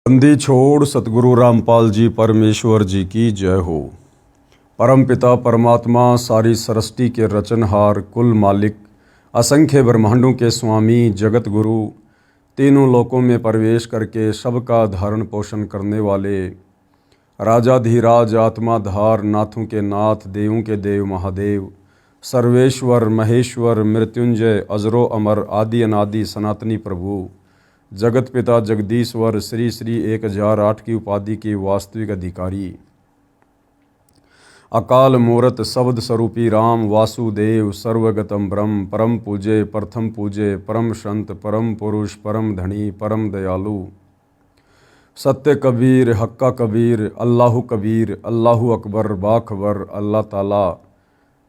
बंदी छोड़ सतगुरु रामपाल जी परमेश्वर जी की जय हो। परम पिता परमात्मा सारी सृष्टि के रचनहार, कुल मालिक, असंख्य ब्रह्मांडों के स्वामी, जगत गुरु, तीनों लोकों में प्रवेश करके सबका धारण पोषण करने वाले राजाधिराज, आत्माधार, नाथों के नाथ, देवों के देव महादेव, सर्वेश्वर महेश्वर, मृत्युंजय, अजरो अमर, आदि अनादि सनातनी प्रभु, जगत पिता जगदीश्वर, श्री श्री 1008 की उपाधि के वास्तविक अधिकारी, अकाल मूरत शब्द स्वरूपी राम वासुदेव, सर्वगतम ब्रह्म, परम पूजे, प्रथम पूजे, परम संत, परम पुरुष, परम धनी, परम दयालु, सत्य कबीर, हक्का कबीर, अल्लाहु कबीर, अल्लाहु अकबर, बाखबर, अल्लाह ताला,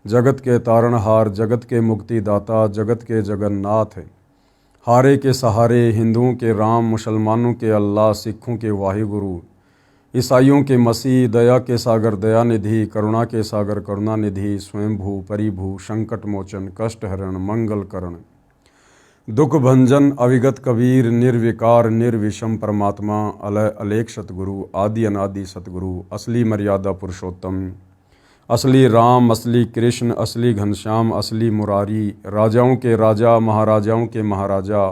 जगत के तारणहार, जगत के मुक्तिदाता, जगत के जगन्नाथ, हारे के सहारे, हिंदुओं के राम, मुसलमानों के अल्लाह, सिखों के वाहिगुरु, ईसाइयों के मसीह, दया के सागर दयानिधि, करुणा के सागर करुणानिधि, स्वयंभू परिभू, संकट मोचन, कष्ट हरण, मंगल करण, दुख भंजन, अविगत कबीर, निर्विकार निर्विषम परमात्मा, अलय अलेख सतगुरु, आदि अनादि सतगुरु, असली मर्यादा पुरुषोत्तम, असली राम, असली कृष्ण, असली घनश्याम, असली मुरारी, राजाओं के राजा, महाराजाओं के महाराजा,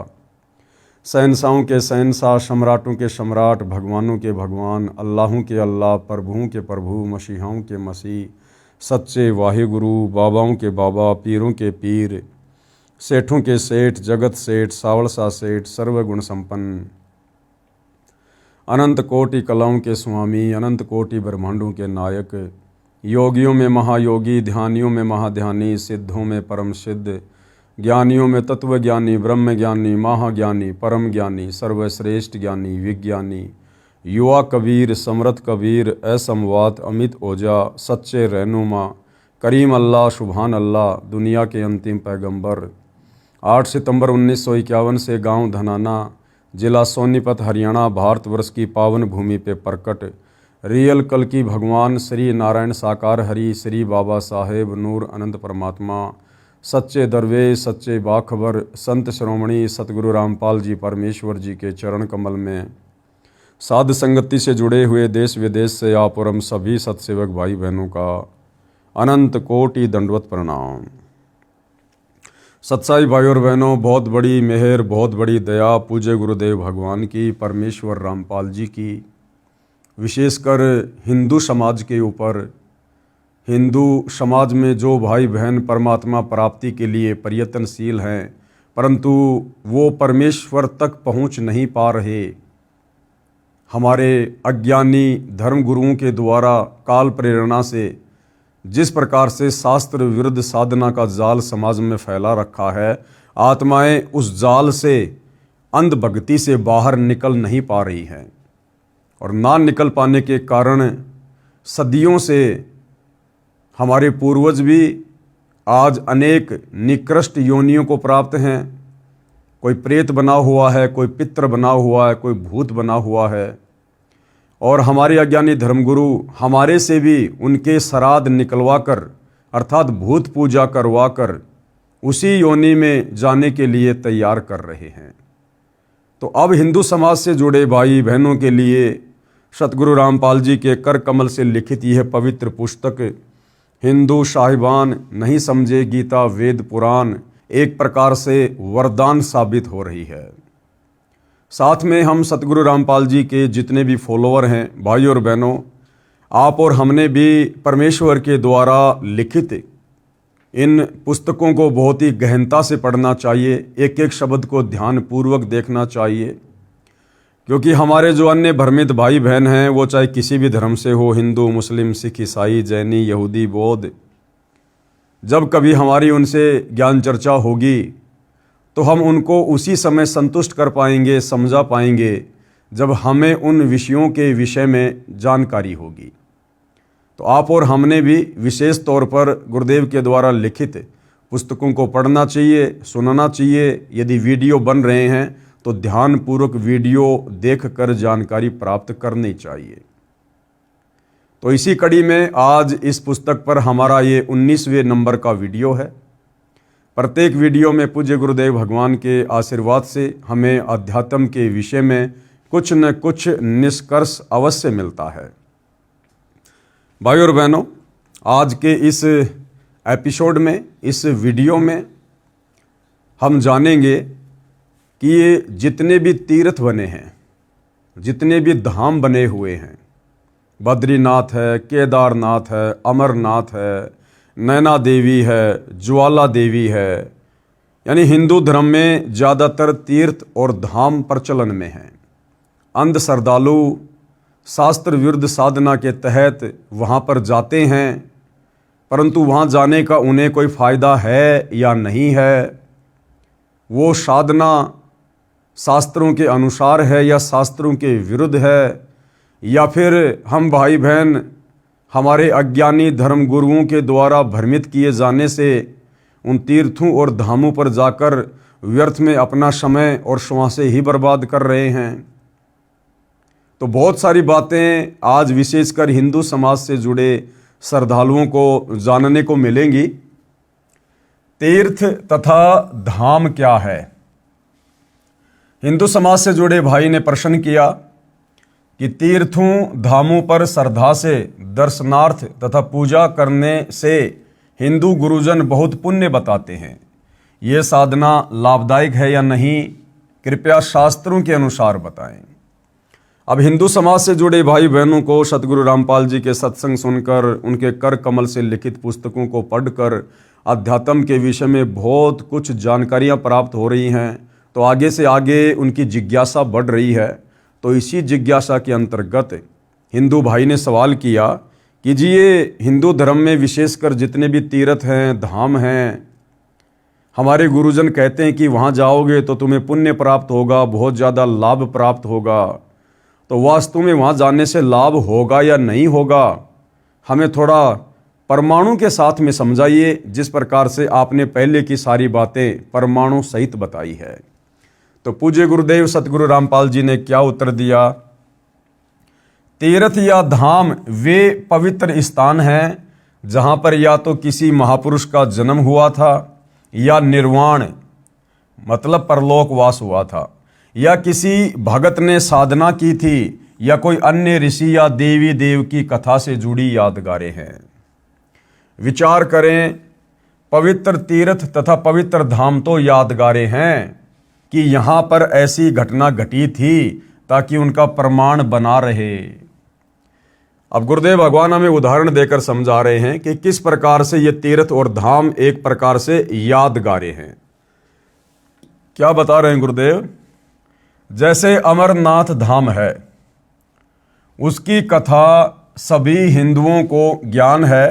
शहंशाहों के शहंशाह, सम्राटों के सम्राट, भगवानों के भगवान, अल्लाहों के अल्लाह, प्रभुओं के प्रभु, मसीहाओं के मसीह, सच्चे वाहिगुरु, बाबाओं के बाबा, पीरों के पीर, सेठों के सेठ, जगत सेठ, सावलसा सेठ, सर्वगुण संपन्न, अनंत कोटि कलाओं के स्वामी, अनंत कोटि ब्रह्मांडों के नायक, योगियों में महायोगी, ध्यानियों में महाध्यानी, सिद्धों में परम सिद्ध, ज्ञानियों में तत्व ज्ञानी, ब्रह्म ज्ञानी, महाज्ञानी, परम ज्ञानी, सर्वश्रेष्ठ ज्ञानी, विज्ञानी, युवा कबीर, समर्थ कबीर, असमवात, अमित ओजा, सच्चे रहनुमा, करीम अल्लाह, सुभान अल्लाह, दुनिया के अंतिम पैगंबर, 8 सितंबर 1951 से गांव धनाना, जिला सोनीपत, हरियाणा, भारतवर्ष की पावन भूमि पे प्रकट रियल कल की भगवान श्री नारायण साकार हरि, श्री बाबा साहेब नूर अनंत परमात्मा, सच्चे दरवेश, सच्चे बाखबर, संत श्रोमणी सतगुरु रामपाल जी परमेश्वर जी के चरण कमल में साध संगति से जुड़े हुए देश विदेश से आप और हम सभी सत्सेवक भाई बहनों का अनंत कोटि दंडवत प्रणाम। सत्साई भाई और बहनों, बहुत बड़ी मेहर, बहुत बड़ी दया पूज्य गुरुदेव भगवान की, परमेश्वर रामपाल जी की, विशेषकर हिंदू समाज के ऊपर। हिंदू समाज में जो भाई बहन परमात्मा प्राप्ति के लिए प्रयत्नशील हैं, परंतु वो परमेश्वर तक पहुंच नहीं पा रहे, हमारे अज्ञानी धर्म गुरुओं के द्वारा काल प्रेरणा से जिस प्रकार से शास्त्र विरुद्ध साधना का जाल समाज में फैला रखा है, आत्माएं उस जाल से अंधभक्ति से बाहर निकल नहीं पा रही हैं और ना निकल पाने के कारण सदियों से हमारे पूर्वज भी आज अनेक निकृष्ट योनियों को प्राप्त हैं। कोई प्रेत बना हुआ है, कोई पितृ बना हुआ है, कोई भूत बना हुआ है, और हमारे अज्ञानी धर्मगुरु हमारे से भी उनके श्राद्ध निकलवाकर अर्थात भूत पूजा करवाकर उसी योनि में जाने के लिए तैयार कर रहे हैं। तो अब हिंदू समाज से जुड़े भाई बहनों के लिए सतगुरु रामपाल जी के कर कमल से लिखित यह पवित्र पुस्तक हिंदू साहिबान नहीं समझे गीता वेद पुराण एक प्रकार से वरदान साबित हो रही है। साथ में हम सतगुरु रामपाल जी के जितने भी फॉलोअर हैं भाई और बहनों, आप और हमने भी परमेश्वर के द्वारा लिखित इन पुस्तकों को बहुत ही गहनता से पढ़ना चाहिए, एक एक शब्द को ध्यानपूर्वक देखना चाहिए, क्योंकि हमारे जो अन्य भ्रमित भाई बहन हैं वो चाहे किसी भी धर्म से हो, हिंदू मुस्लिम सिख ईसाई जैनी यहूदी बौद्ध, जब कभी हमारी उनसे ज्ञान चर्चा होगी तो हम उनको उसी समय संतुष्ट कर पाएंगे, समझा पाएंगे जब हमें उन विषयों के विषय में जानकारी होगी। तो आप और हमने भी विशेष तौर पर गुरुदेव के द्वारा लिखित पुस्तकों को पढ़ना चाहिए, सुनना चाहिए। यदि वीडियो बन रहे हैं तो ध्यानपूर्वक वीडियो देखकर जानकारी प्राप्त करनी चाहिए। तो इसी कड़ी में आज इस पुस्तक पर हमारा ये 19वें नंबर का वीडियो है। प्रत्येक वीडियो में पूज्य गुरुदेव भगवान के आशीर्वाद से हमें अध्यात्म के विषय में कुछ न कुछ निष्कर्ष अवश्य मिलता है। भाइयों और बहनों, आज के इस एपिसोड में, इस वीडियो में हम जानेंगे कि ये जितने भी तीर्थ बने हैं, जितने भी धाम बने हुए हैं, बद्रीनाथ है, केदारनाथ है, अमरनाथ है, नैना देवी है, ज्वाला देवी है, यानी हिंदू धर्म में ज़्यादातर तीर्थ और धाम प्रचलन में हैं। अंध श्रद्धालु शास्त्र विरुद्ध साधना के तहत वहाँ पर जाते हैं, परंतु वहाँ जाने का उन्हें कोई फ़ायदा है या नहीं है, वो साधना शास्त्रों के अनुसार है या शास्त्रों के विरुद्ध है, या फिर हम भाई बहन हमारे अज्ञानी धर्म गुरुओं के द्वारा भ्रमित किए जाने से उन तीर्थों और धामों पर जाकर व्यर्थ में अपना समय और श्वासें ही बर्बाद कर रहे हैं। तो बहुत सारी बातें आज विशेषकर हिंदू समाज से जुड़े श्रद्धालुओं को जानने को मिलेंगी। तीर्थ तथा धाम क्या है? हिंदू समाज से जुड़े भाई ने प्रश्न किया कि तीर्थों धामों पर श्रद्धा से दर्शनार्थ तथा पूजा करने से हिंदू गुरुजन बहुत पुण्य बताते हैं। ये साधना लाभदायक है या नहीं, कृपया शास्त्रों के अनुसार बताएं। अब हिंदू समाज से जुड़े भाई बहनों को सतगुरु रामपाल जी के सत्संग सुनकर, उनके कर कमल से लिखित पुस्तकों को पढ़कर अध्यात्म के विषय में बहुत कुछ जानकारियां प्राप्त हो रही हैं। तो आगे से आगे उनकी जिज्ञासा बढ़ रही है। तो इसी जिज्ञासा के अंतर्गत हिंदू भाई ने सवाल किया कि जी ये हिंदू धर्म में विशेषकर जितने भी तीर्थ हैं, धाम हैं, हमारे गुरुजन कहते हैं कि वहाँ जाओगे तो तुम्हें पुण्य प्राप्त होगा, बहुत ज़्यादा लाभ प्राप्त होगा। तो वास्तव में वहाँ जाने से लाभ होगा या नहीं होगा, हमें थोड़ा परमाणु के साथ में समझाइए, जिस प्रकार से आपने पहले की सारी बातें परमाणु सहित बताई है। तो पूज्य गुरुदेव सतगुरु रामपाल जी ने क्या उत्तर दिया? तीर्थ या धाम वे पवित्र स्थान हैं जहाँ पर या तो किसी महापुरुष का जन्म हुआ था, या निर्वाण मतलब परलोकवास हुआ था, या किसी भगत ने साधना की थी, या कोई अन्य ऋषि या देवी देव की कथा से जुड़ी यादगारें हैं। विचार करें, पवित्र तीर्थ तथा पवित्र धाम तो यादगारें हैं कि यहाँ पर ऐसी घटना घटी थी ताकि उनका प्रमाण बना रहे। अब गुरुदेव भगवान हमें उदाहरण देकर समझा रहे हैं कि किस प्रकार से ये तीर्थ और धाम एक प्रकार से यादगारें हैं। क्या बता रहे हैं गुरुदेव? जैसे अमरनाथ धाम है, उसकी कथा सभी हिंदुओं को ज्ञान है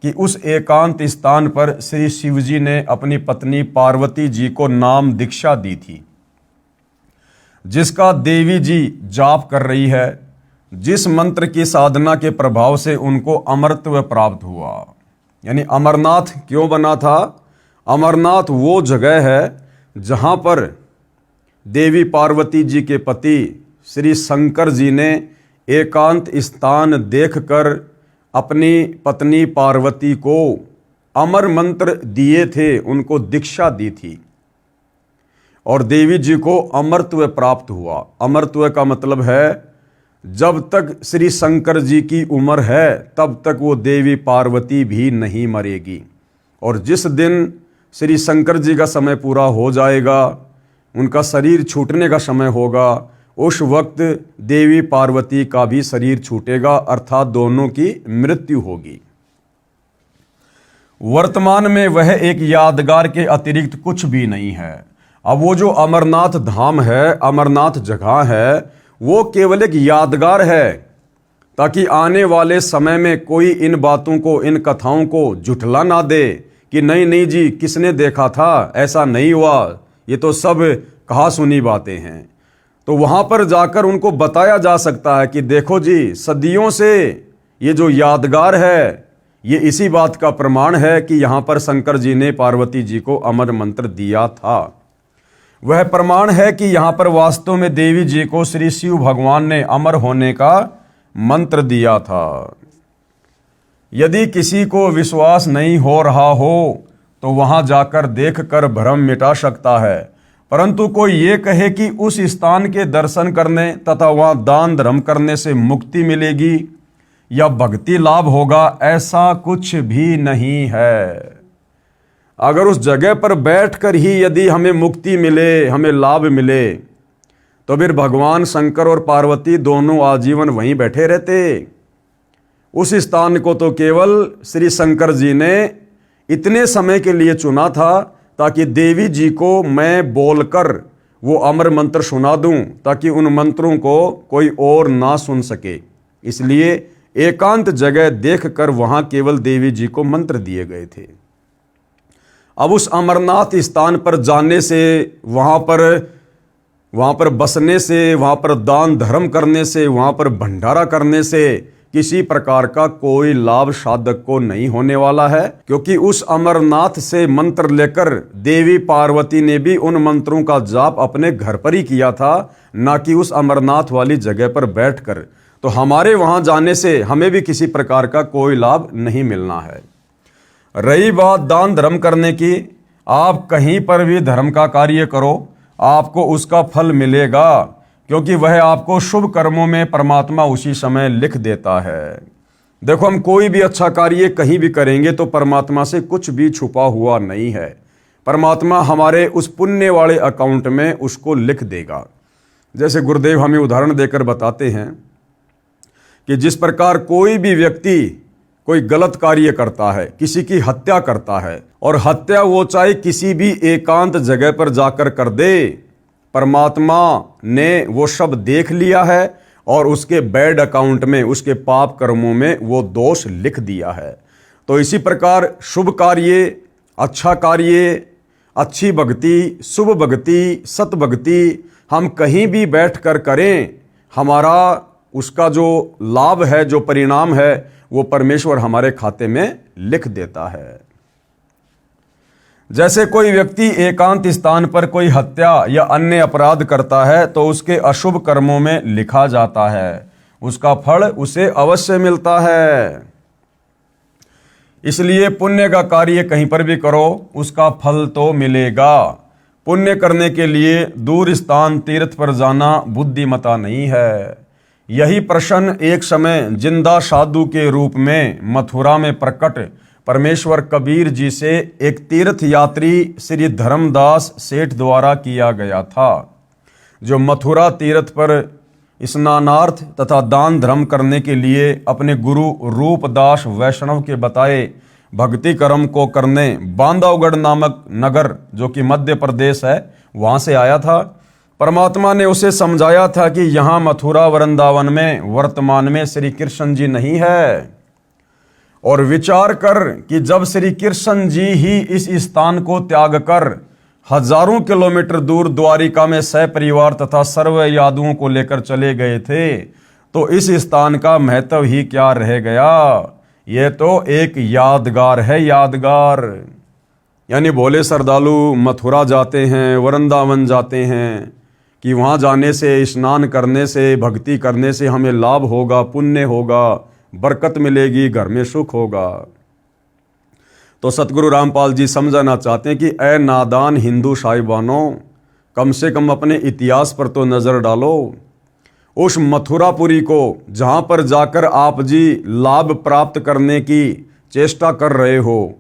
कि उस एकांत स्थान पर श्री शिव जी ने अपनी पत्नी पार्वती जी को नाम दीक्षा दी थी, जिसका देवी जी जाप कर रही है, जिस मंत्र की साधना के प्रभाव से उनको अमरत्व प्राप्त हुआ। यानी अमरनाथ क्यों बना था? अमरनाथ वो जगह है जहाँ पर देवी पार्वती जी के पति श्री शंकर जी ने एकांत स्थान देखकर अपनी पत्नी पार्वती को अमर मंत्र दिए थे, उनको दीक्षा दी थी, और देवी जी को अमरत्व प्राप्त हुआ। अमरत्व का मतलब है जब तक श्री शंकर जी की उम्र है तब तक वो देवी पार्वती भी नहीं मरेगी, और जिस दिन श्री शंकर जी का समय पूरा हो जाएगा, उनका शरीर छूटने का समय होगा, उस वक्त देवी पार्वती का भी शरीर छूटेगा, अर्थात दोनों की मृत्यु होगी। वर्तमान में वह एक यादगार के अतिरिक्त कुछ भी नहीं है। अब वो जो अमरनाथ धाम है, अमरनाथ जगह है, वो केवल एक यादगार है, ताकि आने वाले समय में कोई इन बातों को, इन कथाओं को झुठला ना दे कि नहीं नहीं जी किसने देखा था, ऐसा नहीं हुआ, ये तो सब कहा सुनी बातें हैं। तो वहाँ पर जाकर उनको बताया जा सकता है कि देखो जी, सदियों से ये जो यादगार है, ये इसी बात का प्रमाण है कि यहाँ पर शंकर जी ने पार्वती जी को अमर मंत्र दिया था। वह प्रमाण है कि यहाँ पर वास्तव में देवी जी को श्री शिव भगवान ने अमर होने का मंत्र दिया था। यदि किसी को विश्वास नहीं हो रहा हो तो वहाँ जाकर देखकर भ्रम मिटा सकता है। परंतु कोई ये कहे कि उस स्थान के दर्शन करने तथा वहाँ दान धर्म करने से मुक्ति मिलेगी या भक्ति लाभ होगा, ऐसा कुछ भी नहीं है। अगर उस जगह पर बैठकर ही यदि हमें मुक्ति मिले, हमें लाभ मिले, तो फिर भगवान शंकर और पार्वती दोनों आजीवन वहीं बैठे रहते। उस स्थान को तो केवल श्री शंकर जी ने इतने समय के लिए चुना था ताकि देवी जी को मैं बोलकर वो अमर मंत्र सुना दूं, ताकि उन मंत्रों को कोई और ना सुन सके। इसलिए एकांत जगह देखकर वहां केवल देवी जी को मंत्र दिए गए थे। अब उस अमरनाथ स्थान पर जाने से, वहां पर बसने से, वहां पर दान धर्म करने से, वहां पर भंडारा करने से किसी प्रकार का कोई लाभ साधक को नहीं होने वाला है, क्योंकि उस अमरनाथ से मंत्र लेकर देवी पार्वती ने भी उन मंत्रों का जाप अपने घर पर ही किया था, ना कि उस अमरनाथ वाली जगह पर बैठकर। तो हमारे वहां जाने से हमें भी किसी प्रकार का कोई लाभ नहीं मिलना है। रही बात दान धर्म करने की, आप कहीं पर भी धर्म का कार्य करो, आपको उसका फल मिलेगा, क्योंकि वह आपको शुभ कर्मों में परमात्मा उसी समय लिख देता है। देखो, हम कोई भी अच्छा कार्य कहीं भी करेंगे तो परमात्मा से कुछ भी छुपा हुआ नहीं है। परमात्मा हमारे उस पुण्य वाले अकाउंट में उसको लिख देगा। जैसे गुरुदेव हमें उदाहरण देकर बताते हैं कि जिस प्रकार कोई भी व्यक्ति कोई गलत कार्य करता है, किसी की हत्या करता है, और हत्या वो चाहे किसी भी एकांत जगह पर जाकर कर दे, परमात्मा ने वो सब देख लिया है और उसके बैड अकाउंट में, उसके पाप कर्मों में वो दोष लिख दिया है। तो इसी प्रकार शुभ कार्य, अच्छा कार्य, अच्छी भक्ति, शुभ भक्ति, सत भक्ति हम कहीं भी बैठ कर करें, हमारा उसका जो लाभ है, जो परिणाम है, वो परमेश्वर हमारे खाते में लिख देता है। जैसे कोई व्यक्ति एकांत स्थान पर कोई हत्या या अन्य अपराध करता है तो उसके अशुभ कर्मों में लिखा जाता है, उसका फल उसे अवश्य मिलता है। इसलिए पुण्य का कार्य कहीं पर भी करो, उसका फल तो मिलेगा। पुण्य करने के लिए दूर स्थान तीर्थ पर जाना बुद्धिमता नहीं है। यही प्रश्न एक समय जिंदा साधु के रूप में मथुरा में प्रकट परमेश्वर कबीर जी से एक तीर्थ यात्री श्री धर्मदास सेठ द्वारा किया गया था, जो मथुरा तीर्थ पर स्नानार्थ तथा दान धर्म करने के लिए अपने गुरु रूपदास वैष्णव के बताए भक्ति कर्म को करने बांधवगढ़ नामक नगर, जो कि मध्य प्रदेश है, वहां से आया था। परमात्मा ने उसे समझाया था कि यहाँ मथुरा वृंदावन में वर्तमान में श्री कृष्ण जी नहीं है, और विचार कर कि जब श्री कृष्ण जी ही इस स्थान को त्याग कर हजारों किलोमीटर दूर द्वारिका में सपरिवार तथा सर्व यादुओं को लेकर चले गए थे, तो इस स्थान का महत्व ही क्या रह गया। यह तो एक यादगार है, यादगार। यानी भोले श्रद्धालु मथुरा जाते हैं, वृंदावन जाते हैं कि वहाँ जाने से, स्नान करने से, भक्ति करने से हमें लाभ होगा, पुण्य होगा, बरकत मिलेगी, घर में सुख होगा। तो सतगुरु रामपाल जी समझाना चाहते हैं कि ऐ नादान हिंदू साहिबानों, कम से कम अपने इतिहास पर तो नज़र डालो। उस मथुरापुरी को जहाँ पर जाकर आप जी लाभ प्राप्त करने की चेष्टा कर रहे हो,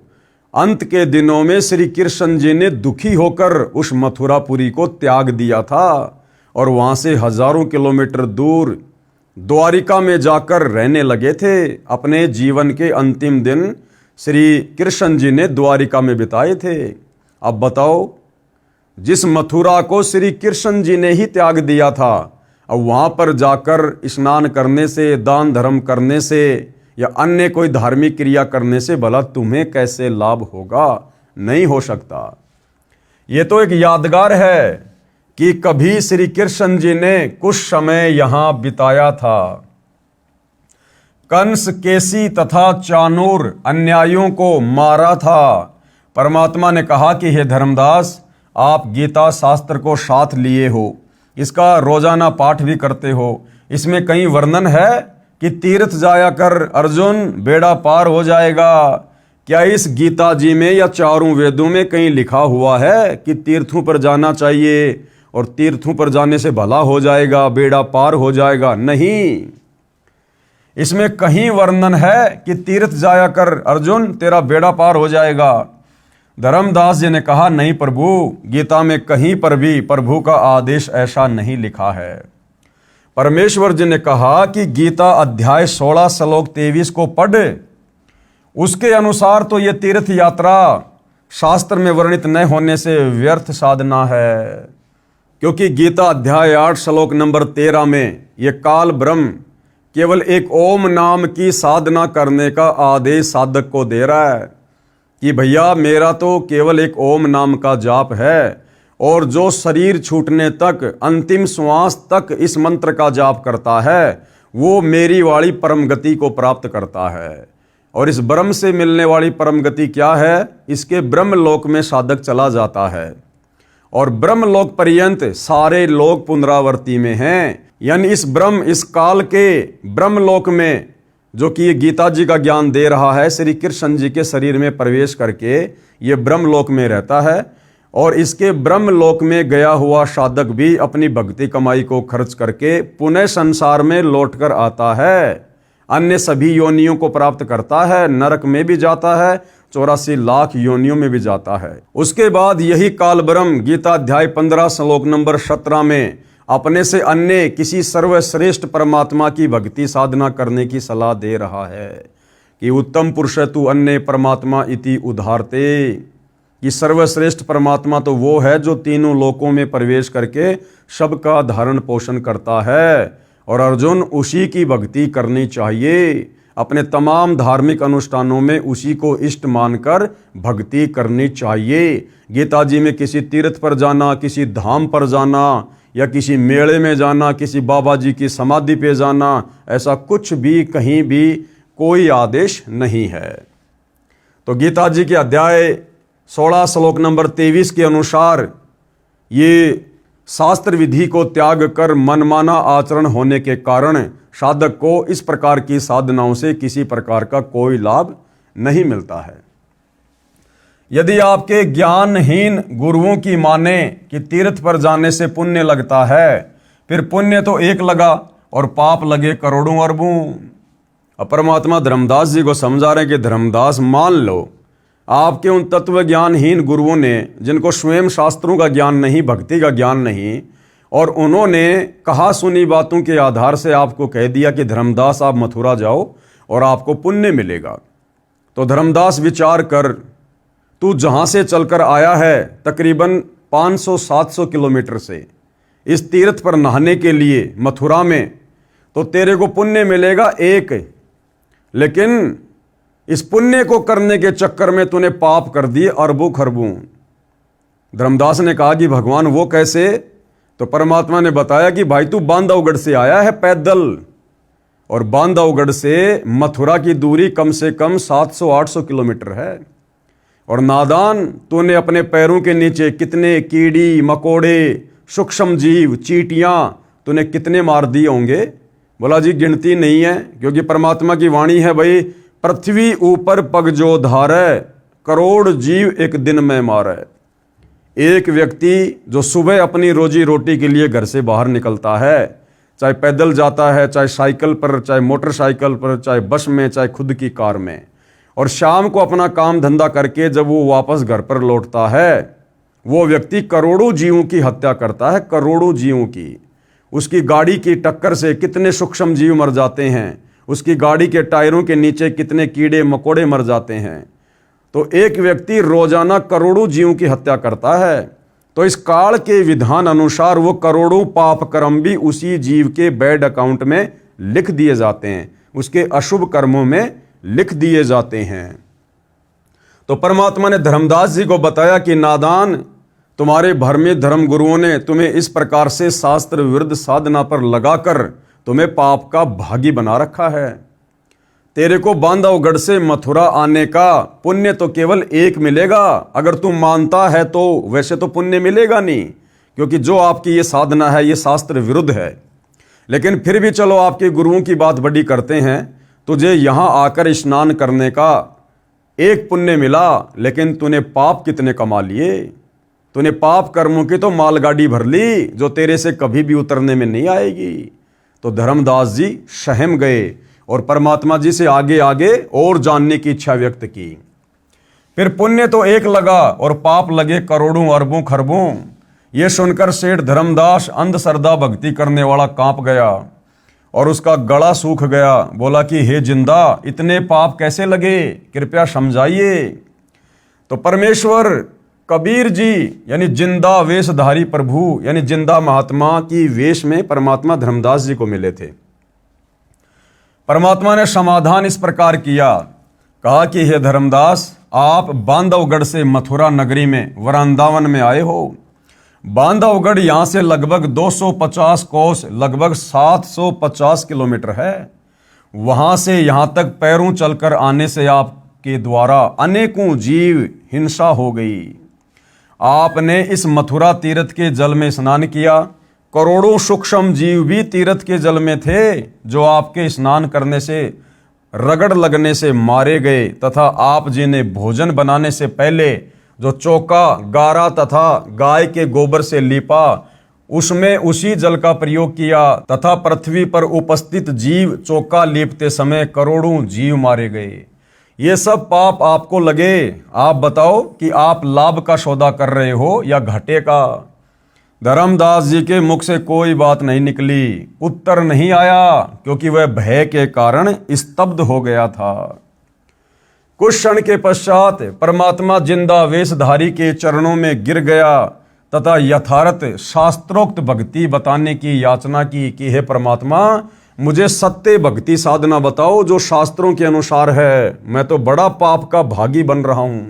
अंत के दिनों में श्री कृष्ण जी ने दुखी होकर उस मथुरापुरी को त्याग दिया था और वहाँ से हजारों किलोमीटर दूर द्वारिका में जाकर रहने लगे थे। अपने जीवन के अंतिम दिन श्री कृष्ण जी ने द्वारिका में बिताए थे। अब बताओ, जिस मथुरा को श्री कृष्ण जी ने ही त्याग दिया था, अब वहाँ पर जाकर स्नान करने से, दान धर्म करने से या अन्य कोई धार्मिक क्रिया करने से भला तुम्हें कैसे लाभ होगा? नहीं हो सकता। ये तो एक यादगार है कि कभी श्री कृष्ण जी ने कुछ समय यहाँ बिताया था। कंस, केसी तथा चाणूर अन्यायियों को मारा था। परमात्मा ने कहा कि हे धर्मदास, आप गीता शास्त्र को साथ लिए हो, इसका रोजाना पाठ भी करते हो, इसमें कहीं वर्णन है कि तीर्थ जाया कर अर्जुन, बेड़ा पार हो जाएगा, क्या इस गीता जी में या चारों वेदों में कहीं लिखा हुआ है कि तीर्थों पर जाना चाहिए और तीर्थों पर जाने से भला हो जाएगा, बेड़ा पार हो जाएगा? नहीं। इसमें कहीं वर्णन है कि तीर्थ जाया कर अर्जुन, तेरा बेड़ा पार हो जाएगा? धर्मदास जी ने कहा, नहीं प्रभु, गीता में कहीं पर भी प्रभु का आदेश ऐसा नहीं लिखा है। परमेश्वर जी ने कहा कि गीता अध्याय 16 श्लोक 23 को पढ़, उसके अनुसार तो ये तीर्थ यात्रा शास्त्र में वर्णित न होने से व्यर्थ साधना है। क्योंकि गीता अध्याय 8 श्लोक नंबर 13 में ये काल ब्रह्म केवल एक ओम नाम की साधना करने का आदेश साधक को दे रहा है कि भैया मेरा तो केवल एक ओम नाम का जाप है, और जो शरीर छूटने तक, अंतिम श्वास तक इस मंत्र का जाप करता है वो मेरी वाली परम गति को प्राप्त करता है। और इस ब्रह्म से मिलने वाली परम गति क्या है? इसके ब्रह्म लोक में साधक चला जाता है, और ब्रह्म लोक पर्यंत सारे लोक पुनरावर्ती में हैं। यानी इस ब्रह्म, इस काल के ब्रह्म लोक में जो कि ये गीता जी का ज्ञान दे रहा है, श्री कृष्ण जी के शरीर में प्रवेश करके ये ब्रह्म लोक में रहता है। और इसके ब्रह्म लोक में गया हुआ साधक भी अपनी भक्ति कमाई को खर्च करके पुनः संसार में लौटकर आता है, अन्य सभी योनियों को प्राप्त करता है, नरक में भी जाता है, 84 लाख योनियों में भी जाता है। उसके बाद यही काल ब्रह्म गीता अध्याय 15 श्लोक नंबर 17 में अपने से अन्य किसी सर्वश्रेष्ठ परमात्मा की भक्ति साधना करने की सलाह दे रहा है कि उत्तम पुरुष तु अन्य परमात्मा इति उदाहरते, कि सर्वश्रेष्ठ परमात्मा तो वो है जो तीनों लोकों में प्रवेश करके सबका धारण पोषण करता है, और अर्जुन उसी की भक्ति करनी चाहिए। अपने तमाम धार्मिक अनुष्ठानों में उसी को इष्ट मानकर भक्ति करनी चाहिए। गीता जी में किसी तीर्थ पर जाना, किसी धाम पर जाना, या किसी मेले में जाना, किसी बाबा जी की समाधि पे जाना, ऐसा कुछ भी कहीं भी कोई आदेश नहीं है। तो गीता जी के अध्याय 16 श्लोक नंबर 23 के अनुसार ये शास्त्र विधि को त्याग कर मनमाना आचरण होने के कारण साधक को इस प्रकार की साधनाओं से किसी प्रकार का कोई लाभ नहीं मिलता है। यदि आपके ज्ञानहीन गुरुओं की माने कि तीर्थ पर जाने से पुण्य लगता है, फिर पुण्य तो एक लगा और पाप लगे करोड़ों अरबों। अब परमात्मा धर्मदास जी को समझा रहे हैं कि धर्मदास, मान लो आपके उन तत्व ज्ञानहीन गुरुओं ने, जिनको स्वयं शास्त्रों का ज्ञान नहीं, भक्ति का ज्ञान नहीं, और उन्होंने कहा सुनी बातों के आधार से आपको कह दिया कि धर्मदास आप मथुरा जाओ और आपको पुण्य मिलेगा। तो धर्मदास विचार कर, तू जहाँ से चलकर आया है तकरीबन 500-700 किलोमीटर से इस तीर्थ पर नहाने के लिए मथुरा में, तो तेरे को पुण्य मिलेगा एक, लेकिन इस पुण्य को करने के चक्कर में तूने पाप कर दिए अरबों खरबों। धर्मदास ने कहा कि भगवान वो कैसे? तो परमात्मा ने बताया कि भाई तू बांधवगढ़ से आया है पैदल, और बांधवगढ़ से मथुरा की दूरी कम से कम 700-800 किलोमीटर है, और नादान तूने अपने पैरों के नीचे कितने कीड़ी मकोड़े, सूक्ष्म जीव, चींटियां तूने कितने मार दिए होंगे? बोला जी गिनती नहीं है, क्योंकि परमात्मा की वाणी है, भाई पृथ्वी ऊपर पग जो धारे, करोड़ जीव एक दिन में मारे। एक व्यक्ति जो सुबह अपनी रोजी रोटी के लिए घर से बाहर निकलता है, चाहे पैदल जाता है, चाहे साइकिल पर, चाहे मोटरसाइकिल पर, चाहे बस में, चाहे खुद की कार में, और शाम को अपना काम धंधा करके जब वो वापस घर पर लौटता है, वो व्यक्ति करोड़ों जीवों की हत्या करता है, करोड़ों जीवों की। उसकी गाड़ी की टक्कर से कितने सूक्ष्म जीव मर जाते हैं, उसकी गाड़ी के टायरों के नीचे कितने कीड़े मकोड़े मर जाते हैं। तो एक व्यक्ति रोजाना करोड़ों जीवों की हत्या करता है। तो इस काल के विधान अनुसार वो करोड़ों पाप कर्म भी उसी जीव के बैड अकाउंट में लिख दिए जाते हैं, उसके अशुभ कर्मों में लिख दिए जाते हैं। तो परमात्मा ने धर्मदास जी को बताया कि नादान, तुम्हारे भ्रमी धर्म गुरुओं ने तुम्हें इस प्रकार से शास्त्र विरुद्ध साधना पर लगाकर तुम्हें पाप का भागी बना रखा है। तेरे को बांधवगढ़ से मथुरा आने का पुण्य तो केवल एक मिलेगा, अगर तुम मानता है तो। वैसे तो पुण्य मिलेगा नहीं, क्योंकि जो आपकी ये साधना है ये शास्त्र विरुद्ध है। लेकिन फिर भी चलो आपके गुरुओं की बात बड़ी करते हैं, तुझे यहाँ आकर स्नान करने का एक पुण्य मिला, लेकिन तूने पाप कितने कमा लिए। तूने पाप कर्मों की तो मालगाड़ी भर ली जो तेरे से कभी भी उतरने में नहीं आएगी। तो धर्मदास जी सहम गए और परमात्मा जी से आगे आगे और जानने की इच्छा व्यक्त की। फिर पुण्य तो एक लगा और पाप लगे करोड़ों अरबों खरबों। ये सुनकर सेठ धर्मदास अंधश्रद्धा भक्ति करने वाला कांप गया और उसका गला सूख गया। बोला कि हे जिंदा, इतने पाप कैसे लगे, कृपया समझाइए। तो परमेश्वर कबीर जी यानी जिंदा वेशधारी प्रभु यानी जिंदा महात्मा की वेश में परमात्मा धर्मदास जी को मिले थे। परमात्मा ने समाधान इस प्रकार किया, कहा कि हे धर्मदास, आप बांधवगढ़ से मथुरा नगरी में वृंदावन में आए हो। बांधवगढ़ यहाँ से लगभग 250 कोस लगभग 750 किलोमीटर है। वहां से यहाँ तक पैरों चलकर आने से आपके द्वारा अनेकों जीव हिंसा हो गई। आपने इस मथुरा तीर्थ के जल में स्नान किया। करोड़ों सूक्ष्म जीव भी तीर्थ के जल में थे जो आपके स्नान करने से रगड़ लगने से मारे गए, तथा आप जी ने भोजन बनाने से पहले जो चौका गारा तथा गाय के गोबर से लीपा उसमें उसी जल का प्रयोग किया, तथा पृथ्वी पर उपस्थित जीव चौका लीपते समय करोड़ों जीव मारे गए। ये सब पाप आपको लगे। आप बताओ कि आप लाभ का सौदा कर रहे हो या घाटे का। धर्मदास जी के मुख से कोई बात नहीं निकली, उत्तर नहीं आया, क्योंकि वह भय के कारण स्तब्ध हो गया था। कुछ क्षण के पश्चात परमात्मा जिंदा वेशधारी के चरणों में गिर गया तथा यथार्थ शास्त्रोक्त भक्ति बताने की याचना की कि हे परमात्मा, मुझे सत्य भक्ति साधना बताओ जो शास्त्रों के अनुसार है। मैं तो बड़ा पाप का भागी बन रहा हूं।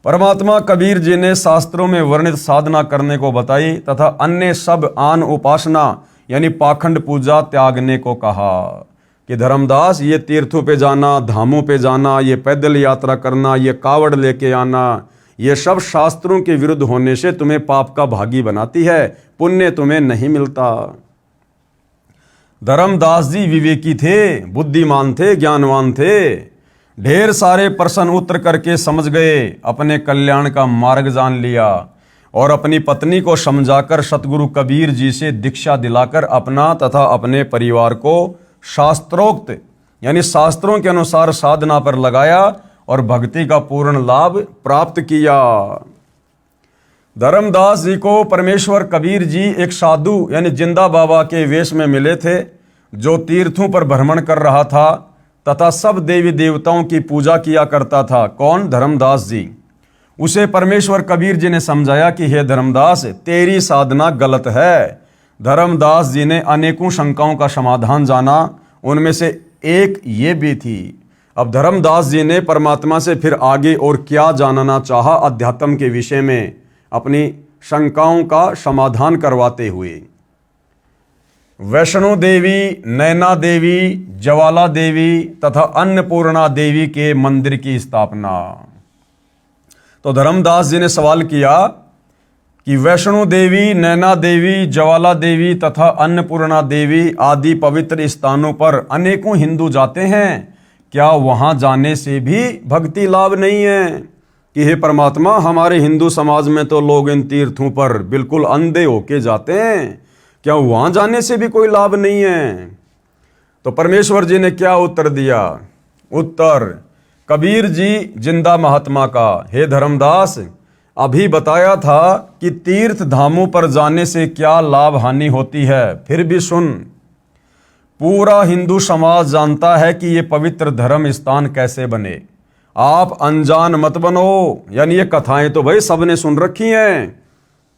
परमात्मा कबीर जी ने शास्त्रों में वर्णित साधना करने को बताई तथा अन्य सब आन उपासना यानी पाखंड पूजा त्यागने को कहा कि धर्मदास, ये तीर्थों पे जाना, धामों पे जाना, ये पैदल यात्रा करना, ये कावड़ लेके आना, ये सब शास्त्रों के विरुद्ध होने से तुम्हें पाप का भागी बनाती है, पुण्य तुम्हें नहीं मिलता। धर्मदास जी विवेकी थे, बुद्धिमान थे, ज्ञानवान थे। ढेर सारे प्रश्न उत्तर करके समझ गए, अपने कल्याण का मार्ग जान लिया और अपनी पत्नी को समझाकर सतगुरु कबीर जी से दीक्षा दिलाकर अपना तथा अपने परिवार को शास्त्रोक्त यानी शास्त्रों के अनुसार साधना पर लगाया और भक्ति का पूर्ण लाभ प्राप्त किया। धर्मदास जी को परमेश्वर कबीर जी एक साधु यानी जिंदा बाबा के वेश में मिले थे जो तीर्थों पर भ्रमण कर रहा था तथा सब देवी देवताओं की पूजा किया करता था। कौन? धर्मदास जी। उसे परमेश्वर कबीर जी ने समझाया कि हे धर्मदास, तेरी साधना गलत है। धर्मदास जी ने अनेकों शंकाओं का समाधान जाना, उनमें से एक ये भी थी। अब धर्मदास जी ने परमात्मा से फिर आगे और क्या जानना चाहा अध्यात्म के विषय में, अपनी शंकाओं का समाधान करवाते हुए। वैष्णो देवी, नैना देवी, ज्वाला देवी तथा अन्नपूर्णा देवी के मंदिर की स्थापना। तो धर्मदास जी ने सवाल किया कि वैष्णो देवी, नैना देवी, ज्वाला देवी तथा अन्नपूर्णा देवी आदि पवित्र स्थानों पर अनेकों हिंदू जाते हैं, क्या वहां जाने से भी भक्ति लाभ नहीं है? कि हे परमात्मा, हमारे हिंदू समाज में तो लोग इन तीर्थों पर बिल्कुल अंधे होके जाते हैं, क्या वहां जाने से भी कोई लाभ नहीं है? तो परमेश्वर जी ने क्या उत्तर दिया? उत्तर कबीर जी जिंदा महात्मा का, हे धर्मदास, अभी बताया था कि तीर्थ धामों पर जाने से क्या लाभ हानि होती है, फिर भी सुन। पूरा हिंदू समाज जानता है कि ये पवित्र धर्म स्थान कैसे बने। आप अनजान मत बनो। यानी ये कथाएं तो भाई सबने सुन रखी हैं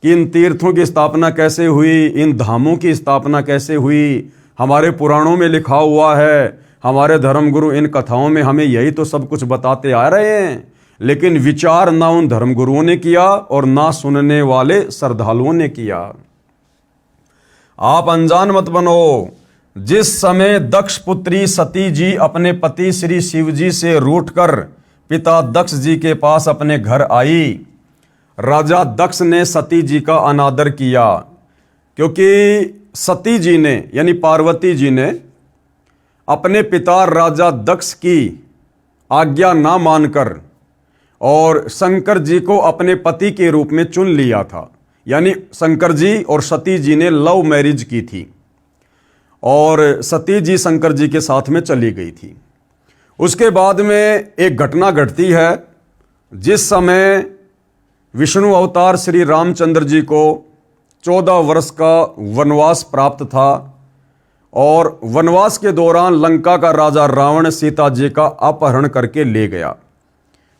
कि इन तीर्थों की स्थापना कैसे हुई, इन धामों की स्थापना कैसे हुई, हमारे पुराणों में लिखा हुआ है। हमारे धर्मगुरु इन कथाओं में हमें यही तो सब कुछ बताते आ रहे हैं, लेकिन विचार ना उन धर्मगुरुओं ने किया और ना सुनने वाले श्रद्धालुओं ने किया। आप अनजान मत बनो। जिस समय दक्ष पुत्री सती जी अपने पति श्री शिव जी से रूठकर पिता दक्ष जी के पास अपने घर आई, राजा दक्ष ने सती जी का अनादर किया, क्योंकि सती जी ने यानी पार्वती जी ने अपने पिता राजा दक्ष की आज्ञा ना मानकर और शंकर जी को अपने पति के रूप में चुन लिया था। यानी शंकर जी और सती जी ने लव मैरिज की थी और सती जी शंकर जी के साथ में चली गई थी। उसके बाद में एक घटना घटती है, जिस समय विष्णु अवतार श्री रामचंद्र जी को 14 वर्ष का वनवास प्राप्त था और वनवास के दौरान लंका का राजा रावण सीता जी का अपहरण करके ले गया।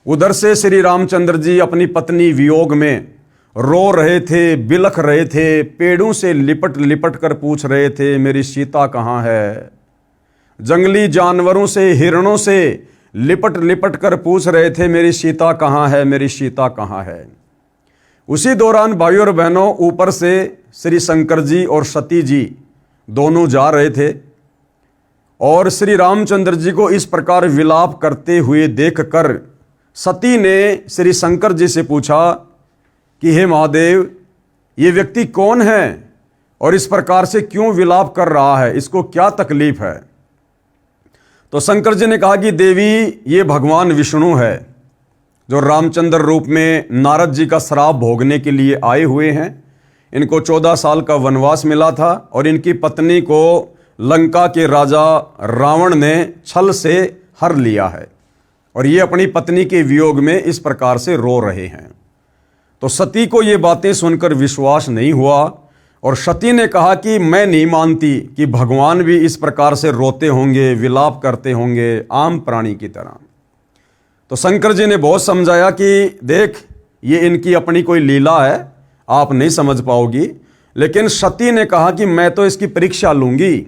उधर से श्री रामचंद्र जी अपनी पत्नी वियोग में रो रहे थे, बिलख रहे थे, पेड़ों से लिपट लिपट कर पूछ रहे थे मेरी सीता कहाँ है। जंगली जानवरों से, हिरणों से लिपट लिपट कर पूछ रहे थे मेरी सीता कहाँ है, मेरी सीता कहाँ है। उसी दौरान भाइयों और बहनों, ऊपर से श्री शंकर जी और सती जी दोनों जा रहे थे और श्री रामचंद्र जी को इस प्रकार विलाप करते हुए देखकर सती ने श्री शंकर जी से पूछा कि हे महादेव, ये व्यक्ति कौन है और इस प्रकार से क्यों विलाप कर रहा है, इसको क्या तकलीफ है। तो शंकर जी ने कहा कि देवी, ये भगवान विष्णु है जो रामचंद्र रूप में नारद जी का श्राप भोगने के लिए आए हुए हैं। इनको 14 साल का वनवास मिला था और इनकी पत्नी को लंका के राजा रावण ने छल से हर लिया है और ये अपनी पत्नी के वियोग में इस प्रकार से रो रहे हैं। तो सती को ये बातें सुनकर विश्वास नहीं हुआ और सती ने कहा कि मैं नहीं मानती कि भगवान भी इस प्रकार से रोते होंगे, विलाप करते होंगे आम प्राणी की तरह। तो शंकर जी ने बहुत समझाया कि देख, ये इनकी अपनी कोई लीला है, आप नहीं समझ पाओगी। लेकिन सती ने कहा कि मैं तो इसकी परीक्षा लूंगी,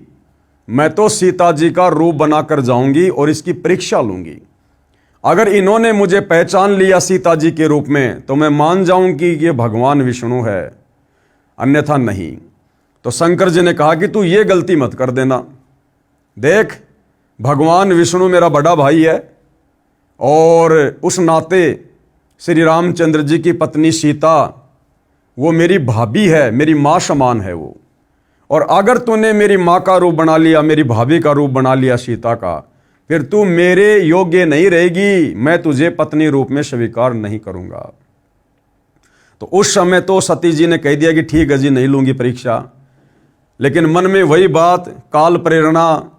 मैं तो सीता जी का रूप बनाकर जाऊंगी और इसकी परीक्षा लूंगी। अगर इन्होंने मुझे पहचान लिया सीता जी के रूप में तो मैं मान जाऊंगी कि ये भगवान विष्णु है, अन्यथा नहीं। तो शंकर जी ने कहा कि तू ये गलती मत कर देना। देख, भगवान विष्णु मेरा बड़ा भाई है और उस नाते श्री रामचंद्र जी की पत्नी सीता वो मेरी भाभी है, मेरी माँ समान है वो। और अगर तूने मेरी माँ का रूप बना लिया, मेरी भाभी का रूप बना लिया सीता का, फिर तू मेरे योग्य नहीं रहेगी, मैं तुझे पत्नी रूप में स्वीकार नहीं करूंगा। तो उस समय तो सती जी ने कह दिया कि ठीक है जी, नहीं लूंगी परीक्षा। लेकिन मन में वही बात, काल प्रेरणा,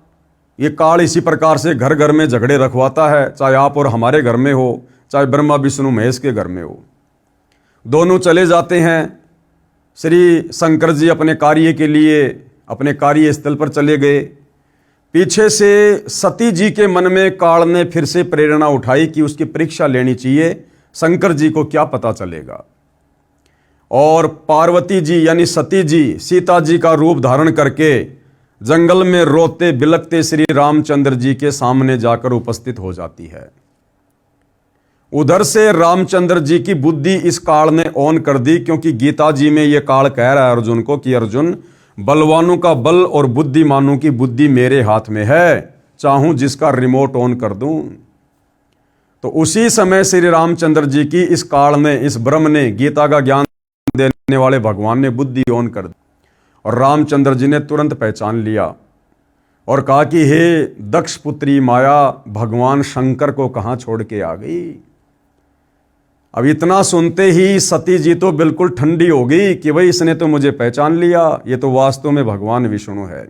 ये काल इसी प्रकार से घर घर में झगड़े रखवाता है, चाहे आप और हमारे घर में हो, चाहे ब्रह्मा विष्णु महेश के घर में हो। दोनों चले जाते हैं। श्री शंकर जी अपने कार्य के लिए अपने कार्य स्थल पर चले गए। पीछे से सती जी के मन में काल ने फिर से प्रेरणा उठाई कि उसकी परीक्षा लेनी चाहिए, शंकर जी को क्या पता चलेगा। और पार्वती जी यानी सती जी सीता जी का रूप धारण करके जंगल में रोते बिलखते श्री रामचंद्र जी के सामने जाकर उपस्थित हो जाती है। उधर से रामचंद्र जी की बुद्धि इस काल ने ऑन कर दी, क्योंकि गीता जी में यह काल कह रहा है अर्जुन को कि अर्जुन, बलवानों का बल और बुद्धिमानों की बुद्धि मेरे हाथ में है, चाहूं जिसका रिमोट ऑन कर दूं। तो उसी समय श्री रामचंद्र जी की इस काल ने, इस ब्रह्म ने, गीता का ज्ञान देने वाले भगवान ने बुद्धि ऑन कर दी और रामचंद्र जी ने तुरंत पहचान लिया और कहा कि हे दक्ष पुत्री माया, भगवान शंकर को कहां छोड़ के आ गई। अब इतना सुनते ही सती जी तो बिल्कुल ठंडी हो गई कि भाई इसने तो मुझे पहचान लिया, ये तो वास्तव में भगवान विष्णु है।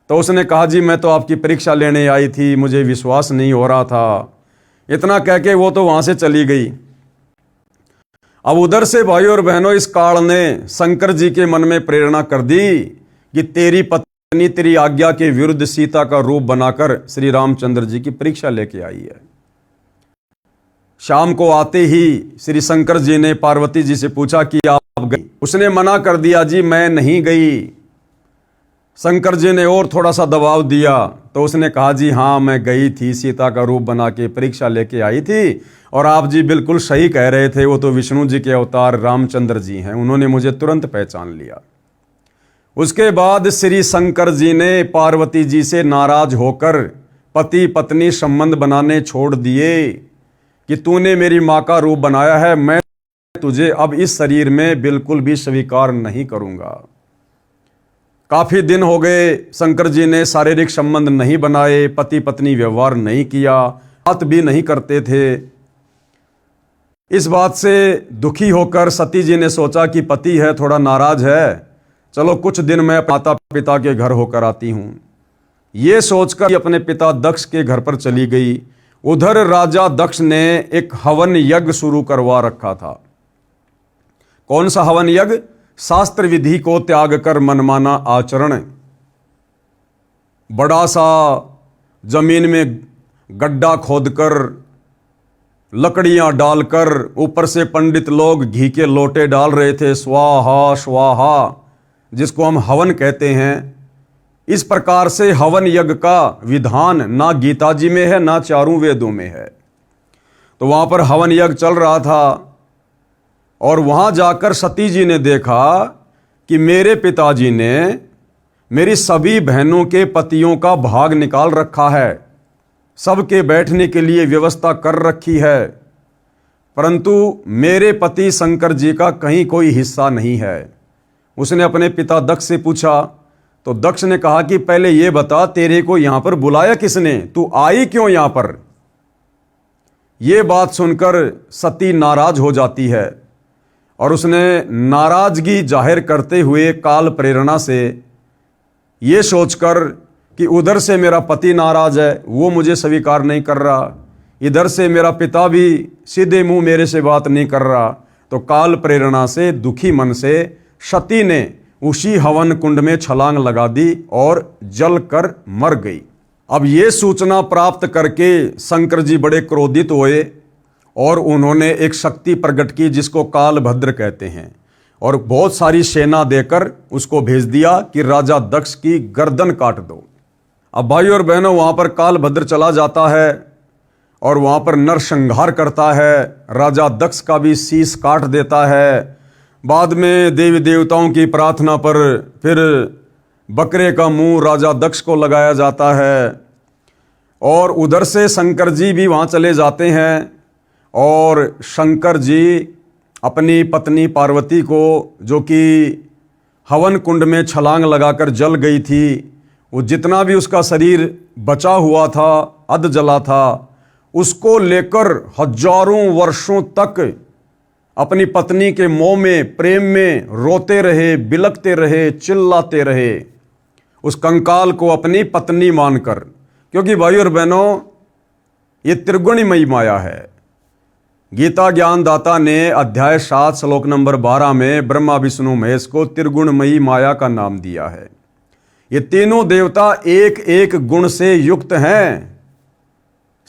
तो उसने कहा जी मैं तो आपकी परीक्षा लेने आई थी, मुझे विश्वास नहीं हो रहा था। इतना कह के वो तो वहां से चली गई। अब उधर से भाइयों और बहनों, इस काल ने शंकर जी के मन में प्रेरणा कर दी कि तेरी पत्नी तेरी आज्ञा के विरुद्ध सीता का रूप बनाकर श्री रामचंद्र जी की परीक्षा लेके आई है। शाम को आते ही श्री शंकर जी ने पार्वती जी से पूछा कि आप गई? उसने मना कर दिया जी मैं नहीं गई। शंकर जी ने और थोड़ा सा दबाव दिया तो उसने कहा जी हाँ मैं गई थी, सीता का रूप बना के परीक्षा लेके आई थी और आप जी बिल्कुल सही कह रहे थे, वो तो विष्णु जी के अवतार रामचंद्र जी हैं, उन्होंने मुझे तुरंत पहचान लिया। उसके बाद श्री शंकर जी ने पार्वती जी से नाराज होकर पति पत्नी संबंध बनाने छोड़ दिए कि तूने मेरी माँ का रूप बनाया है, मैं तुझे अब इस शरीर में बिल्कुल भी स्वीकार नहीं करूंगा। काफी दिन हो गए, शंकर जी ने शारीरिक संबंध नहीं बनाए, पति पत्नी व्यवहार नहीं किया बात भी नहीं करते थे। इस बात से दुखी होकर सती जी ने सोचा कि पति है, थोड़ा नाराज है, चलो कुछ दिन मैं माता पिता के घर होकर आती हूँ। ये सोचकर अपने पिता दक्ष के घर पर चली गई। उधर राजा दक्ष ने एक हवन यज्ञ शुरू करवा रखा था। कौन सा हवन यज्ञ? शास्त्र विधि को त्याग कर मनमाना आचरण। बड़ा सा जमीन में गड्ढा खोदकर लकड़ियां डालकर ऊपर से पंडित लोग घी के लोटे डाल रहे थे, स्वाहा स्वाहा, जिसको हम हवन कहते हैं। इस प्रकार से हवन यज्ञ का विधान ना गीता जी में है, ना चारों वेदों में है। तो वहां पर हवन यज्ञ चल रहा था और वहां जाकर सती जी ने देखा कि मेरे पिताजी ने मेरी सभी बहनों के पतियों का भाग निकाल रखा है, सबके बैठने के लिए व्यवस्था कर रखी है, परंतु मेरे पति शंकर जी का कहीं कोई हिस्सा नहीं है। उसने अपने पिता दक्ष से पूछा तो दक्ष ने कहा कि पहले ये बता, तेरे को यहां पर बुलाया किसने, तू आई क्यों यहां पर? यह बात सुनकर सती नाराज हो जाती है और उसने नाराजगी जाहिर करते हुए काल प्रेरणा से ये सोचकर कि उधर से मेरा पति नाराज है, वो मुझे स्वीकार नहीं कर रहा, इधर से मेरा पिता भी सीधे मुंह मेरे से बात नहीं कर रहा, तो काल प्रेरणा से दुखी मन से सती ने उसी हवन कुंड में छलांग लगा दी और जल कर मर गई। अब ये सूचना प्राप्त करके शंकर जी बड़े क्रोधित हुए और उन्होंने एक शक्ति प्रकट की जिसको कालभद्र कहते हैं, और बहुत सारी सेना देकर उसको भेज दिया कि राजा दक्ष की गर्दन काट दो। अब भाई और बहनों, वहां पर कालभद्र चला जाता है और वहां पर नरसंहार करता है, राजा दक्ष का भी शीश काट देता है। बाद में देवी देवताओं की प्रार्थना पर फिर बकरे का मुंह राजा दक्ष को लगाया जाता है और उधर से शंकर जी भी वहां चले जाते हैं और शंकर जी अपनी पत्नी पार्वती को, जो कि हवन कुंड में छलांग लगाकर जल गई थी, वो जितना भी उसका शरीर बचा हुआ था, अध जला था, उसको लेकर हजारों वर्षों तक अपनी पत्नी के मोह में, प्रेम में रोते रहे, बिलखते रहे, चिल्लाते रहे, उस कंकाल को अपनी पत्नी मानकर। क्योंकि भाई और बहनों, ये त्रिगुणमयी माया है। गीता ज्ञानदाता ने अध्याय 7 श्लोक नंबर 12 में ब्रह्मा विष्णु महेश को त्रिगुणमयी माया का नाम दिया है। ये तीनों देवता एक एक गुण से युक्त हैं।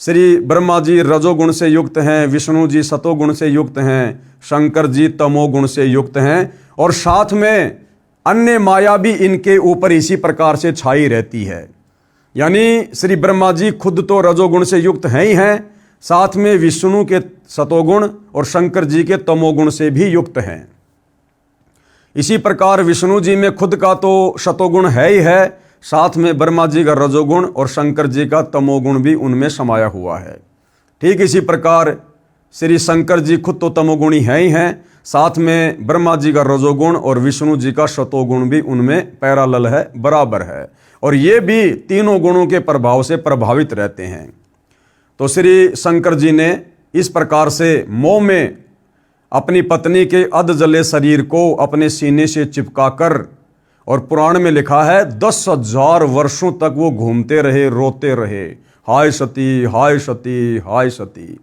श्री ब्रह्मा जी रजोगुण से युक्त हैं, विष्णु जी सतोगुण से युक्त हैं, शंकर जी तमोगुण से युक्त हैं, और साथ में अन्य माया भी इनके ऊपर इसी प्रकार से छाई रहती है। यानी श्री ब्रह्मा जी खुद तो रजोगुण से युक्त हैं ही हैं, साथ में विष्णु के सतोगुण और शंकर जी के तमोगुण से भी युक्त हैं। इसी प्रकार विष्णु जी में खुद का तो सतोगुण है ही है, साथ में ब्रह्मा जी का रजोगुण और शंकर जी का तमोगुण भी उनमें समाया हुआ है। ठीक इसी प्रकार श्री शंकर जी खुद तो तमोगुणी हैं ही हैं, साथ में ब्रह्मा जी का रजोगुण और विष्णु जी का सतोगुण भी उनमें पैरेलल है, बराबर है, और ये भी तीनों गुणों के प्रभाव से प्रभावित रहते हैं। तो श्री शंकर जी ने इस प्रकार से मोह में अपनी पत्नी के अध जले शरीर को अपने सीने से चिपकाकर, और पुराण में लिखा है 10,000 वर्षों तक वो घूमते रहे, रोते रहे, हाय सती हाय सती हाय सती।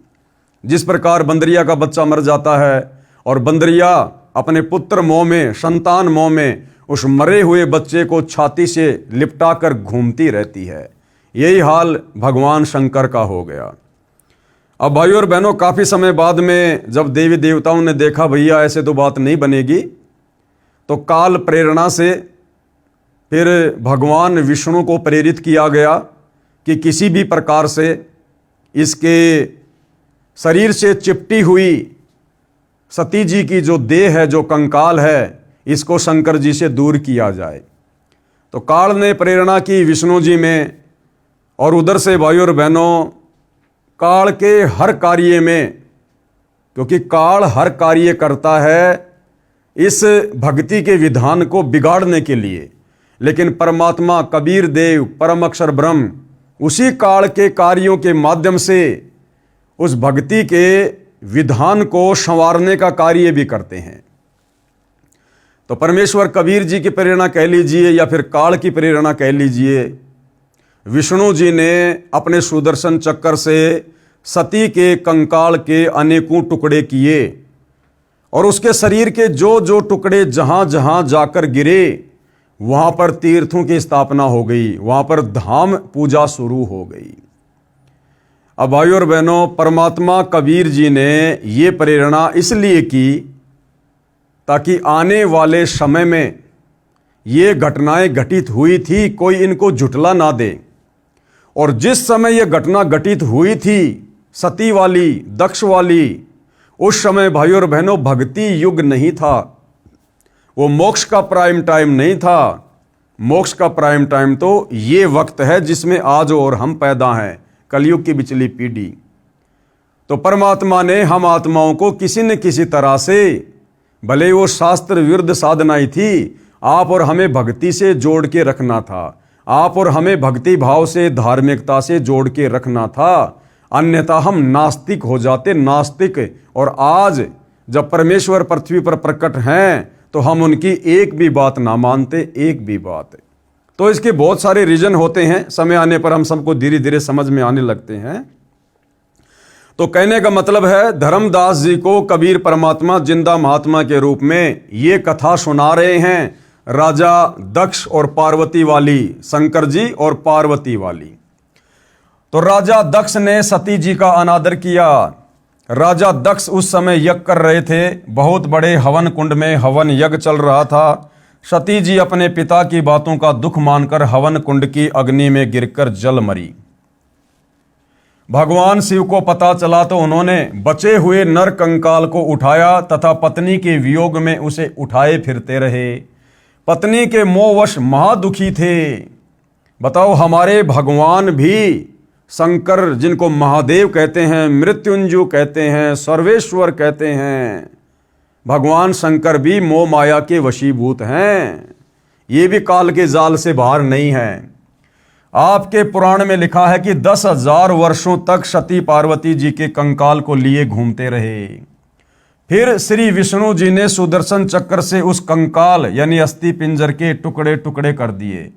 जिस प्रकार बंदरिया का बच्चा मर जाता है और बंदरिया अपने पुत्र मोह में, संतान मोह में उस मरे हुए बच्चे को छाती से लिपटाकर घूमती रहती है, यही हाल भगवान शंकर का हो गया। अब भाइयों और बहनों, काफ़ी समय बाद में जब देवी देवताओं ने देखा भैया ऐसे तो बात नहीं बनेगी, तो काल प्रेरणा से फिर भगवान विष्णु को प्रेरित किया गया कि किसी भी प्रकार से इसके शरीर से चिपटी हुई सती जी की जो देह है, जो कंकाल है, इसको शंकर जी से दूर किया जाए। तो काल ने प्रेरणा की विष्णु जी में, और उधर से भाइयों और बहनों, काल के हर कार्य में, क्योंकि काल हर कार्य करता है इस भक्ति के विधान को बिगाड़ने के लिए, लेकिन परमात्मा कबीर देव परम अक्षर ब्रह्म उसी काल के कार्यों के माध्यम से उस भक्ति के विधान को संवारने का कार्य भी करते हैं। तो परमेश्वर कबीर जी की प्रेरणा कह लीजिए या फिर काल की प्रेरणा कह लीजिए, विष्णु जी ने अपने सुदर्शन चक्कर से सती के कंकाल के अनेकों टुकड़े किए और उसके शरीर के जो जो टुकड़े जहां जहां जाकर गिरे वहां पर तीर्थों की स्थापना हो गई, वहां पर धाम पूजा शुरू हो गई। अब भाइयों और बहनों, परमात्मा कबीर जी ने ये प्रेरणा इसलिए की ताकि आने वाले समय में ये घटनाएं घटित हुई थी, कोई इनको झुठला ना दे। और जिस समय ये घटना घटित हुई थी, सती वाली, दक्ष वाली, उस समय भाइयों और बहनों भक्ति युग नहीं था, वो मोक्ष का प्राइम टाइम नहीं था। मोक्ष का प्राइम टाइम तो ये वक्त है जिसमें आज और हम पैदा हैं, कलयुग की बिचली पीढ़ी। तो परमात्मा ने हम आत्माओं को किसी न किसी तरह से, भले वो शास्त्र विरुद्ध साधना ही थी, आप और हमें भक्ति से जोड़ के रखना था, आप और हमें भक्ति भाव से, धार्मिकता से जोड़ के रखना था, अन्यथा हम नास्तिक हो जाते, नास्तिक। और आज जब परमेश्वर पृथ्वी पर प्रकट हैं तो हम उनकी एक भी बात ना मानते, एक भी बात। तो इसके बहुत सारे रीजन होते हैं, समय आने पर हम सबको धीरे धीरे समझ में आने लगते हैं। तो कहने का मतलब है, धर्मदास जी को कबीर परमात्मा जिंदा महात्मा के रूप में ये कथा सुना रहे हैं, राजा दक्ष और पार्वती वाली, शंकर जी और पार्वती वाली। तो राजा दक्ष ने सती जी का अनादर किया। राजा दक्ष उस समय यज्ञ कर रहे थे, बहुत बड़े हवन कुंड में हवन यज्ञ चल रहा था। सती जी अपने पिता की बातों का दुख मानकर हवन कुंड की अग्नि में गिरकर जल मरी। भगवान शिव को पता चला तो उन्होंने बचे हुए नर कंकाल को उठाया तथा पत्नी के वियोग में उसे उठाए फिरते रहे। पत्नी के मोहवश महादुखी थे। बताओ, हमारे भगवान भी शंकर, जिनको महादेव कहते हैं, मृत्युंजय कहते हैं, सर्वेश्वर कहते हैं, भगवान शंकर भी मोह माया के वशीभूत हैं। ये भी काल के जाल से बाहर नहीं है। आपके पुराण में लिखा है कि 10,000 वर्षों तक सती पार्वती जी के कंकाल को लिए घूमते रहे। फिर श्री विष्णु जी ने सुदर्शन चक्र से उस कंकाल यानी अस्थि पिंजर के टुकड़े टुकड़े कर दिए।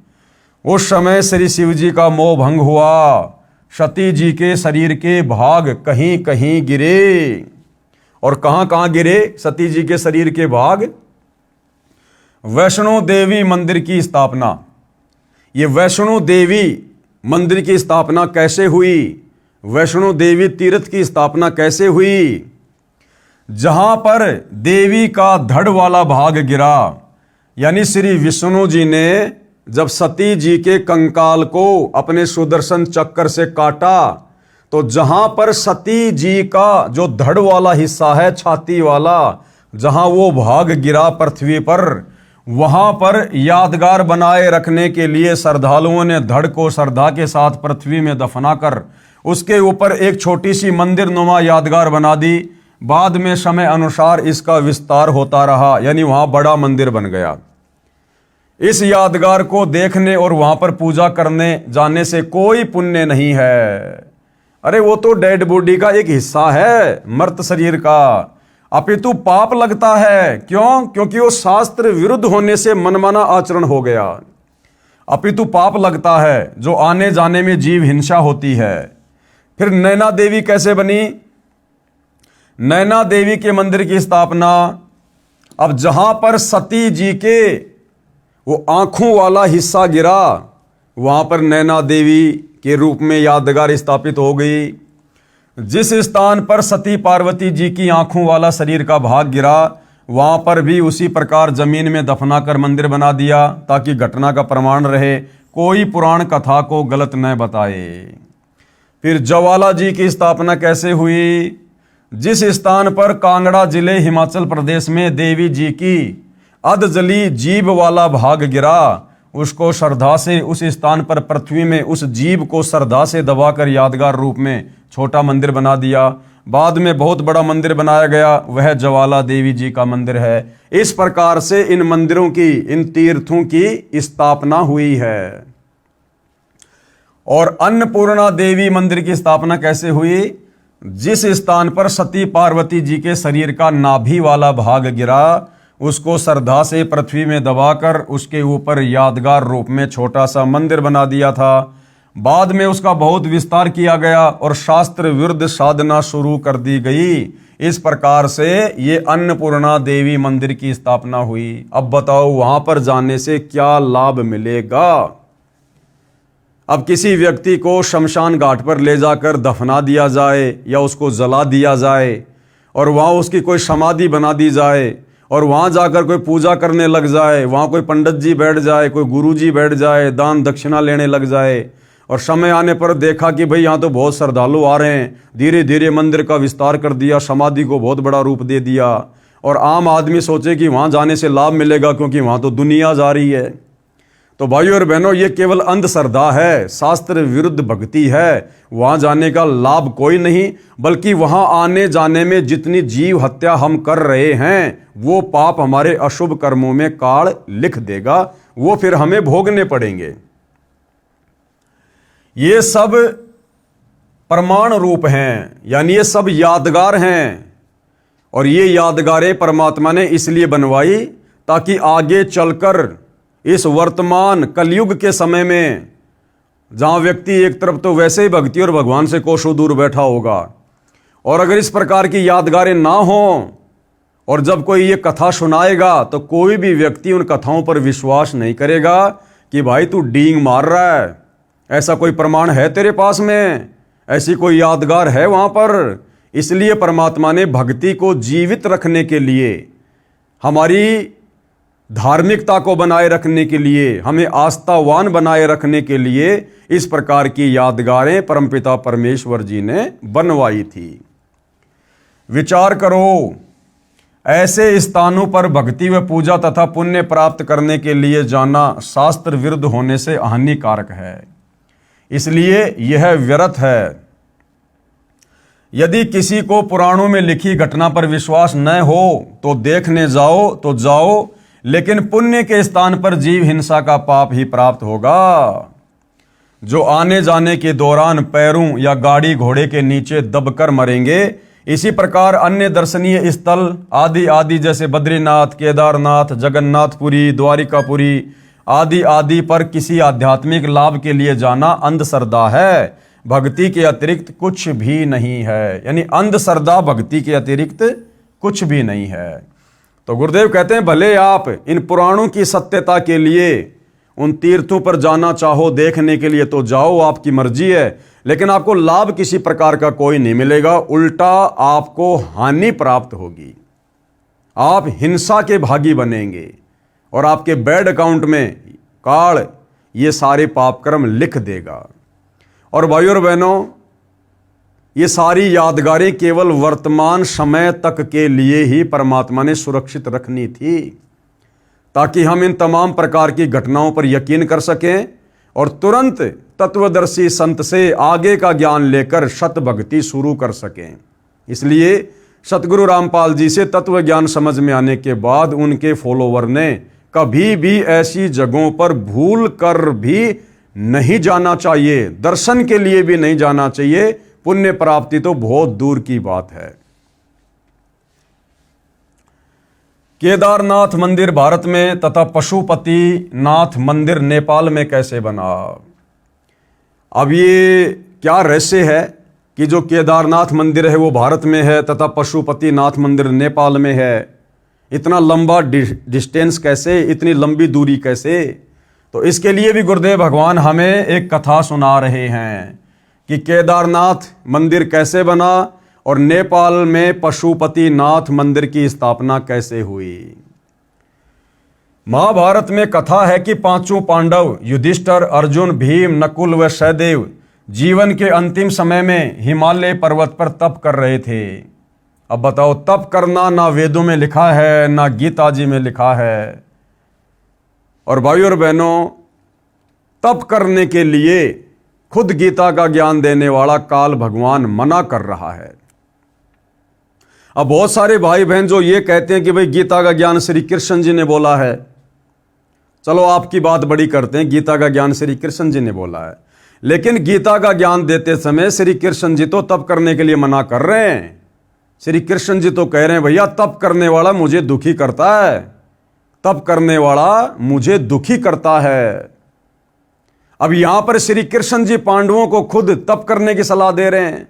उस समय श्री शिव जी का मोह भंग हुआ। सती जी के शरीर के भाग कहीं कहीं गिरे। और कहां कहां गिरे सती जी के शरीर के भाग? वैष्णो देवी मंदिर की स्थापना। ये वैष्णो देवी मंदिर की स्थापना कैसे हुई? वैष्णो देवी तीर्थ की स्थापना कैसे हुई? जहां पर देवी का धड़ वाला भाग गिरा, यानी श्री विष्णु जी ने जब सती जी के कंकाल को अपने सुदर्शन चक्र से काटा, तो जहां पर सती जी का जो धड़ वाला हिस्सा है, छाती वाला, जहां वो भाग गिरा पृथ्वी पर, वहां पर यादगार बनाए रखने के लिए श्रद्धालुओं ने धड़ को श्रद्धा के साथ पृथ्वी में दफनाकर उसके ऊपर एक छोटी सी मंदिर नुमा यादगार बना दी। बाद में समय अनुसार इसका विस्तार होता रहा, यानी वहां बड़ा मंदिर बन गया। इस यादगार को देखने और वहां पर पूजा करने जाने से कोई पुण्य नहीं है। अरे वो तो डेड बॉडी का एक हिस्सा है, मर्त शरीर का, अपितु पाप लगता है। क्यों? क्योंकि वो शास्त्र विरुद्ध होने से मनमाना आचरण हो गया। अपितु पाप लगता है, जो आने जाने में जीव हिंसा होती है। फिर नैना देवी कैसे बनी? नैना देवी के मंदिर की स्थापना। अब जहां पर सती जी के वो आंखों वाला हिस्सा गिरा, वहां पर नैना देवी के रूप में यादगार स्थापित हो गई। जिस स्थान पर सती पार्वती जी की आंखों वाला शरीर का भाग गिरा, वहां पर भी उसी प्रकार जमीन में दफनाकर मंदिर बना दिया, ताकि घटना का प्रमाण रहे, कोई पुराण कथा को गलत न बताए। फिर ज्वाला जी की स्थापना कैसे हुई? जिस स्थान पर कांगड़ा जिले हिमाचल प्रदेश में देवी जी की अधजली जीभ वाला भाग गिरा, उसको श्रद्धा से उस स्थान पर पृथ्वी में उस जीभ को श्रद्धा से दबाकर यादगार रूप में छोटा मंदिर बना दिया। बाद में बहुत बड़ा मंदिर बनाया गया, वह ज्वाला देवी जी का मंदिर है। इस प्रकार से इन मंदिरों की, इन तीर्थों की स्थापना हुई है। और अन्नपूर्णा देवी मंदिर की स्थापना कैसे हुई? जिस स्थान पर सती पार्वती जी के शरीर का नाभि वाला भाग गिरा, उसको श्रद्धा से पृथ्वी में दबाकर उसके ऊपर यादगार रूप में छोटा सा मंदिर बना दिया था। बाद में उसका बहुत विस्तार किया गया और शास्त्र विरुद्ध साधना शुरू कर दी गई। इस प्रकार से ये अन्नपूर्णा देवी मंदिर की स्थापना हुई। अब बताओ वहां पर जाने से क्या लाभ मिलेगा? अब किसी व्यक्ति को शमशान घाट पर ले जाकर दफना दिया जाए या उसको जला दिया जाए और वहाँ उसकी कोई समाधि बना दी जाए और वहाँ जाकर कोई पूजा करने लग जाए, वहाँ कोई पंडित जी बैठ जाए, कोई गुरु जी बैठ जाए, दान दक्षिणा लेने लग जाए और समय आने पर देखा कि भाई यहाँ तो बहुत श्रद्धालु आ रहे हैं, धीरे धीरे मंदिर का विस्तार कर दिया, समाधि को बहुत बड़ा रूप दे दिया और आम आदमी सोचे कि वहाँ जाने से लाभ मिलेगा क्योंकि वहाँ तो दुनिया जा रही है। तो भाइयों और बहनों, ये केवल अंधश्रद्धा है, शास्त्र विरुद्ध भक्ति है। वहां जाने का लाभ कोई नहीं, बल्कि वहां आने जाने में जितनी जीव हत्या हम कर रहे हैं वो पाप हमारे अशुभ कर्मों में काल लिख देगा, वो फिर हमें भोगने पड़ेंगे। ये सब प्रमाण रूप हैं, यानी ये सब यादगार हैं और ये यादगारें परमात्मा ने इसलिए बनवाई ताकि आगे चलकर इस वर्तमान कलयुग के समय में, जहां व्यक्ति एक तरफ तो वैसे ही भक्ति और भगवान से कोसों दूर बैठा होगा, और अगर इस प्रकार की यादगारें ना हों और जब कोई ये कथा सुनाएगा तो कोई भी व्यक्ति उन कथाओं पर विश्वास नहीं करेगा कि भाई तू डींग मार रहा है, ऐसा कोई प्रमाण है तेरे पास में, ऐसी कोई यादगार है वहां पर। इसलिए परमात्मा ने भक्ति को जीवित रखने के लिए, हमारी धार्मिकता को बनाए रखने के लिए, हमें आस्थावान बनाए रखने के लिए इस प्रकार की यादगारें परमपिता परमेश्वर जी ने बनवाई थी। विचार करो, ऐसे स्थानों पर भक्ति व पूजा तथा पुण्य प्राप्त करने के लिए जाना शास्त्र विरुद्ध होने से हानिकारक है, इसलिए यह व्यर्थ है। यदि किसी को पुराणों में लिखी घटना पर विश्वास न हो तो देखने जाओ तो जाओ, लेकिन पुण्य के स्थान पर जीव हिंसा का पाप ही प्राप्त होगा। जो आने जाने के दौरान पैरों या गाड़ी घोड़े के नीचे दबकर मरेंगे, इसी प्रकार अन्य दर्शनीय स्थल आदि आदि जैसे बद्रीनाथ, केदारनाथ, जगन्नाथपुरी, द्वारिकापुरी आदि आदि पर किसी आध्यात्मिक लाभ के लिए जाना अंधश्रद्धा है, भक्ति के अतिरिक्त कुछ भी नहीं है। यानी अंधश्रद्धा भक्ति के अतिरिक्त कुछ भी नहीं है। तो गुरुदेव कहते हैं भले आप इन पुराणों की सत्यता के लिए उन तीर्थों पर जाना चाहो देखने के लिए तो जाओ, आपकी मर्जी है, लेकिन आपको लाभ किसी प्रकार का कोई नहीं मिलेगा, उल्टा आपको हानि प्राप्त होगी। आप हिंसा के भागी बनेंगे और आपके बैड अकाउंट में काल ये सारे पाप कर्म लिख देगा। और भाइयों और बहनों, ये सारी यादगारें केवल वर्तमान समय तक के लिए ही परमात्मा ने सुरक्षित रखनी थी, ताकि हम इन तमाम प्रकार की घटनाओं पर यकीन कर सकें और तुरंत तत्वदर्शी संत से आगे का ज्ञान लेकर शत भक्ति शुरू कर सकें। इसलिए सतगुरु रामपाल जी से तत्व ज्ञान समझ में आने के बाद उनके फॉलोवर ने कभी भी ऐसी जगहों पर भूल कर भी नहीं जाना चाहिए, दर्शन के लिए भी नहीं जाना चाहिए, पुण्य प्राप्ति तो बहुत दूर की बात है। केदारनाथ मंदिर भारत में तथा पशुपति नाथ मंदिर नेपाल में कैसे बना? अब ये क्या रहस्य है कि जो केदारनाथ मंदिर है वो भारत में है तथा पशुपति नाथ मंदिर नेपाल में है? इतना लंबा डिस्टेंस कैसे, इतनी लंबी दूरी कैसे? तो इसके लिए भी गुरुदेव भगवान हमें एक कथा सुना रहे हैं कि केदारनाथ मंदिर कैसे बना और नेपाल में पशुपति नाथ मंदिर की स्थापना कैसे हुई। महाभारत में कथा है कि पांचों पांडव युधिष्ठिर, अर्जुन, भीम, नकुल व सहदेव जीवन के अंतिम समय में हिमालय पर्वत पर तप कर रहे थे। अब बताओ, तप करना ना वेदों में लिखा है ना गीता जी में लिखा है। और भाइयों और बहनों, तप करने के लिए खुद गीता का ज्ञान देने वाला काल भगवान मना कर रहा है। अब बहुत सारे भाई बहन जो ये कहते हैं कि भाई गीता का ज्ञान श्री कृष्ण जी ने बोला है, चलो आपकी बात बड़ी करते हैं, गीता का ज्ञान श्री कृष्ण जी ने बोला है, लेकिन गीता का ज्ञान देते समय श्री कृष्ण जी तो तप करने के लिए मना कर रहे हैं। श्री कृष्ण जी तो कह रहे हैं भैया तप करने वाला मुझे दुखी करता है, तप करने वाला मुझे दुखी करता है। अब यहां पर श्री कृष्ण जी पांडवों को खुद तप करने की सलाह दे रहे हैं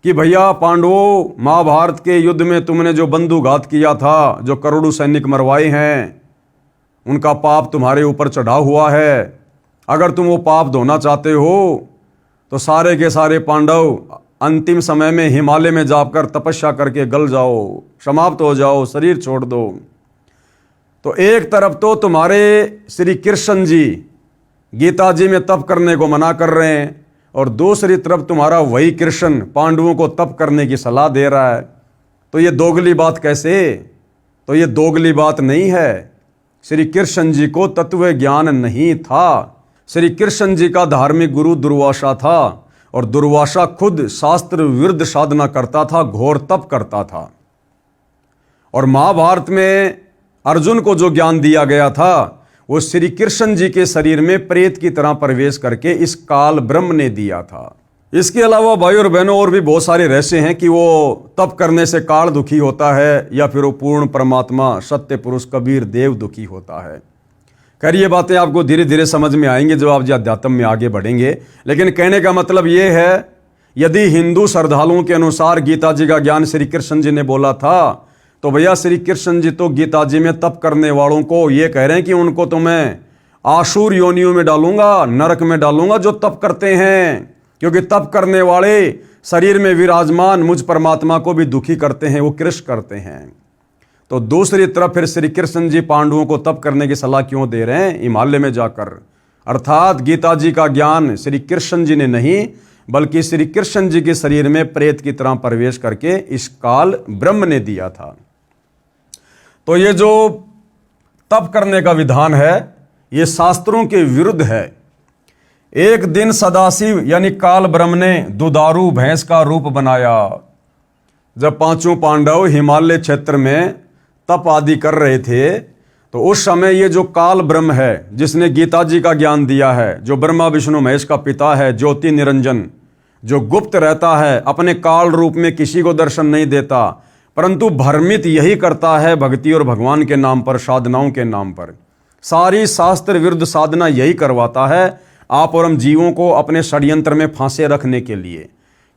कि भैया पांडवों, महाभारत के युद्ध में तुमने जो बंधुघात किया था, जो करोड़ों सैनिक मरवाए हैं, उनका पाप तुम्हारे ऊपर चढ़ा हुआ है। अगर तुम वो पाप धोना चाहते हो तो सारे के सारे पांडव अंतिम समय में हिमालय में जाकर तपस्या करके गल जाओ, समाप्त हो जाओ, शरीर छोड़ दो। तो एक तरफ तो तुम्हारे श्री कृष्ण जी गीता जी में तप करने को मना कर रहे हैं और दूसरी तरफ तुम्हारा वही कृष्ण पांडवों को तप करने की सलाह दे रहा है। तो ये दोगली बात कैसे? तो ये दोगली बात नहीं है। श्री कृष्ण जी को तत्व ज्ञान नहीं था। श्री कृष्ण जी का धार्मिक गुरु दुर्वासा था और दुर्वासा खुद शास्त्र विरुद्ध साधना करता था, घोर तप करता था। और महाभारत में अर्जुन को जो ज्ञान दिया गया था वो श्री कृष्ण जी के शरीर में प्रेत की तरह प्रवेश करके इस काल ब्रह्म ने दिया था। इसके अलावा भाई और बहनों और भी बहुत सारे रहस्य हैं कि वो तप करने से काल दुखी होता है या फिर वो पूर्ण परमात्मा सत्य पुरुष कबीर देव दुखी होता है। खैर ये बातें आपको धीरे धीरे समझ में आएंगे जब आप अध्यात्म में आगे बढ़ेंगे। लेकिन कहने का मतलब ये है, यदि हिंदू श्रद्धालुओं के अनुसार गीता जी का ज्ञान श्री कृष्ण जी ने बोला था, तो भैया श्री कृष्ण जी तो गीता जी में तप करने वालों को ये कह रहे हैं कि उनको तो मैं आसुर योनियों में डालूंगा, नरक में डालूंगा जो तप करते हैं, क्योंकि तप करने वाले शरीर में विराजमान मुझ परमात्मा को भी दुखी करते हैं, वो कृष करते हैं। तो दूसरी तरफ फिर श्री कृष्ण जी पांडवों को तप करने की सलाह क्यों दे रहे हैं? हिमालय में जाकर। अर्थात गीता जी का ज्ञान श्री कृष्ण जी ने नहीं बल्कि श्री कृष्ण जी के शरीर में प्रेत की तरह प्रवेश करके इस काल ब्रह्म ने दिया था। तो ये जो तप करने का विधान है ये शास्त्रों के विरुद्ध है। एक दिन सदाशिव यानी काल ब्रह्म ने दुधारू भैंस का रूप बनाया। जब पांचों पांडव हिमालय क्षेत्र में तप आदि कर रहे थे तो उस समय ये जो काल ब्रह्म है जिसने गीता जी का ज्ञान दिया है, जो ब्रह्मा विष्णु महेश का पिता है, ज्योति निरंजन, जो गुप्त रहता है, अपने काल रूप में किसी को दर्शन नहीं देता, परंतु भ्रमित यही करता है भक्ति और भगवान के नाम पर, साधनाओं के नाम पर। सारी शास्त्र विरुद्ध साधना यही करवाता है आप और हम जीवों को अपने षड्यंत्र में फांसे रखने के लिए,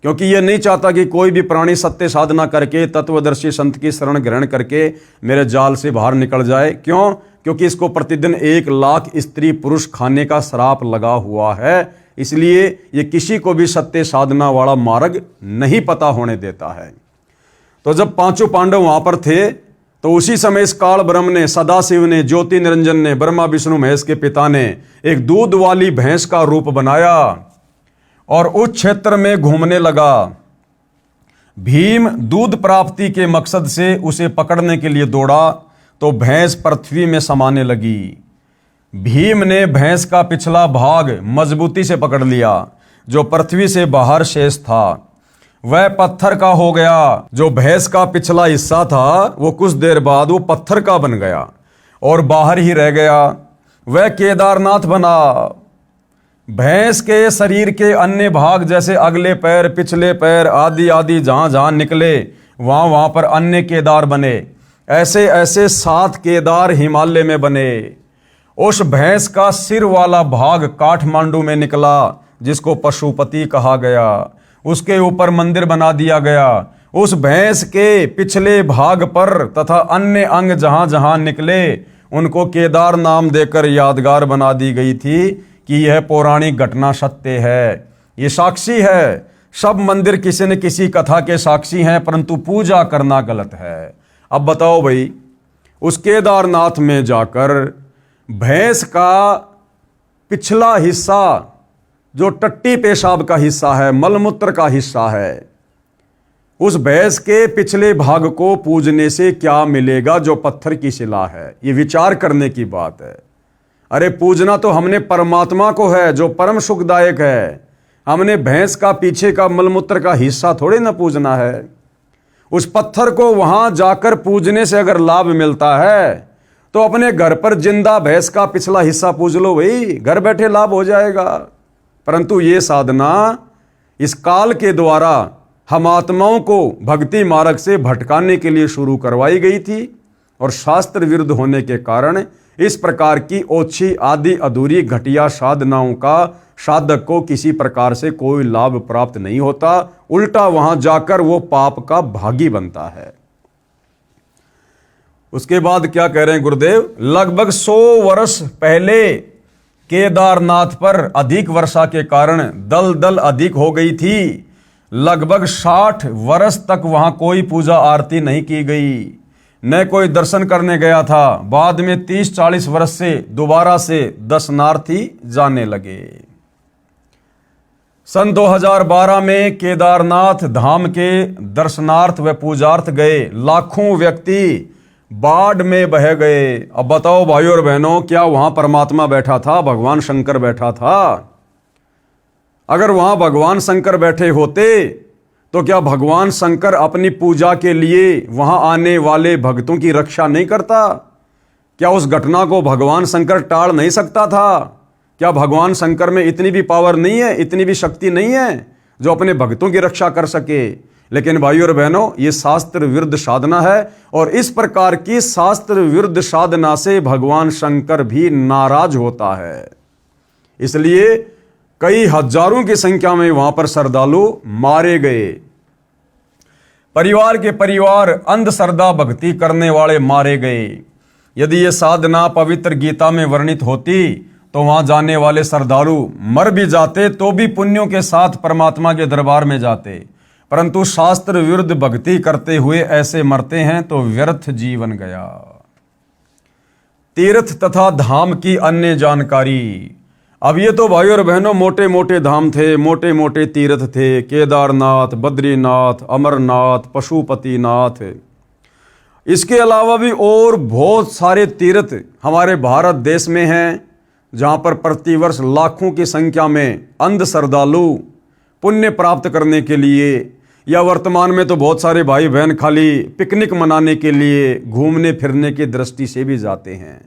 क्योंकि ये नहीं चाहता कि कोई भी प्राणी सत्य साधना करके तत्वदर्शी संत की शरण ग्रहण करके मेरे जाल से बाहर निकल जाए। क्यों? क्योंकि इसको प्रतिदिन 1 लाख स्त्री पुरुष खाने का श्राप लगा हुआ है। इसलिए ये किसी को भी सत्य साधना वाला मार्ग नहीं पता होने देता है। तो जब पांचों पांडव वहां पर थे तो उसी समय इस काल ब्रह्म ने, सदाशिव ने, ज्योति निरंजन ने, ब्रह्मा विष्णु महेश के पिता ने एक दूध वाली भैंस का रूप बनाया और उस क्षेत्र में घूमने लगा। भीम दूध प्राप्ति के मकसद से उसे पकड़ने के लिए दौड़ा तो भैंस पृथ्वी में समाने लगी। भीम ने भैंस का पिछला भाग मजबूती से पकड़ लिया, जो पृथ्वी से बाहर शेष था वह पत्थर का हो गया। जो भैंस का पिछला हिस्सा था वो कुछ देर बाद वो पत्थर का बन गया और बाहर ही रह गया। वह केदारनाथ बना। भैंस के शरीर के अन्य भाग जैसे अगले पैर, पिछले पैर आदि आदि जहां जहां निकले वहां वहां पर अन्य केदार बने। ऐसे ऐसे 7 केदार हिमालय में बने। उस भैंस का सिर वाला भाग काठमांडू में निकला, जिसको पशुपति कहा गया। उसके ऊपर मंदिर बना दिया गया। उस भैंस के पिछले भाग पर तथा अन्य अंग जहां जहां निकले उनको केदार नाम देकर यादगार बना दी गई थी कि यह पौराणिक घटना सत्य है, ये साक्षी है। सब मंदिर किसी न किसी कथा के साक्षी हैं, परंतु पूजा करना गलत है। अब बताओ भाई, उस केदारनाथ में जाकर भैंस का पिछला हिस्सा जो टट्टी पेशाब का हिस्सा है, मलमूत्र का हिस्सा है, उस भैंस के पिछले भाग को पूजने से क्या मिलेगा जो पत्थर की शिला है? ये विचार करने की बात है। अरे पूजना तो हमने परमात्मा को है जो परम सुखदायक है। हमने भैंस का पीछे का मलमूत्र का हिस्सा थोड़े ना पूजना है। उस पत्थर को वहां जाकर पूजने से अगर लाभ मिलता है तो अपने घर पर जिंदा भैंस का पिछला हिस्सा पूज लो भाई, घर बैठे लाभ हो जाएगा। परंतु ये साधना इस काल के द्वारा हम आत्माओं को भक्ति मार्ग से भटकाने के लिए शुरू करवाई गई थी और शास्त्र विरुद्ध होने के कारण इस प्रकार की ओछी आदि अधूरी घटिया साधनाओं का साधक को किसी प्रकार से कोई लाभ प्राप्त नहीं होता, उल्टा वहां जाकर वो पाप का भागी बनता है। उसके बाद क्या कह रहे हैं गुरुदेव, लगभग 100 वर्ष पहले केदारनाथ पर अधिक वर्षा के कारण दलदल अधिक हो गई थी। लगभग 60 वर्ष तक वहां कोई पूजा आरती नहीं की गई, न कोई दर्शन करने गया था। बाद में 30-40 वर्ष से दोबारा से दर्शनार्थी जाने लगे। सन 2012 में केदारनाथ धाम के दर्शनार्थ व पूजार्थ गए लाखों व्यक्ति बाढ़ में बह गए। अब बताओ भाइयों और बहनों, क्या वहां परमात्मा बैठा था, भगवान शंकर बैठा था? अगर वहां भगवान शंकर बैठे होते तो क्या भगवान शंकर अपनी पूजा के लिए वहां आने वाले भक्तों की रक्षा नहीं करता? क्या उस घटना को भगवान शंकर टाल नहीं सकता था? क्या भगवान शंकर में इतनी भी पावर नहीं है, इतनी भी शक्ति नहीं है जो अपने भक्तों की रक्षा कर सके? लेकिन भाइयों और बहनों, ये शास्त्र विरुद्ध साधना है और इस प्रकार की शास्त्र विरुद्ध साधना से भगवान शंकर भी नाराज होता है। इसलिए कई हजारों की संख्या में वहां पर श्रद्धालु मारे गए। परिवार के परिवार अंधश्रद्धा भक्ति करने वाले मारे गए। यदि ये साधना पवित्र गीता में वर्णित होती तो वहां जाने वाले श्रद्धालु मर भी जाते तो भी पुण्यों के साथ परमात्मा के दरबार में जाते, परंतु शास्त्र विरुद्ध भक्ति करते हुए ऐसे मरते हैं तो व्यर्थ जीवन गया। तीर्थ तथा धाम की अन्य जानकारी। अब ये तो भाइयों और बहनों मोटे मोटे धाम थे, मोटे मोटे तीर्थ थे, केदारनाथ, बद्रीनाथ, अमरनाथ, पशुपतिनाथ। इसके अलावा भी और बहुत सारे तीर्थ हमारे भारत देश में हैं, जहां पर प्रतिवर्ष लाखों की संख्या में अंध श्रद्धालु पुण्य प्राप्त करने के लिए या वर्तमान में तो बहुत सारे भाई बहन खाली पिकनिक मनाने के लिए, घूमने फिरने की दृष्टि से भी जाते हैं।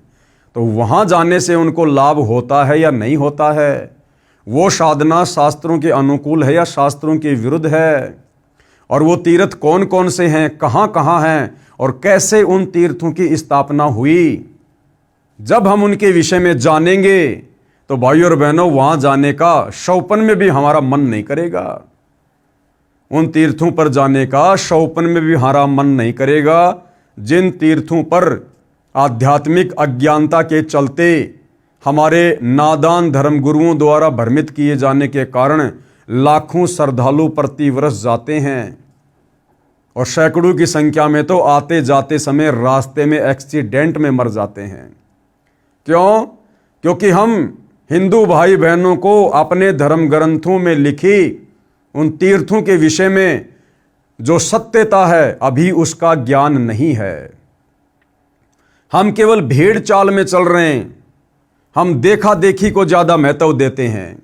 तो वहाँ जाने से उनको लाभ होता है या नहीं होता है? वो साधना शास्त्रों के अनुकूल है या शास्त्रों के विरुद्ध है? और वो तीर्थ कौन कौन से हैं, कहाँ कहाँ हैं और कैसे उन तीर्थों की स्थापना हुई? जब हम उनके विषय में जानेंगे तो भाइयों और बहनों, वहाँ जाने का शौपन में भी हमारा मन नहीं करेगा। उन तीर्थों पर जाने का शौपन में भी हमारा मन नहीं करेगा जिन तीर्थों पर आध्यात्मिक अज्ञानता के चलते हमारे नादान धर्मगुरुओं द्वारा भ्रमित किए जाने के कारण लाखों श्रद्धालु प्रतिवर्ष जाते हैं और सैकड़ों की संख्या में तो आते जाते समय रास्ते में एक्सीडेंट में मर जाते हैं। क्यों? क्योंकि हम हिंदू भाई बहनों को अपने धर्म ग्रंथों में लिखी उन तीर्थों के विषय में जो सत्यता है अभी उसका ज्ञान नहीं है। हम केवल भेड़ चाल में चल रहे हैं, हम देखा देखी को ज्यादा महत्व देते हैं।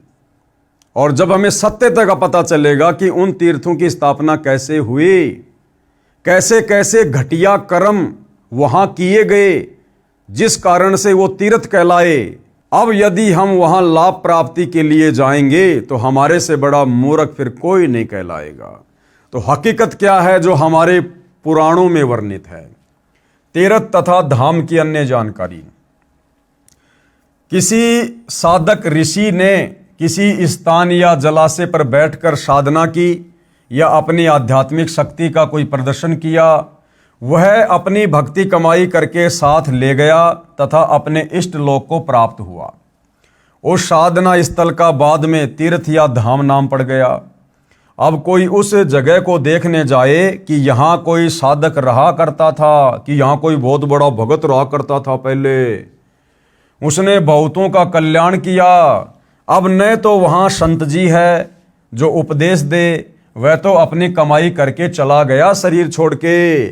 और जब हमें सत्यता का पता चलेगा कि उन तीर्थों की स्थापना कैसे हुई, कैसे कैसे घटिया कर्म वहां किए गए जिस कारण से वो तीर्थ कहलाए, अब यदि हम वहां लाभ प्राप्ति के लिए जाएंगे तो हमारे से बड़ा मूर्ख फिर कोई नहीं कहलाएगा। तो हकीकत क्या है जो हमारे पुराणों में वर्णित है? तीर्थ तथा धाम की अन्य जानकारी। किसी साधक ऋषि ने किसी स्थान या जलाशय पर बैठकर साधना की या अपनी आध्यात्मिक शक्ति का कोई प्रदर्शन किया, वह अपनी भक्ति कमाई करके साथ ले गया तथा अपने इष्ट लोक को प्राप्त हुआ। उस साधना स्थल का बाद में तीर्थ या धाम नाम पड़ गया। अब कोई उस जगह को देखने जाए कि यहाँ कोई साधक रहा करता था, कि यहाँ कोई बहुत बड़ा भगत रहा करता था पहले, उसने बहुतों का कल्याण किया। अब न तो वहाँ संत जी है जो उपदेश दे, वह तो अपनी कमाई करके चला गया शरीर छोड़ के।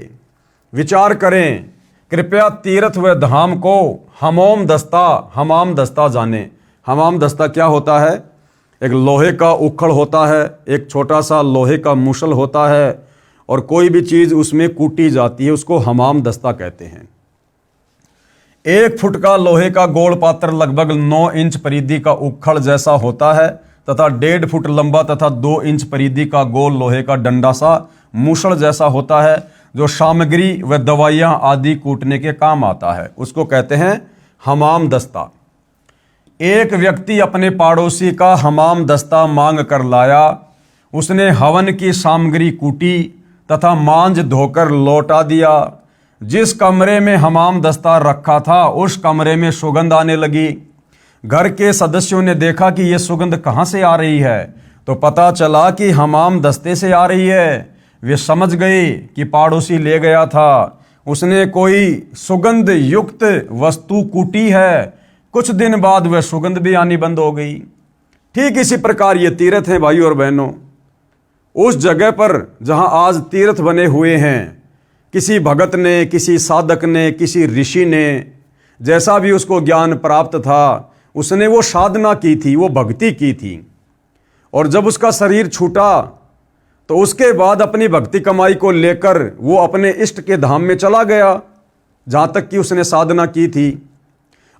विचार करें, कृपया तीर्थ व धाम को हमाम दस्ता जाने। हमाम दस्ता क्या होता है? एक लोहे का उखड़ होता है, एक छोटा सा लोहे का मूसल होता है और कोई भी चीज़ उसमें कूटी जाती है, उसको हमाम दस्ता कहते हैं। 1 फुट का लोहे का गोल पात्र लगभग 9 इंच परिधि का उखड़ जैसा होता है तथा 1.5 फुट लंबा तथा 2 इंच परिधि का गोल लोहे का डंडा सा मूसल जैसा होता है, जो सामग्री व दवाइयां आदि कूटने के काम आता है। उसको कहते हैं हमाम दस्ता। एक व्यक्ति अपने पड़ोसी का हमाम दस्ता मांग कर लाया। उसने हवन की सामग्री कूटी तथा मांझ धोकर लौटा दिया। जिस कमरे में हमाम दस्ता रखा था उस कमरे में सुगंध आने लगी। घर के सदस्यों ने देखा कि यह सुगंध कहाँ से आ रही है, तो पता चला कि हमाम दस्ते से आ रही है। वे समझ गए कि पड़ोसी ले गया था, उसने कोई सुगंध युक्त वस्तु कूटी है। कुछ दिन बाद वह सुगंध भी आनी बंद हो गई। ठीक इसी प्रकार ये तीर्थ हैं भाइयों और बहनों। उस जगह पर जहां आज तीर्थ बने हुए हैं, किसी भगत ने, किसी साधक ने, किसी ऋषि ने, जैसा भी उसको ज्ञान प्राप्त था, उसने वो साधना की थी, वो भक्ति की थी। और जब उसका शरीर छूटा तो उसके बाद अपनी भक्ति कमाई को लेकर वो अपने इष्ट के धाम में चला गया, जहां तक कि उसने साधना की थी।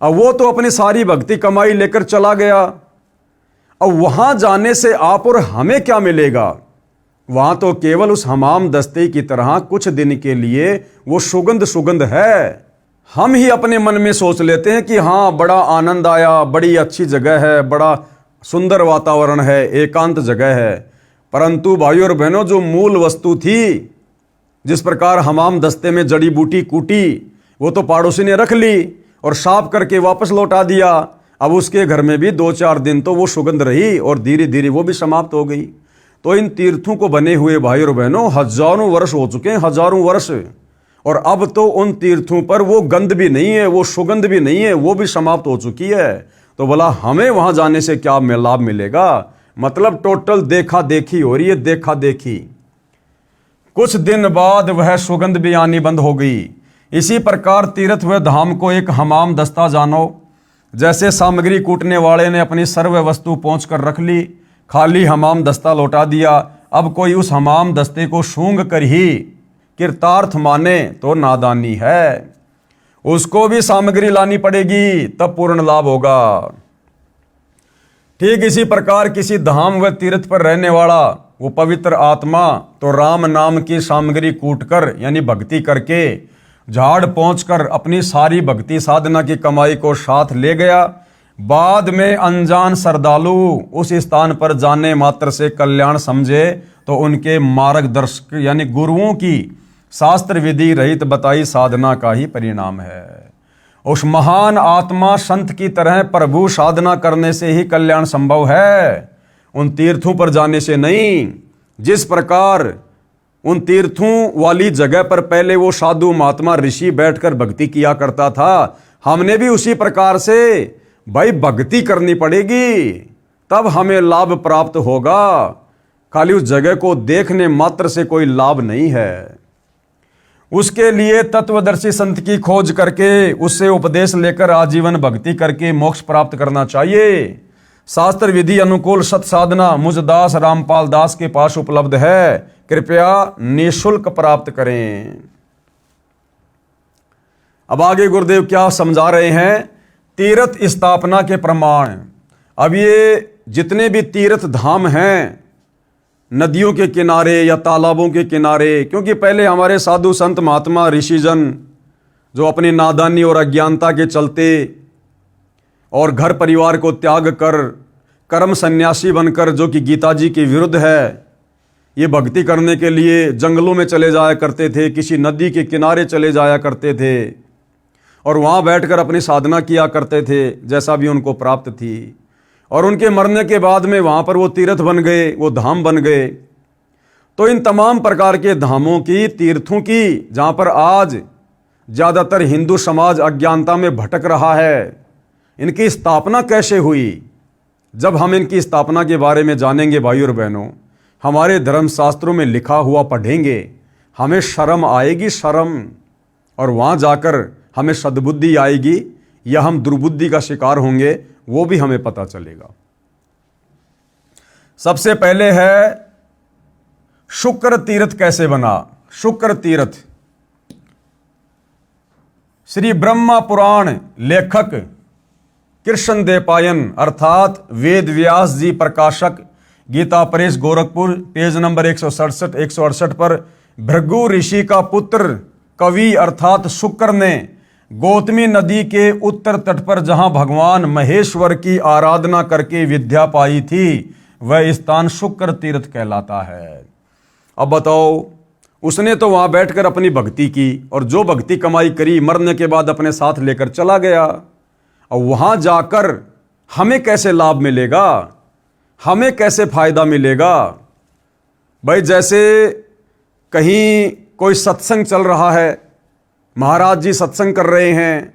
अब वो तो अपनी सारी भक्ति कमाई लेकर चला गया। अब वहां जाने से आप और हमें क्या मिलेगा? वहां तो केवल उस हमाम दस्ते की तरह कुछ दिन के लिए वो सुगंध है। हम ही अपने मन में सोच लेते हैं कि हाँ, बड़ा आनंद आया, बड़ी अच्छी जगह है, बड़ा सुंदर वातावरण है, एकांत जगह है। परंतु भाइयों और बहनों, जो मूल वस्तु थी, जिस प्रकार हमाम दस्ते में जड़ी बूटी कूटी, वो तो पड़ोसी ने रख ली और साफ करके वापस लौटा दिया। अब उसके घर में भी 2-4 दिन तो वो सुगंध रही और धीरे धीरे वो भी समाप्त हो गई। तो इन तीर्थों को बने हुए भाइयों और बहनों हजारों वर्ष हो चुके हैं, हजारों वर्ष। और अब तो उन तीर्थों पर वो गंध भी नहीं है, वो सुगंध भी नहीं है, वो भी समाप्त हो चुकी है। तो भला हमें वहां जाने से क्या लाभ मिलेगा? मतलब टोटल देखा देखी हो रही है, देखा देखी। कुछ दिन बाद वह सुगंध भी आनी बंद हो गई। इसी प्रकार तीर्थ व धाम को एक हमाम दस्ता जानो। जैसे सामग्री कूटने वाले ने अपनी सर्व वस्तु पहुंच कर रख ली, खाली हमाम दस्ता लौटा दिया। अब कोई उस हमाम दस्ते को सूंघ कर ही कृतार्थ माने तो नादानी है। उसको भी सामग्री लानी पड़ेगी, तब पूर्ण लाभ होगा। ठीक इसी प्रकार किसी धाम व तीर्थ पर रहने वाला वो पवित्र आत्मा तो राम नाम की सामग्री कूटकर यानी भक्ति करके झाड़ पहुंचकर अपनी सारी भक्ति साधना की कमाई को साथ ले गया। बाद में अनजान श्रद्धालु उस स्थान पर जाने मात्र से कल्याण समझे तो उनके मार्गदर्शक यानी गुरुओं की शास्त्र विधि रहित बताई साधना का ही परिणाम है। उस महान आत्मा संत की तरह प्रभु साधना करने से ही कल्याण संभव है, उन तीर्थों पर जाने से नहीं। जिस प्रकार उन तीर्थों वाली जगह पर पहले वो साधु महात्मा ऋषि बैठकर भक्ति किया करता था, हमने भी उसी प्रकार से भाई भक्ति करनी पड़ेगी, तब हमें लाभ प्राप्त होगा। खाली उस जगह को देखने मात्र से कोई लाभ नहीं है। उसके लिए तत्वदर्शी संत की खोज करके उससे उपदेश लेकर आजीवन भक्ति करके मोक्ष प्राप्त करना चाहिए। शास्त्र विधि अनुकूल सत साधना मुझ दास रामपाल दास के पास उपलब्ध है, कृपया निःशुल्क प्राप्त करें। अब आगे गुरुदेव क्या समझा रहे हैं? तीर्थ स्थापना के प्रमाण। अब ये जितने भी तीर्थ धाम हैं नदियों के किनारे या तालाबों के किनारे, क्योंकि पहले हमारे साधु संत महात्मा ऋषिजन जो अपनी नादानी और अज्ञानता के चलते और घर परिवार को त्याग कर कर्म सन्यासी बनकर, जो कि गीता जी के विरुद्ध है, ये भक्ति करने के लिए जंगलों में चले जाया करते थे, किसी नदी के किनारे चले जाया करते थे और वहाँ बैठकर अपनी साधना किया करते थे जैसा भी उनको प्राप्त थी। और उनके मरने के बाद में वहाँ पर वो तीर्थ बन गए, वो धाम बन गए। तो इन तमाम प्रकार के धामों की, तीर्थों की, जहाँ पर आज ज़्यादातर हिंदू समाज अज्ञानता में भटक रहा है, इनकी स्थापना कैसे हुई? जब हम इनकी स्थापना के बारे में जानेंगे भाइयों और बहनों, हमारे धर्मशास्त्रों में लिखा हुआ पढ़ेंगे, हमें शर्म आएगी, शर्म। और वहाँ जाकर हमें सद्बुद्धि आएगी या हम दुर्बुद्धि का शिकार होंगे, वो भी हमें पता चलेगा। सबसे पहले है शुक्र तीर्थ कैसे बना। शुक्र तीर्थ श्री ब्रह्मा पुराण लेखक कृष्णदेवपायन अर्थात वेद व्यास जी प्रकाशक, Gita Press Gorakhpur, page number 167 168 पर भृगु ऋषि का पुत्र कवि अर्थात शुक्र ने गौतमी नदी के उत्तर तट पर जहां भगवान महेश्वर की आराधना करके विद्या पाई थी, वह स्थान शुक्र तीर्थ कहलाता है। अब बताओ, उसने तो वहां बैठकर अपनी भक्ति की और जो भक्ति कमाई करी मरने के बाद अपने साथ लेकर चला गया। और वहां जाकर हमें कैसे लाभ मिलेगा, हमें कैसे फायदा मिलेगा? भाई जैसे कहीं कोई सत्संग चल रहा है, महाराज जी सत्संग कर रहे हैं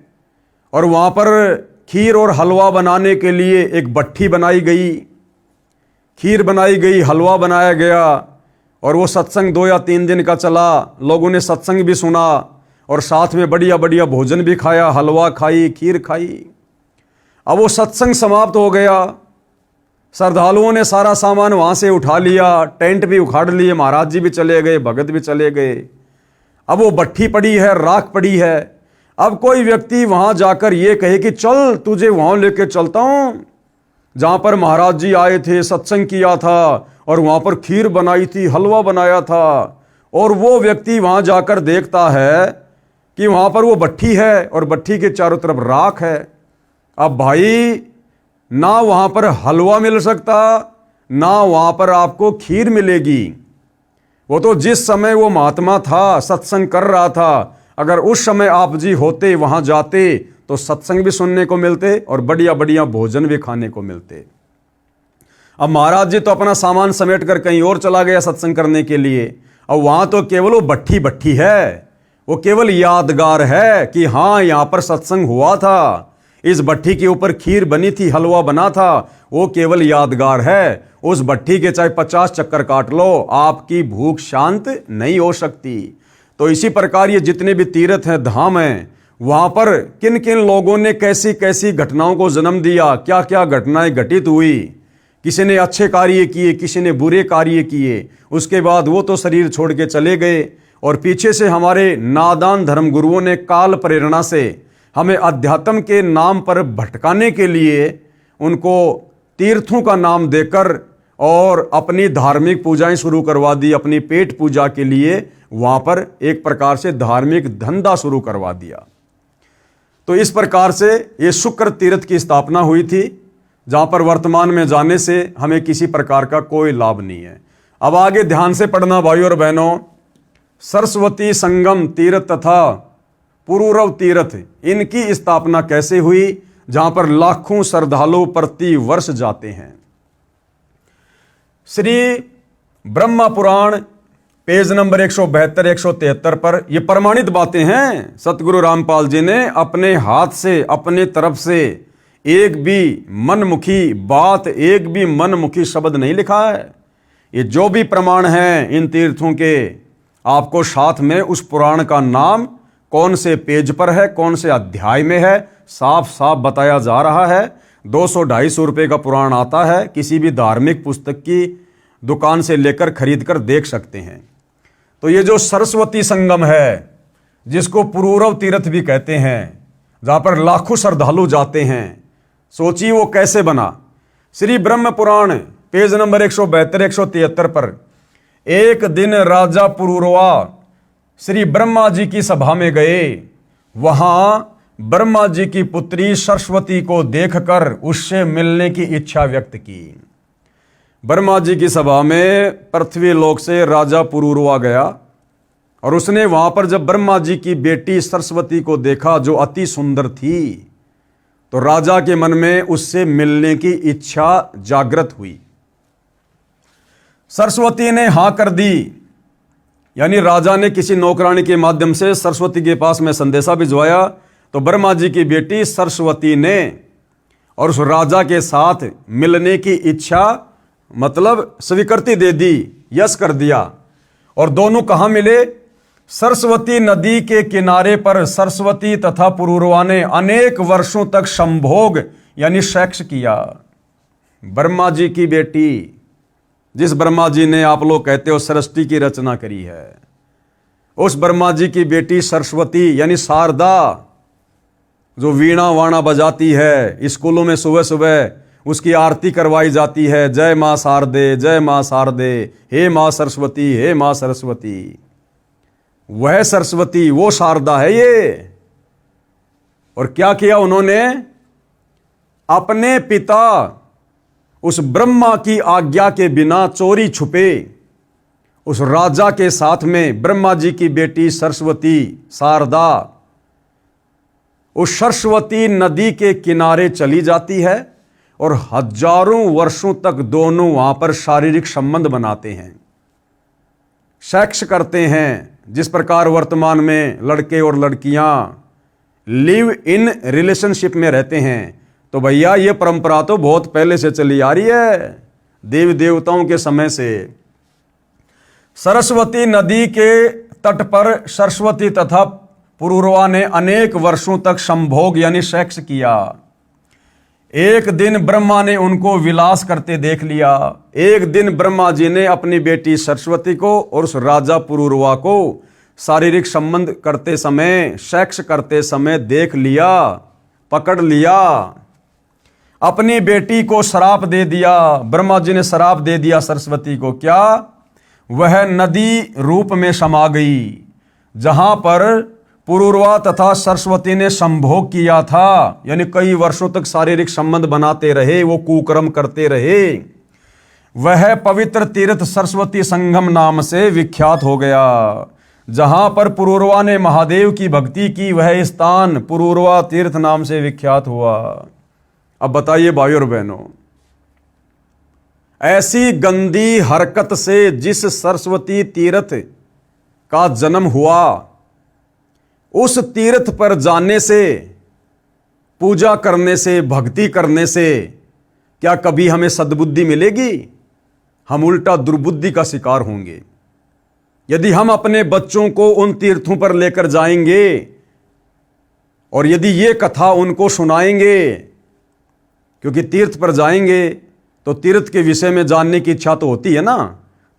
और वहां पर खीर और हलवा बनाने के लिए एक भट्ठी बनाई गई, खीर बनाई गई, हलवा बनाया गया और वो सत्संग 2 या 3 दिन का चला। लोगों ने सत्संग भी सुना और साथ में बढ़िया बढ़िया भोजन भी खाया, हलवा खाई, खीर खाई। अब वो सत्संग समाप्त हो गया, श्रद्धालुओं ने सारा सामान वहां से उठा लिया, टेंट भी उखाड़ लिए, महाराज जी भी चले गए, भगत भी चले गए। अब वो भट्ठी पड़ी है, राख पड़ी है। अब कोई व्यक्ति वहां जाकर ये कहे कि चल तुझे वहां लेके चलता हूं जहां पर महाराज जी आए थे, सत्संग किया था और वहां पर खीर बनाई थी, हलवा बनाया था। और वो व्यक्ति वहां जाकर देखता है कि वहां पर वो भट्ठी है और भट्ठी के चारों तरफ राख है। अब भाई ना वहां पर हलवा मिल सकता, ना वहां पर आपको खीर मिलेगी। वो तो जिस समय वो महात्मा था, सत्संग कर रहा था, अगर उस समय आप जी होते, वहां जाते, तो सत्संग भी सुनने को मिलते और बढ़िया बढ़िया भोजन भी खाने को मिलते। अब महाराज जी तो अपना सामान समेट कर कहीं और चला गया सत्संग करने के लिए, और वहां तो केवल वो भट्ठी भट्ठी है, वो केवल यादगार है कि हाँ यहां पर सत्संग हुआ था, इस भट्ठी के ऊपर खीर बनी थी, हलवा बना था, वो केवल यादगार है। उस भट्ठी के चाहे 50 चक्कर काट लो, आपकी भूख शांत नहीं हो सकती। तो इसी प्रकार ये जितने भी तीर्थ हैं, धाम हैं, वहां पर किन किन लोगों ने कैसी कैसी घटनाओं को जन्म दिया, क्या क्या घटनाएं घटित हुई, किसी ने अच्छे कार्य किए, किसी ने बुरे कार्य किए, उसके बाद वो तो शरीर छोड़ के चले गए और पीछे से हमारे नादान धर्मगुरुओं ने काल प्रेरणा से हमें अध्यात्म के नाम पर भटकाने के लिए उनको तीर्थों का नाम देकर और अपनी धार्मिक पूजाएं शुरू करवा दी, अपनी पेट पूजा के लिए वहां पर एक प्रकार से धार्मिक धंधा शुरू करवा दिया। तो इस प्रकार से ये शुक्र तीर्थ की स्थापना हुई थी, जहां पर वर्तमान में जाने से हमें किसी प्रकार का कोई लाभ नहीं है। अब आगे ध्यान से पढ़ना भाइयों और बहनों। सरस्वती संगम तीर्थ तथा पुरूरव तीर्थ, इनकी स्थापना कैसे हुई, जहां पर लाखों श्रद्धालु प्रति वर्ष जाते हैं। श्री ब्रह्मा पुराण पेज नंबर 172 173 पर यह प्रमाणित बातें हैं। सतगुरु रामपाल जी ने अपने हाथ से, अपने तरफ से एक भी मनमुखी बात, एक भी मनमुखी शब्द नहीं लिखा है। ये जो भी प्रमाण हैं इन तीर्थों के, आपको साथ में उस पुराण का नाम कौन से पेज पर है, कौन से अध्याय में है, साफ साफ बताया जा रहा है। 200-250 रुपये का पुराण आता है, किसी भी धार्मिक पुस्तक की दुकान से लेकर खरीद कर देख सकते हैं। तो ये जो सरस्वती संगम है, जिसको पुरूरव तीर्थ भी कहते हैं, जहां पर लाखों श्रद्धालु जाते हैं, सोचिए वो कैसे बना। श्री ब्रह्म पुराण पेज नंबर 172 173 पर एक दिन राजा पुरूरवा श्री ब्रह्मा जी की सभा में गए। वहां ब्रह्मा जी की पुत्री सरस्वती को देखकर उससे मिलने की इच्छा व्यक्त की। ब्रह्मा जी की सभा में पृथ्वी लोक से राजा पुरूरवा गया और उसने वहां पर जब ब्रह्मा जी की बेटी सरस्वती को देखा, जो अति सुंदर थी, तो राजा के मन में उससे मिलने की इच्छा जागृत हुई। सरस्वती ने हां कर दी, यानी राजा ने किसी नौकरानी के माध्यम से सरस्वती के पास में संदेशा भिजवाया। तो ब्रह्मा जी की बेटी सरस्वती ने और उस राजा के साथ मिलने की इच्छा, मतलब स्वीकृति दे दी, यस कर दिया। और दोनों कहां मिले? सरस्वती नदी के किनारे पर सरस्वती तथा पुरूरवा ने अनेक वर्षों तक संभोग यानी सेक्स किया। ब्रह्मा जी की बेटी, जिस ब्रह्मा जी ने आप लोग कहते हो सृष्टि की रचना करी है, उस ब्रह्मा जी की बेटी सरस्वती यानी शारदा, जो वीणा वाणा बजाती है, स्कूलों में सुबह सुबह उसकी आरती करवाई जाती है, जय माँ शारदे, जय माँ शारदे, हे माँ सरस्वती, हे माँ सरस्वती। वह सरस्वती, वो शारदा है ये। और क्या किया उन्होंने? अपने पिता उस ब्रह्मा की आज्ञा के बिना चोरी छुपे उस राजा के साथ में ब्रह्मा जी की बेटी सरस्वती शारदा उस सरस्वती नदी के किनारे चली जाती है और हजारों वर्षों तक दोनों वहां पर शारीरिक संबंध बनाते हैं, सेक्स करते हैं। जिस प्रकार वर्तमान में लड़के और लड़कियां लिव इन रिलेशनशिप में रहते हैं, तो भैया ये परंपरा तो बहुत पहले से चली आ रही है, देवी देवताओं के समय से। सरस्वती नदी के तट पर सरस्वती तथा पुरूरवा ने अनेक वर्षों तक संभोग यानी सेक्स किया। एक दिन ब्रह्मा ने उनको विलास करते देख लिया। एक दिन ब्रह्मा जी ने अपनी बेटी सरस्वती को और उस राजा पुरूरवा को शारीरिक संबंध करते समय, सेक्स करते समय देख लिया, पकड़ लिया। अपनी बेटी को श्राप दे दिया। ब्रह्मा जी ने श्राप दे दिया सरस्वती को। क्या? वह नदी रूप में समा गई। जहां पर पुरूरवा तथा सरस्वती ने संभोग किया था, यानी कई वर्षों तक शारीरिक संबंध बनाते रहे, वो कुकर्म करते रहे, वह पवित्र तीर्थ सरस्वती संगम नाम से विख्यात हो गया। जहां पर पुरूरवा ने महादेव की भक्ति की, वह स्थान पुरूरवा तीर्थ नाम से विख्यात हुआ। अब बताइए भाइयों और बहनों, ऐसी गंदी हरकत से जिस सरस्वती तीर्थ का जन्म हुआ, उस तीर्थ पर जाने से, पूजा करने से, भक्ति करने से क्या कभी हमें सद्बुद्धि मिलेगी? हम उल्टा दुर्बुद्धि का शिकार होंगे। यदि हम अपने बच्चों को उन तीर्थों पर लेकर जाएंगे और यदि ये कथा उनको सुनाएंगे, क्योंकि तीर्थ पर जाएंगे तो तीर्थ के विषय में जानने की इच्छा तो होती है ना,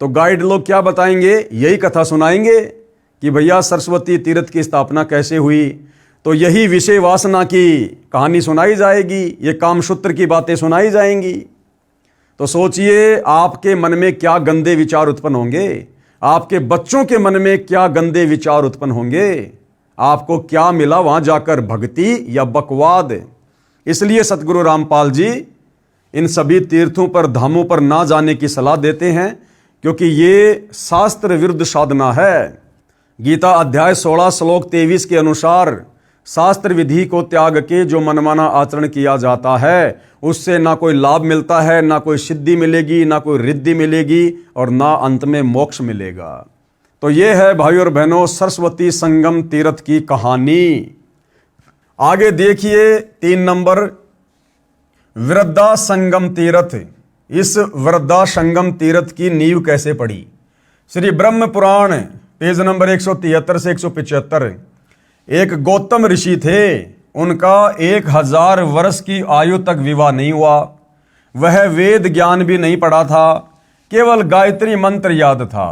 तो गाइड लोग क्या बताएंगे? यही कथा सुनाएंगे कि भैया सरस्वती तीर्थ की स्थापना कैसे हुई। तो यही विषय वासना की कहानी सुनाई जाएगी, ये कामसूत्र की बातें सुनाई जाएंगी। तो सोचिए आपके मन में क्या गंदे विचार उत्पन्न होंगे, आपके बच्चों के मन में क्या गंदे विचार उत्पन्न होंगे। आपको क्या मिला वहां जाकर, भक्ति या बकवाद? इसलिए सतगुरु रामपाल जी इन सभी तीर्थों पर, धामों पर ना जाने की सलाह देते हैं, क्योंकि ये शास्त्र विरुद्ध साधना है। गीता अध्याय 16 श्लोक 23 के अनुसार शास्त्र विधि को त्याग के जो मनमाना आचरण किया जाता है, उससे ना कोई लाभ मिलता है, ना कोई सिद्धि मिलेगी, ना कोई रिद्धि मिलेगी और ना अंत में मोक्ष मिलेगा। तो ये है भाइयों और बहनों सरस्वती संगम तीर्थ की कहानी। आगे देखिए 3 नंबर, वृद्धा संगम तीर्थ। इस वृद्धा संगम तीर्थ की नींव कैसे पड़ी? श्री ब्रह्म पुराण पेज नंबर 173 से 175। एक गौतम ऋषि थे, उनका 1000 वर्ष की आयु तक विवाह नहीं हुआ। वह वेद ज्ञान भी नहीं पढ़ा था, केवल गायत्री मंत्र याद था,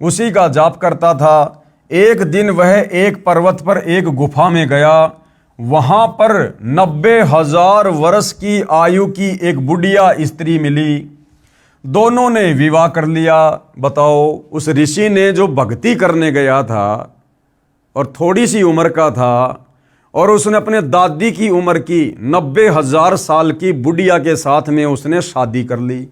उसी का जाप करता था। एक दिन वह एक पर्वत पर एक गुफा में गया। वहां पर 90,000 वर्ष की आयु की एक बुढ़िया स्त्री मिली। दोनों ने विवाह कर लिया। बताओ, उस ऋषि ने जो भक्ति करने गया था और थोड़ी सी उम्र का था, और उसने अपने दादी की उम्र की 90,000 साल की बुढ़िया के साथ में उसने शादी कर ली।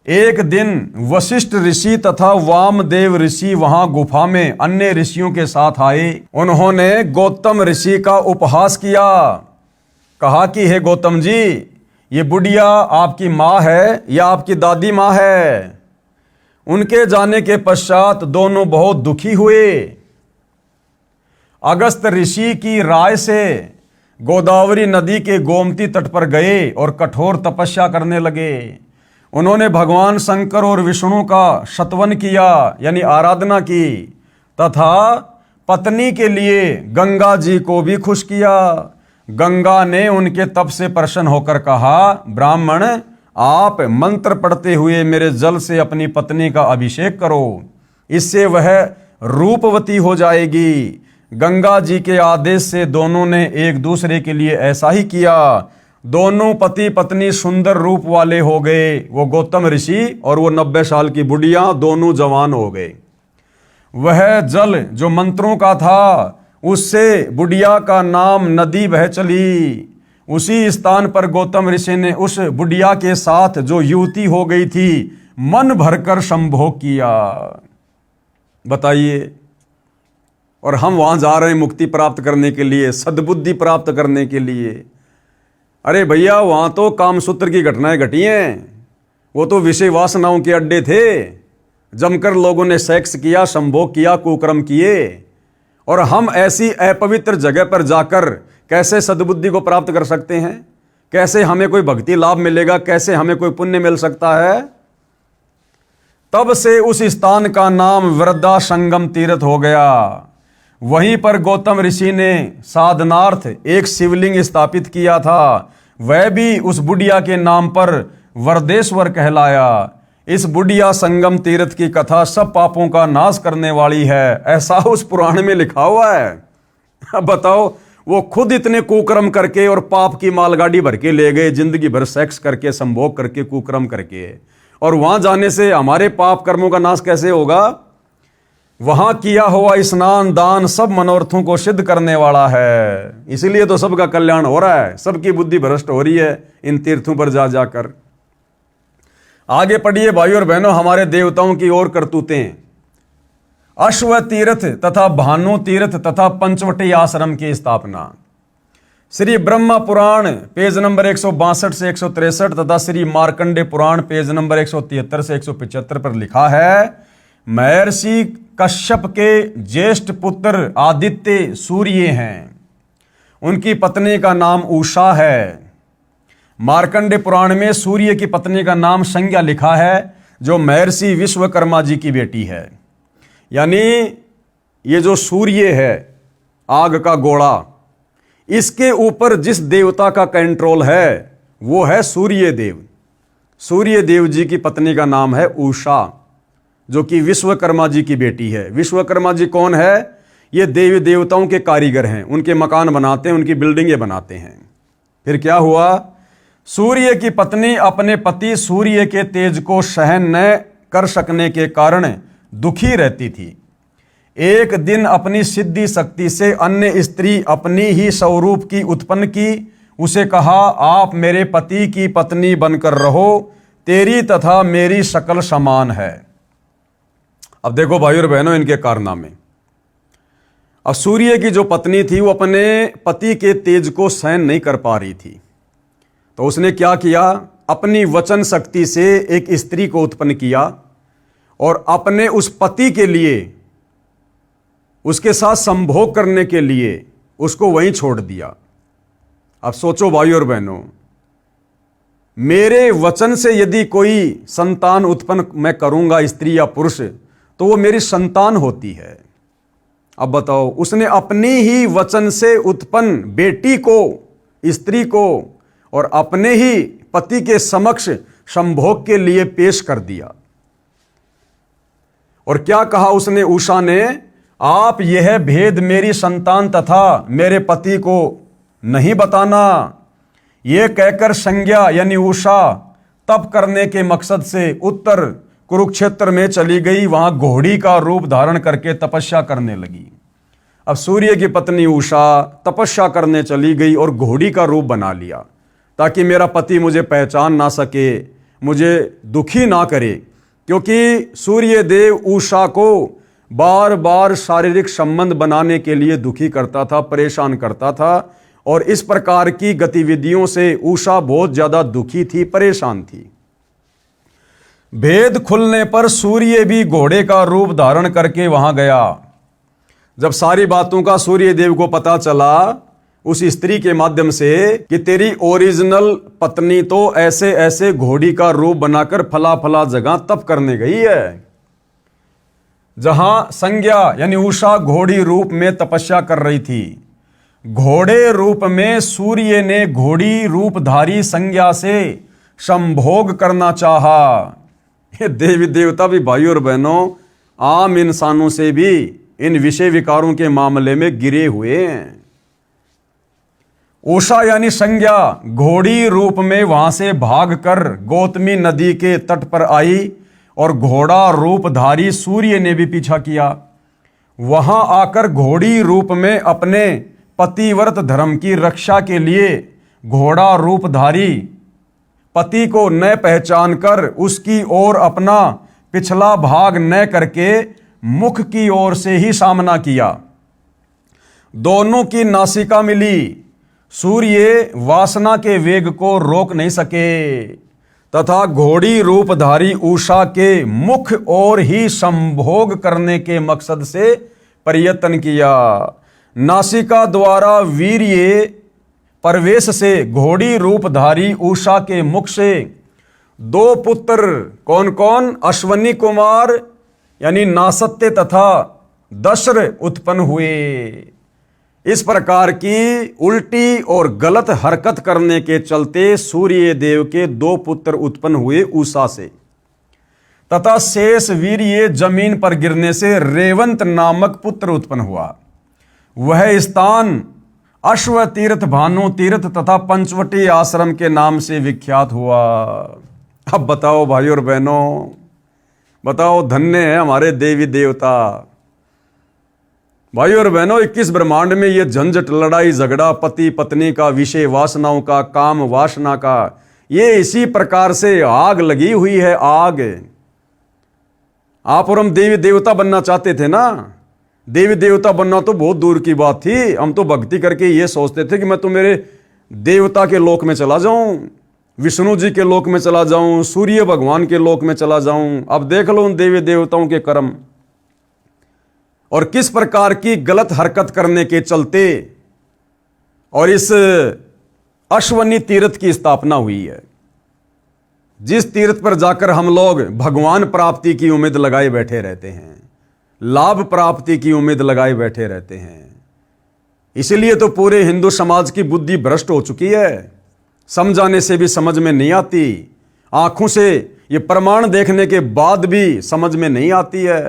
एक दिन वशिष्ठ ऋषि तथा वामदेव ऋषि वहां गुफा में अन्य ऋषियों के साथ आए। उन्होंने गौतम ऋषि का उपहास किया। कहा कि हे गौतम जी, ये बुढ़िया आपकी माँ है या आपकी दादी माँ है? उनके जाने के पश्चात दोनों बहुत दुखी हुए। अगस्त ऋषि की राय से गोदावरी नदी के गोमती तट पर गए और कठोर तपस्या करने लगे। उन्होंने भगवान शंकर और विष्णु का शतवन किया, यानी आराधना की, तथा पत्नी के लिए गंगा जी को भी खुश किया। गंगा ने उनके तप से प्रसन्न होकर कहा, ब्राह्मण, आप मंत्र पढ़ते हुए मेरे जल से अपनी पत्नी का अभिषेक करो, इससे वह रूपवती हो जाएगी। गंगा जी के आदेश से दोनों ने एक दूसरे के लिए ऐसा ही किया। दोनों पति पत्नी सुंदर रूप वाले हो गए, वो गौतम ऋषि और वो 90 साल की बुढ़िया, दोनों जवान हो गए। वह जल जो मंत्रों का था, उससे बुढ़िया का नाम नदी बह चली। उसी स्थान पर गौतम ऋषि ने उस बुढ़िया के साथ जो युवती हो गई थी, मन भरकर संभोग किया। बताइए, और हम वहां जा रहे हैं मुक्ति प्राप्त करने के लिए, सद्बुद्धि प्राप्त करने के लिए। अरे भैया, वहां तो कामसूत्र की घटनाएं घटी हैं, वो तो विषय वासनाओं के अड्डे थे। जमकर लोगों ने सेक्स किया, संभोग किया, कुकर्म किए। और हम ऐसी अपवित्र जगह पर जाकर कैसे सद्बुद्धि को प्राप्त कर सकते हैं? कैसे हमें कोई भक्ति लाभ मिलेगा? कैसे हमें कोई पुण्य मिल सकता है? तब से उस स्थान का नाम वृद्धा संगम तीर्थ हो गया। वहीं पर गौतम ऋषि ने साधनार्थ एक शिवलिंग स्थापित किया था, वह भी उस बुढ़िया के नाम पर वरदेश्वर कहलाया। इस बुढ़िया संगम तीर्थ की कथा सब पापों का नाश करने वाली है, ऐसा उस पुराण में लिखा हुआ है। अब बताओ, वो खुद इतने कुकर्म करके और पाप की मालगाड़ी भर के ले गए, जिंदगी भर सेक्स करके, संभोग करके, कुकर्म करके, और वहां जाने से हमारे पाप कर्मों का नाश कैसे होगा? वहां किया हुआ स्नान दान सब मनोरथों को सिद्ध करने वाला है। इसीलिए तो सबका कल्याण हो रहा है, सबकी बुद्धि भ्रष्ट हो रही है इन तीर्थों पर जा जाकर। आगे पढ़िए भाई और बहनों, हमारे देवताओं की ओर करतूतें। अश्व तीर्थ तथा भानु तीर्थ तथा पंचवटी आश्रम की स्थापना। श्री ब्रह्मा पुराण पेज नंबर 162 से 163 तथा श्री मार्कंडे पुराण पेज नंबर 173 से 175 पर लिखा है, महर्षि कश्यप के ज्येष्ठ पुत्र आदित्य सूर्य हैं। उनकी पत्नी का नाम उषा है। मार्कंडे पुराण में सूर्य की पत्नी का नाम संज्ञा लिखा है, जो महर्षि विश्वकर्मा जी की बेटी है। यानी ये जो सूर्य है, आग का गोला, इसके ऊपर जिस देवता का कंट्रोल है वो है सूर्य देव। सूर्य देव जी की पत्नी का नाम है उषा, जो कि विश्वकर्मा जी की बेटी है। विश्वकर्मा जी कौन है? ये देवी देवताओं के कारीगर हैं, उनके मकान बनाते हैं, उनकी बिल्डिंगें बनाते हैं। फिर क्या हुआ? सूर्य की पत्नी अपने पति सूर्य के तेज को सहन न कर सकने के कारण दुखी रहती थी। एक दिन अपनी सिद्धि शक्ति से अन्य स्त्री अपनी ही स्वरूप की उत्पन्न की। उसे कहा, आप मेरे पति की पत्नी बनकर रहो, तेरी तथा मेरी शकल समान है। अब देखो भाई और बहनों, इनके कारनामे। अब सूर्य की जो पत्नी थी वो अपने पति के तेज को सहन नहीं कर पा रही थी, तो उसने क्या किया? अपनी वचन शक्ति से एक स्त्री को उत्पन्न किया और अपने उस पति के लिए, उसके साथ संभोग करने के लिए उसको वहीं छोड़ दिया। अब सोचो भाई और बहनों, मेरे वचन से यदि कोई संतान उत्पन्न मैं करूंगा, स्त्री या पुरुष, तो वो मेरी संतान होती है। अब बताओ, उसने अपनी ही वचन से उत्पन्न बेटी को, स्त्री को, और अपने ही पति के समक्ष संभोग के लिए पेश कर दिया। और क्या कहा उसने? उषा ने, आप यह भेद मेरी संतान तथा मेरे पति को नहीं बताना। यह कहकर संज्ञा यानी उषा तप करने के मकसद से उत्तर कुरुक्षेत्र में चली गई। वहां घोड़ी का रूप धारण करके तपस्या करने लगी। अब सूर्य की पत्नी उषा तपस्या करने चली गई और घोड़ी का रूप बना लिया, ताकि मेरा पति मुझे पहचान ना सके, मुझे दुखी ना करे, क्योंकि सूर्य देव उषा को बार बार शारीरिक संबंध बनाने के लिए दुखी करता था, परेशान करता था, और इस प्रकार की गतिविधियों से उषा बहुत ज्यादा दुखी थी, परेशान थी। भेद खुलने पर सूर्य भी घोड़े का रूप धारण करके वहां गया। जब सारी बातों का सूर्य देव को पता चला उस स्त्री के माध्यम से कि तेरी ओरिजिनल पत्नी तो ऐसे ऐसे घोड़ी का रूप बनाकर फला फला जगह तप करने गई है, जहां संज्ञा यानी उषा घोड़ी रूप में तपस्या कर रही थी। घोड़े रूप में सूर्य ने घोड़ी रूपधारी संज्ञा से संभोग करना चाहा। ये देवी देवता भी भाई और बहनों आम इंसानों से भी इन विषय विकारों के मामले में गिरे हुए हैं। उषा यानी संज्ञा घोड़ी रूप में वहां से भागकर गौतमी नदी के तट पर आई और घोड़ा रूपधारी सूर्य ने भी पीछा किया। वहां आकर घोड़ी रूप में अपने पतिव्रत धर्म की रक्षा के लिए घोड़ा रूपधारी पति को न पहचान कर उसकी ओर अपना पिछला भाग न करके मुख की ओर से ही सामना किया। दोनों की नासिका मिली। सूर्य वासना के वेग को रोक नहीं सके तथा घोड़ी रूपधारी उषा के मुख और ही संभोग करने के मकसद से प्रयत्न किया। नासिका द्वारा वीर्य प्रवेश से घोड़ी रूपधारी उषा के मुख से दो पुत्र कौन कौन, अश्वनी कुमार यानी नासत्य तथा दशर उत्पन्न हुए। इस प्रकार की उल्टी और गलत हरकत करने के चलते सूर्य देव के दो पुत्र उत्पन्न हुए उषा से तथा शेष वीर्य जमीन पर गिरने से रेवंत नामक पुत्र उत्पन्न हुआ। वह स्थान अश्व तीर्थ, भानु तीर्थ तथा पंचवटी आश्रम के नाम से विख्यात हुआ। अब बताओ भाइयों और बहनों, बताओ धन्य है हमारे देवी देवता। भाइयों और बहनों, 21 ब्रह्मांड में ये झंझट, लड़ाई झगड़ा, पति पत्नी का, विषय वासनाओं का, काम वासना का, ये इसी प्रकार से आग लगी हुई है। आग। आप और हम देवी देवता बनना चाहते थे ना। देवी देवता बनना तो बहुत दूर की बात थी। हम तो भक्ति करके ये सोचते थे कि मैं तो मेरे देवता के लोक में चला जाऊं, विष्णु जी के लोक में चला जाऊं, सूर्य भगवान के लोक में चला जाऊं। अब देख लो उन देवी देवताओं के कर्म और किस प्रकार की गलत हरकत करने के चलते और इस अश्वनी तीर्थ की स्थापना हुई है, जिस तीर्थ पर जाकर हम लोग भगवान प्राप्ति की उम्मीद लगाए बैठे रहते हैं, लाभ प्राप्ति की उम्मीद लगाए बैठे रहते हैं। इसीलिए तो पूरे हिंदू समाज की बुद्धि भ्रष्ट हो चुकी है। समझाने से भी समझ में नहीं आती, आंखों से ये प्रमाण देखने के बाद भी समझ में नहीं आती है,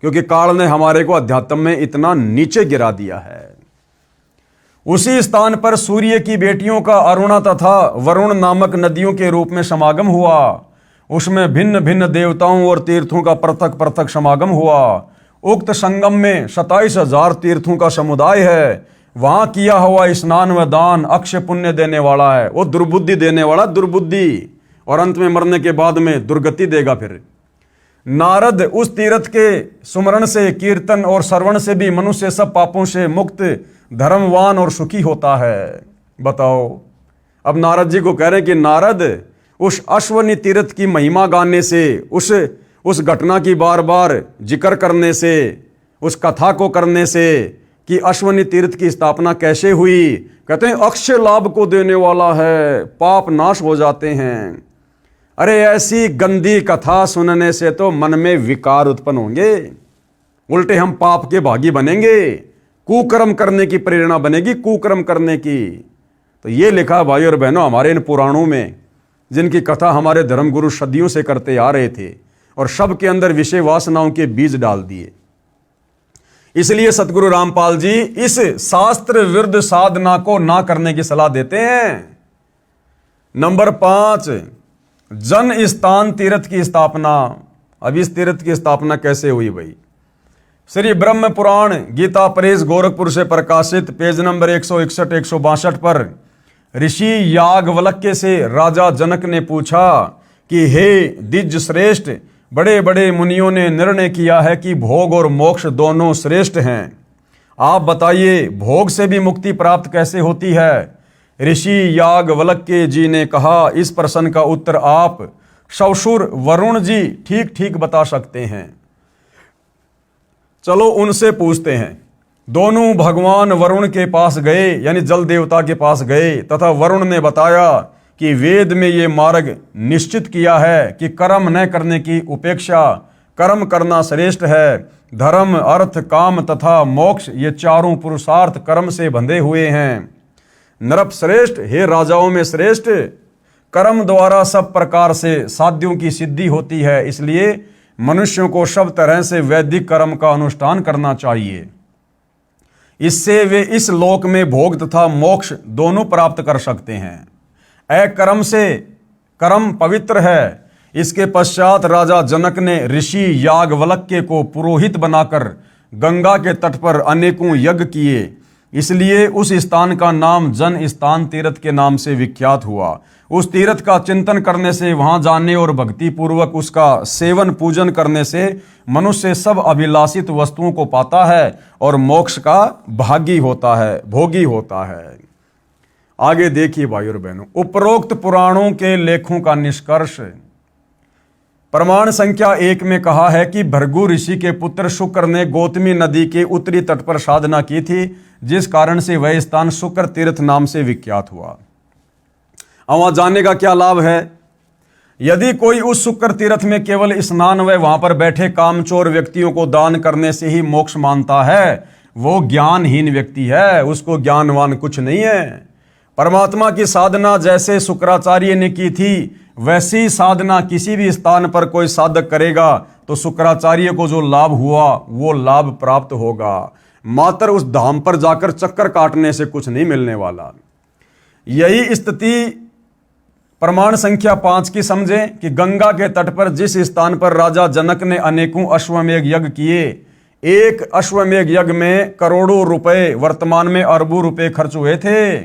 क्योंकि काल ने हमारे को अध्यात्म में इतना नीचे गिरा दिया है। उसी स्थान पर सूर्य की बेटियों का अरुणा तथा वरुण नामक नदियों के रूप में समागम हुआ। उसमें भिन्न भिन्न देवताओं और तीर्थों का पृथक पृथक समागम हुआ। उक्त संगम में 27,000 तीर्थों का समुदाय है। वहां किया हुआ स्नान व दान अक्षय पुण्य देने वाला है। वो दुर्बुद्धि देने वाला दुर्बुद्धि, और अंत में मरने के बाद में दुर्गति देगा। फिर नारद उस तीर्थ के सुमरण से, कीर्तन और श्रवण से भी मनुष्य सब पापों से मुक्त, धर्मवान और सुखी होता है। बताओ, अब नारद जी को कह रहे हैं कि नारद, उस अश्वनी तीर्थ की महिमा गाने से, उस घटना की बार बार जिक्र करने से, उस कथा को करने से कि अश्वनी तीर्थ की स्थापना कैसे हुई, कहते हैं अक्षय लाभ को देने वाला है, पाप नाश हो जाते हैं। अरे ऐसी गंदी कथा सुनने से तो मन में विकार उत्पन्न होंगे, उल्टे हम पाप के भागी बनेंगे, कुकर्म करने की प्रेरणा बनेगी, कुकर्म करने की। तो ये लिखा भाई और बहनों हमारे इन पुराणों में, जिनकी कथा हमारे धर्मगुरु सदियों से करते आ रहे थे, और सब के अंदर विषय वासनाओं के बीज डाल दिए। इसलिए सतगुरु रामपाल जी इस शास्त्र विरुद्ध साधना को ना करने की सलाह देते हैं। नंबर 5, जन स्थान तीर्थ की स्थापना। अब इस तीर्थ की स्थापना कैसे हुई भाई? श्री ब्रह्म पुराण गीता प्रेस गोरखपुर से प्रकाशित पेज नंबर 161-162 पर ऋषि याज्ञवल्क्य से राजा जनक ने पूछा कि हे द्विज श्रेष्ठ, बड़े बड़े मुनियों ने निर्णय किया है कि भोग और मोक्ष दोनों श्रेष्ठ हैं। आप बताइए भोग से भी मुक्ति प्राप्त कैसे होती है? ऋषि याज्ञवल्क्य जी ने कहा, इस प्रश्न का उत्तर आप ससुर वरुण जी ठीक ठीक बता सकते हैं। चलो उनसे पूछते हैं। दोनों भगवान वरुण के पास गए, यानी जल देवता के पास गए, तथा वरुण ने बताया कि वेद में ये मार्ग निश्चित किया है कि कर्म न करने की उपेक्षा कर्म करना श्रेष्ठ है। धर्म, अर्थ, काम तथा मोक्ष ये चारों पुरुषार्थ कर्म से बंधे हुए हैं। नरप श्रेष्ठ, हे राजाओं में श्रेष्ठ, कर्म द्वारा सब प्रकार से साध्यों की सिद्धि होती है, इसलिए मनुष्यों को सब तरह से वैदिक कर्म का अनुष्ठान करना चाहिए। इससे वे इस लोक में भोग तथा मोक्ष दोनों प्राप्त कर सकते हैं। अकर्म से कर्म पवित्र है। इसके पश्चात राजा जनक ने ऋषि याज्ञवल्क्य को पुरोहित बनाकर गंगा के तट पर अनेकों यज्ञ किए। इसलिए उस स्थान का नाम जन स्थान तीर्थ के नाम से विख्यात हुआ। उस तीर्थ का चिंतन करने से, वहां जाने और भक्ति पूर्वक उसका सेवन पूजन करने से मनुष्य सब अभिलाषित वस्तुओं को पाता है और मोक्ष का भागी होता है, भोगी होता है। आगे देखिए भाई और बहनों, उपरोक्त पुराणों के लेखों का निष्कर्ष। प्रमाण संख्या 1 में कहा है कि भृगु ऋषि के पुत्र शुक्र ने गौतमी नदी के उत्तरी तट पर साधना की थी, जिस कारण से वह स्थान शुक्र तीर्थ नाम से विख्यात हुआ। अब वहां जाने का क्या लाभ है? यदि कोई उस शुक्र तीर्थ में केवल स्नान व वहां पर बैठे कामचोर व्यक्तियों को दान करने से ही मोक्ष मानता है, वो ज्ञानहीन व्यक्ति है, उसको ज्ञानवान कुछ नहीं है। परमात्मा की साधना जैसे शुक्राचार्य ने की थी, वैसी साधना किसी भी स्थान पर कोई साधक करेगा तो शुक्राचार्य को जो लाभ हुआ वो लाभ प्राप्त होगा। मात्र उस धाम पर जाकर चक्कर काटने से कुछ नहीं मिलने वाला। यही स्थिति प्रमाण संख्या 5 की समझें कि गंगा के तट पर जिस स्थान पर राजा जनक ने अनेकों अश्वमेध यज्ञ किए, एक अश्वमेध यज्ञ में करोड़ों रुपए, वर्तमान में अरबों रुपए खर्च हुए थे,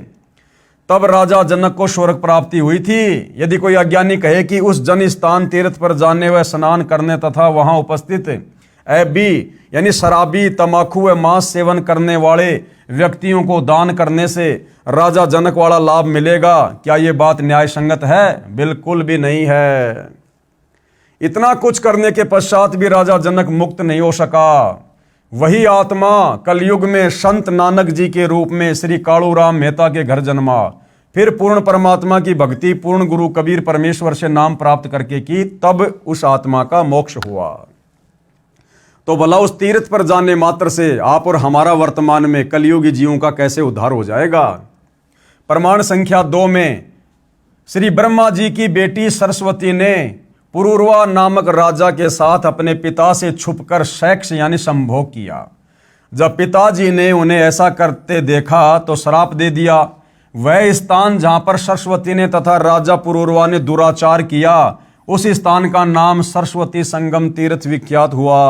तब राजा जनक को स्वर्ग प्राप्ति हुई थी। यदि कोई अज्ञानी कहे कि उस जन स्थान तीर्थ पर जाने व स्नान करने तथा वहां उपस्थित ऐबी यानी शराबी, तमाकू व मांस सेवन करने वाले व्यक्तियों को दान करने से राजा जनक वाला लाभ मिलेगा, क्या यह बात न्याय संगत है? बिल्कुल भी नहीं है। इतना कुछ करने के पश्चात भी राजा जनक मुक्त नहीं हो सका। वही आत्मा कलयुग में संत नानक जी के रूप में श्री कालूराम मेहता के घर जन्मा, फिर पूर्ण परमात्मा की भक्ति पूर्ण गुरु कबीर परमेश्वर से नाम प्राप्त करके की, तब उस आत्मा का मोक्ष हुआ। तो भला उस तीर्थ पर जाने मात्र से आप और हमारा वर्तमान में कलयुगी जीवों का कैसे उद्धार हो जाएगा? प्रमाण संख्या 2 में श्री ब्रह्मा जी की बेटी सरस्वती ने पुरूरवा नामक राजा के साथ अपने पिता से छुपकर सेक्स यानी संभोग किया। जब पिताजी ने उन्हें ऐसा करते देखा तो श्राप दे दिया। वह स्थान जहां पर सरस्वती ने तथा राजा पुरूरवा ने दुराचार किया, उस स्थान का नाम सरस्वती संगम तीर्थ विख्यात हुआ।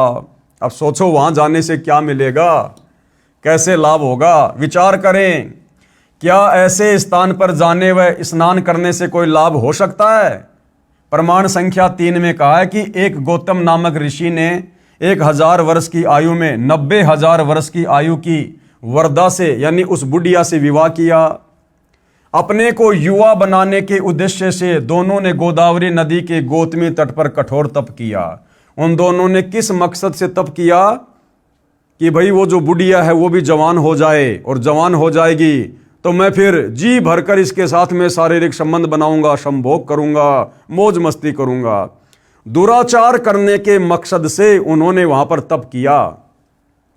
अब सोचो वहां जाने से क्या मिलेगा, कैसे लाभ होगा? विचार करें, क्या ऐसे स्थान पर जाने व स्नान करने से कोई लाभ हो सकता है? प्रमाण संख्या 3 में कहा है कि एक गौतम नामक ऋषि ने 1000 वर्ष की आयु में 90,000 वर्ष की आयु की वरदा से यानी उस बुढ़िया से विवाह किया। अपने को युवा बनाने के उद्देश्य से दोनों ने गोदावरी नदी के गौतमी तट पर कठोर तप किया। उन दोनों ने किस मकसद से तप किया कि भाई वो जो बुढ़िया है वो भी जवान हो जाए, और जवान हो जाएगी तो मैं फिर जी भरकर इसके साथ में शारीरिक संबंध बनाऊंगा, संभोग करूंगा, मौज मस्ती करूंगा। दुराचार करने के मकसद से उन्होंने वहां पर तप किया,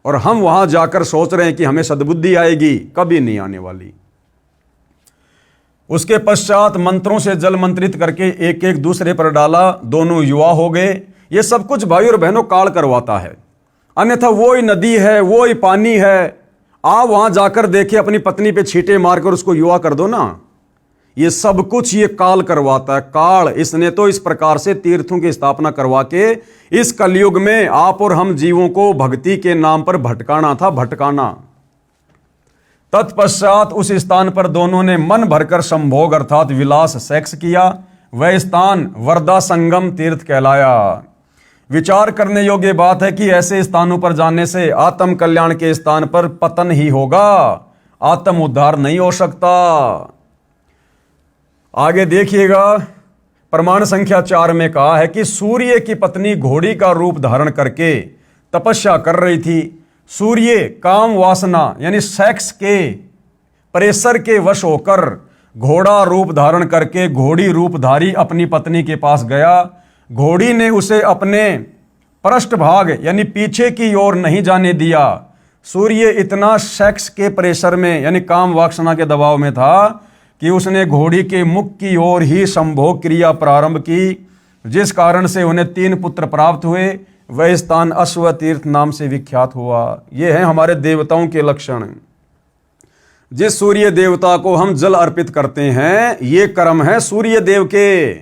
और हम वहां जाकर सोच रहे हैं कि हमें सद्बुद्धि आएगी, कभी नहीं आने वाली। उसके पश्चात मंत्रों से जल मंत्रित करके एक एक दूसरे पर डाला, दोनों युवा हो गए। ये सब कुछ भाई और बहनों काल करवाता है, अन्यथा वो ही नदी है, वो ही पानी है। आप वहां जाकर देखे, अपनी पत्नी पे छींटे मारकर उसको युवा कर दो ना। ये सब कुछ ये काल करवाता है। काल इसने तो इस प्रकार से तीर्थों की स्थापना करवा के इस कलयुग में आप और हम जीवों को भक्ति के नाम पर भटकाना था, भटकाना। तत्पश्चात उस स्थान पर दोनों ने मन भरकर संभोग अर्थात विलास सेक्स किया। वह स्थान वरदा संगम तीर्थ कहलाया। विचार करने योग्य बात है कि ऐसे स्थानों पर जाने से आत्म कल्याण के स्थान पर पतन ही होगा, आत्म उद्धार नहीं हो सकता। आगे देखिएगा, प्रमाण संख्या 4 में कहा है कि सूर्य की पत्नी घोड़ी का रूप धारण करके तपस्या कर रही थी। सूर्य काम वासना यानी सेक्स के प्रेशर के वश होकर घोड़ा रूप धारण करके घोड़ी रूपधारी अपनी पत्नी के पास गया। घोड़ी ने उसे अपने पृष्ठभाग यानी पीछे की ओर नहीं जाने दिया। सूर्य इतना सेक्स के प्रेशर में यानी काम वासना के दबाव में था कि उसने घोड़ी के मुख की ओर ही संभोग क्रिया प्रारंभ की। जिस कारण से उन्हें 3 पुत्र प्राप्त हुए। वह स्थान अश्व तीर्थ नाम से विख्यात हुआ। ये है हमारे देवताओं के लक्षण। जिस सूर्य देवता को हम जल अर्पित करते हैं, ये कर्म है सूर्य देव के।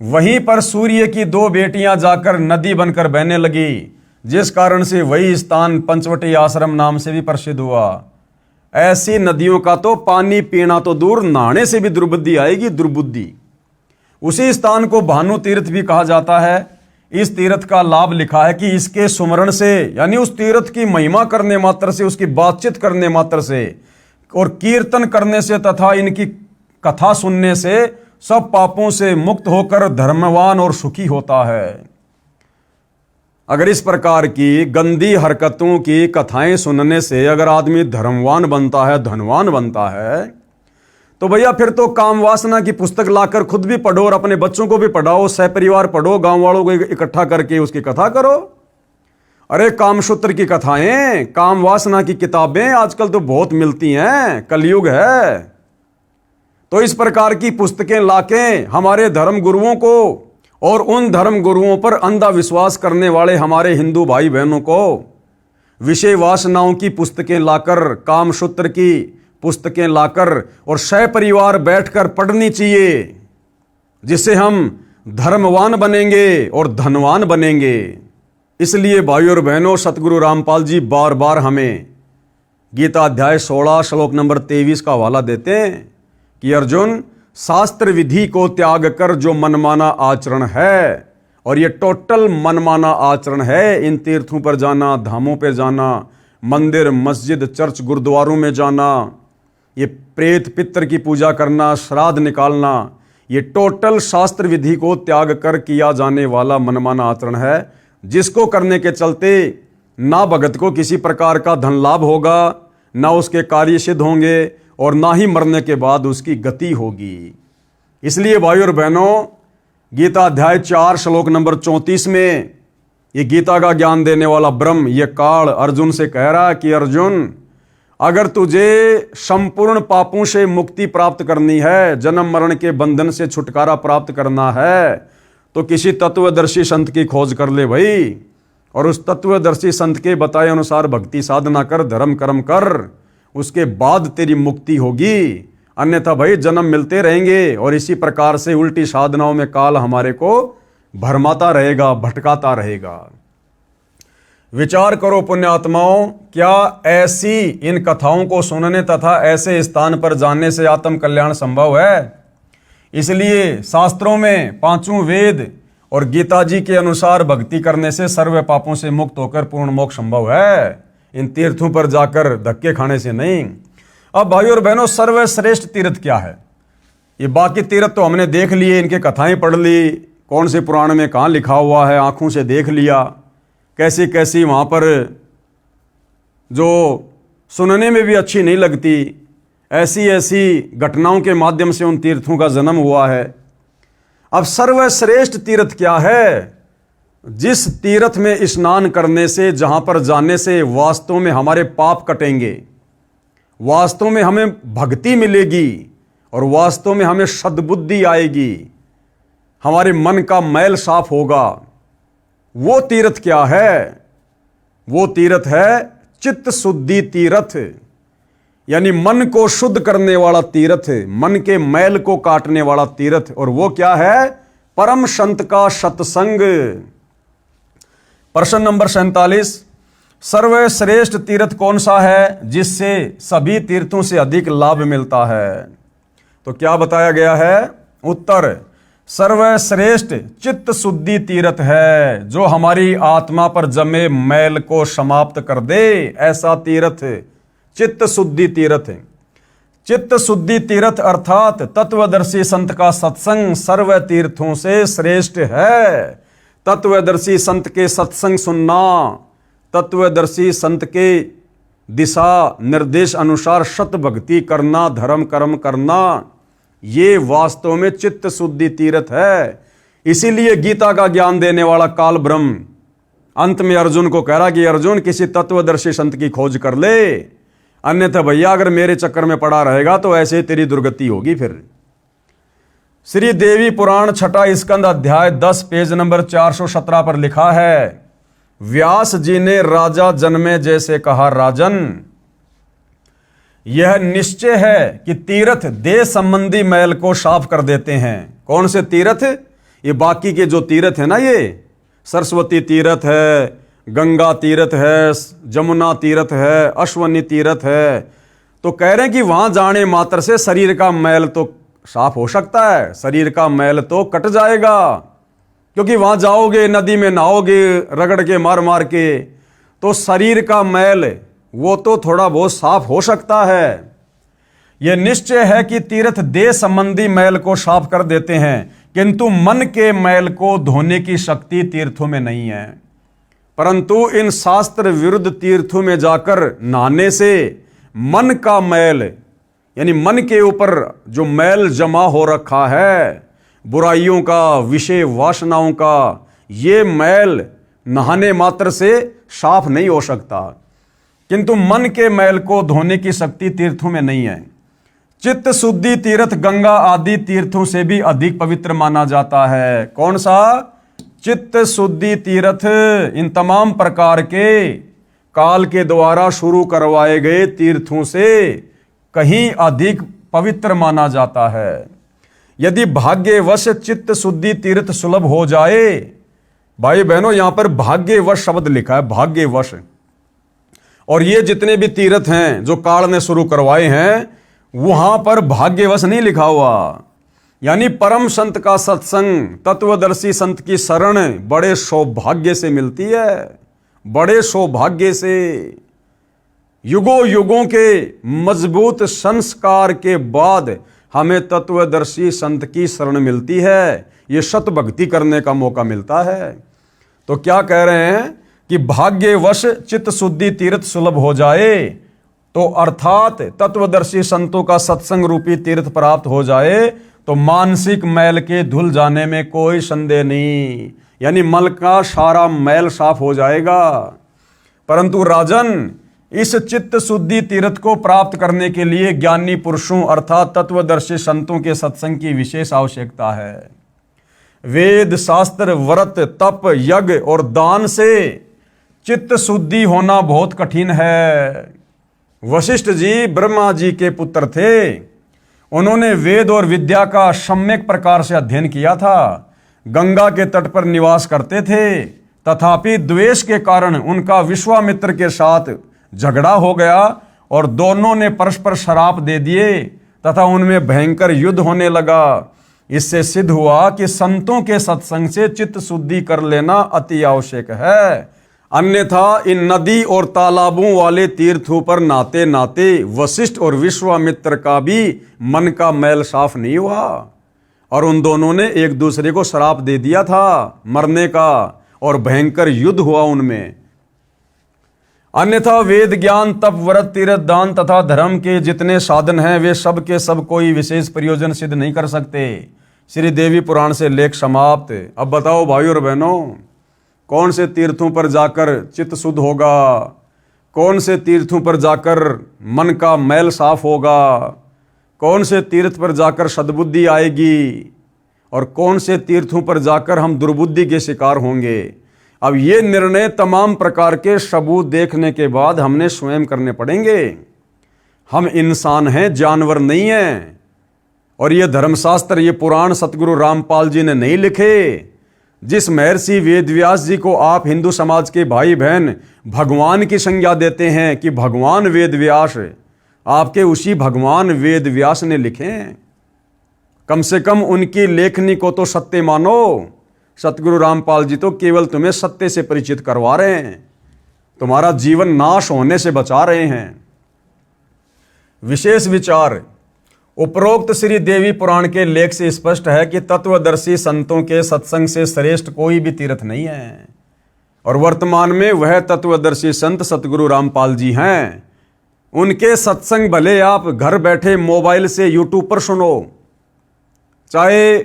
वहीं पर सूर्य की 2 बेटियां जाकर नदी बनकर बहने लगी, जिस कारण से वही स्थान पंचवटी आश्रम नाम से भी प्रसिद्ध हुआ। ऐसी नदियों का तो पानी पीना तो दूर, नहाने से भी दुर्बुद्धि आएगी, दुर्बुद्धि। उसी स्थान को भानु तीर्थ भी कहा जाता है। इस तीर्थ का लाभ लिखा है कि इसके सुमरण से, यानी उस तीर्थ की महिमा करने मात्र से, उसकी बातचीत करने मात्र से और कीर्तन करने से तथा इनकी कथा सुनने से सब पापों से मुक्त होकर धर्मवान और सुखी होता है। अगर इस प्रकार की गंदी हरकतों की कथाएं सुनने से अगर आदमी धर्मवान बनता है, धनवान बनता है, तो भैया फिर तो काम वासना की पुस्तक लाकर खुद भी पढ़ो और अपने बच्चों को भी पढ़ाओ, सहपरिवार पढ़ो, गांव वालों को इकट्ठा करके उसकी कथा करो। अरे कामसूत्र की कथाएं, काम वासना की किताबें आजकल तो बहुत मिलती हैं, कलयुग है। तो इस प्रकार की पुस्तकें लाके हमारे धर्म गुरुओं को और उन धर्म गुरुओं पर अंधा विश्वास करने वाले हमारे हिंदू भाई बहनों को विषय वासनाओं की पुस्तकें लाकर, कामसूत्र की पुस्तकें लाकर और सहपरिवार बैठकर पढ़नी चाहिए, जिससे हम धर्मवान बनेंगे और धनवान बनेंगे। इसलिए भाइयों और बहनों, सतगुरु रामपाल जी बार बार हमें गीता अध्याय 16 श्लोक नंबर 23 का हवाला देते हैं कि अर्जुन, शास्त्र विधि को त्याग कर जो मनमाना आचरण है, और ये टोटल मनमाना आचरण है, इन तीर्थों पर जाना, धामों पर जाना, मंदिर मस्जिद चर्च गुरुद्वारों में जाना, ये प्रेत पितर की पूजा करना, श्राद्ध निकालना, ये टोटल शास्त्र विधि को त्याग कर किया जाने वाला मनमाना आचरण है, जिसको करने के चलते ना भगत को किसी प्रकार का धन लाभ होगा, ना उसके कार्य सिद्ध होंगे और ना ही मरने के बाद उसकी गति होगी। इसलिए भाइयों और बहनों, गीता अध्याय 4 श्लोक नंबर 34 में ये गीता का ज्ञान देने वाला ब्रह्म, ये काल अर्जुन से कह रहा है कि अर्जुन, अगर तुझे संपूर्ण पापों से मुक्ति प्राप्त करनी है, जन्म मरण के बंधन से छुटकारा प्राप्त करना है, तो किसी तत्वदर्शी संत की खोज कर ले भाई, और उस तत्वदर्शी संत के बताए अनुसार भक्ति साधना कर, धर्म कर्म कर, उसके बाद तेरी मुक्ति होगी। अन्यथा भाई जन्म मिलते रहेंगे और इसी प्रकार से उल्टी साधनाओं में काल हमारे को भरमाता रहेगा, भटकाता रहेगा। विचार करो पुण्यात्माओं, क्या ऐसी इन कथाओं को सुनने तथा ऐसे स्थान पर जाने से आत्म कल्याण संभव है? इसलिए शास्त्रों में 5 वेद और गीता जी के अनुसार भक्ति करने से सर्व पापों से मुक्त होकर पूर्ण मोक्ष संभव है, इन तीर्थों पर जाकर धक्के खाने से नहीं। अब भाइयों और बहनों, सर्वश्रेष्ठ तीर्थ क्या है? ये बाकी तीर्थ तो हमने देख लिए, इनके कथाएं पढ़ ली, कौन से पुराण में कहाँ लिखा हुआ है आंखों से देख लिया, कैसी कैसी वहाँ पर जो सुनने में भी अच्छी नहीं लगती, ऐसी ऐसी घटनाओं के माध्यम से उन तीर्थों का जन्म हुआ है। अब सर्वश्रेष्ठ तीर्थ क्या है? जिस तीर्थ में स्नान करने से, जहाँ पर जाने से वास्तव में हमारे पाप कटेंगे, वास्तव में हमें भक्ति मिलेगी और वास्तव में हमें सद्बुद्धि आएगी, हमारे मन का मैल साफ होगा। वो तीर्थ क्या है? वो तीर्थ है चित्त शुद्धि तीर्थ, यानी मन को शुद्ध करने वाला तीर्थ, मन के मैल को काटने वाला तीर्थ। और वो क्या है? परम संत का सत्संग। प्रश्न नंबर 47, सर्वश्रेष्ठ तीर्थ कौन सा है जिससे सभी तीर्थों से अधिक लाभ मिलता है? तो क्या बताया गया है? उत्तर, सर्वश्रेष्ठ चित्त शुद्धि तीर्थ है, जो हमारी आत्मा पर जमे मैल को समाप्त कर दे, ऐसा तीर्थ चित्त शुद्धि तीर्थ। चित्त शुद्धि तीर्थ अर्थात तत्वदर्शी संत का सत्संग सर्व तीर्थों से श्रेष्ठ है। तत्वदर्शी संत के सत्संग सुनना, तत्वदर्शी संत के दिशा निर्देश अनुसार सत भक्ति करना, धर्म कर्म करना, ये वास्तव में चित्त शुद्धि तीर्थ है। इसीलिए गीता का ज्ञान देने वाला काल ब्रह्म अंत में अर्जुन को कह रहा कि अर्जुन, किसी तत्वदर्शी संत की खोज कर ले, अन्यथा भैया अगर मेरे चक्कर में पड़ा रहेगा तो ऐसे ही तेरी दुर्गति होगी। फिर श्री देवी पुराण छठा स्कंद अध्याय 10 पेज नंबर 417 पर लिखा है, व्यास जी ने राजा जन्मे जैसे कहा, राजन यह निश्चय है कि तीर्थ देह संबंधी मैल को साफ कर देते हैं। कौन से तीर्थ? ये बाकी के जो तीर्थ है ना, ये सरस्वती तीर्थ है, गंगा तीर्थ है, जमुना तीर्थ है, अश्वनी तीर्थ है, तो कह रहे हैं कि वहां जाने मात्र से शरीर का मैल तो साफ हो सकता है, शरीर का मैल तो कट जाएगा, क्योंकि वहां जाओगे, नदी में नहाओगे रगड़ के मार मार के, तो शरीर का मैल वो तो थोड़ा बहुत साफ हो सकता है। यह निश्चय है कि तीर्थ देह संबंधी मैल को साफ कर देते हैं, किंतु मन के मैल को धोने की शक्ति तीर्थों में नहीं है। परंतु इन शास्त्र विरुद्ध तीर्थों में जाकर नहाने से मन का मैल, यानी मन के ऊपर जो मैल जमा हो रखा है, बुराइयों का, विषय वासनाओं का, ये मैल नहाने मात्र से साफ नहीं हो सकता, किंतु मन के मैल को धोने की शक्ति तीर्थों में नहीं है। चित्त शुद्धि तीर्थ गंगा आदि तीर्थों से भी अधिक पवित्र माना जाता है। कौन सा? चित्त शुद्धि तीर्थ इन तमाम प्रकार के काल के द्वारा शुरू करवाए गए तीर्थों से कहीं अधिक पवित्र माना जाता है। यदि भाग्यवश चित्त शुद्धि तीर्थ सुलभ हो जाए, भाई बहनों यहां पर भाग्यवश शब्द लिखा है, भाग्यवश, और ये जितने भी तीर्थ हैं जो काल ने शुरू करवाए हैं, वहां पर भाग्यवश नहीं लिखा हुआ। यानी परम संत का सत्संग, तत्वदर्शी संत की शरण बड़े सौभाग्य से मिलती है, बड़े सौभाग्य से। युगों युगों के मजबूत संस्कार के बाद हमें तत्वदर्शी संत की शरण मिलती है, ये सत भक्ति करने का मौका मिलता है। तो क्या कह रहे हैं कि भाग्यवश चित्त शुद्धि तीर्थ सुलभ हो जाए, तो अर्थात तत्वदर्शी संतों का सत्संग रूपी तीर्थ प्राप्त हो जाए, तो मानसिक मैल के धुल जाने में कोई संदेह नहीं, यानी मन का सारा मैल साफ हो जाएगा। परंतु राजन, इस चित्त शुद्धि तीर्थ को प्राप्त करने के लिए ज्ञानी पुरुषों अर्थात तत्वदर्शी संतों के सत्संग की विशेष आवश्यकता है। वेद शास्त्र व्रत तप यज्ञ और दान से चित्त शुद्धि होना बहुत कठिन है। वशिष्ठ जी ब्रह्मा जी के पुत्र थे, उन्होंने वेद और विद्या का सम्यक प्रकार से अध्ययन किया था, गंगा के तट पर निवास करते थे, तथापि द्वेष के कारण उनका विश्वामित्र के साथ झगड़ा हो गया और दोनों ने परस्पर श्राप दे दिए तथा उनमें भयंकर युद्ध होने लगा। इससे सिद्ध हुआ कि संतों के सत्संग से चित्त शुद्धि कर लेना अति आवश्यक है, अन्यथा इन नदी और तालाबों वाले तीर्थों पर नहाते नहाते वशिष्ठ और विश्वामित्र का भी मन का मैल साफ नहीं हुआ और उन दोनों ने एक दूसरे को श्राप दे दिया था मरने का, और भयंकर युद्ध हुआ उनमें। अन्यथा वेद ज्ञान तप व्रत तीर्थ दान तथा धर्म के जितने साधन हैं, वे सब के सब कोई विशेष प्रयोजन सिद्ध नहीं कर सकते। श्री देवी पुराण से लेख समाप्त। अब बताओ भाइयों और बहनों, कौन से तीर्थों पर जाकर चित्त शुद्ध होगा, कौन से तीर्थों पर जाकर मन का मैल साफ होगा, कौन से तीर्थ पर जाकर सद्बुद्धि आएगी और कौन से तीर्थों पर जाकर हम दुर्बुद्धि के शिकार होंगे। अब ये निर्णय तमाम प्रकार के सबूत देखने के बाद हमने स्वयं करने पड़ेंगे। हम इंसान हैं, जानवर नहीं हैं। और ये धर्मशास्त्र, ये पुराण सतगुरु रामपाल जी ने नहीं लिखे। जिस महर्षि वेदव्यास जी को आप हिंदू समाज के भाई बहन भगवान की संज्ञा देते हैं कि भगवान वेदव्यास, आपके उसी भगवान वेदव्यास ने लिखे हैं। कम से कम उनकी लेखनी को तो सत्य मानो। सतगुरु रामपाल जी तो केवल तुम्हें सत्य से परिचित करवा रहे हैं, तुम्हारा जीवन नाश होने से बचा रहे हैं। विशेष विचार। उपरोक्त श्री देवी पुराण के लेख से स्पष्ट है कि तत्वदर्शी संतों के सत्संग से श्रेष्ठ कोई भी तीर्थ नहीं है, और वर्तमान में वह तत्वदर्शी संत सतगुरु रामपाल जी हैं। उनके सत्संग भले आप घर बैठे मोबाइल से यूट्यूब पर सुनो, चाहे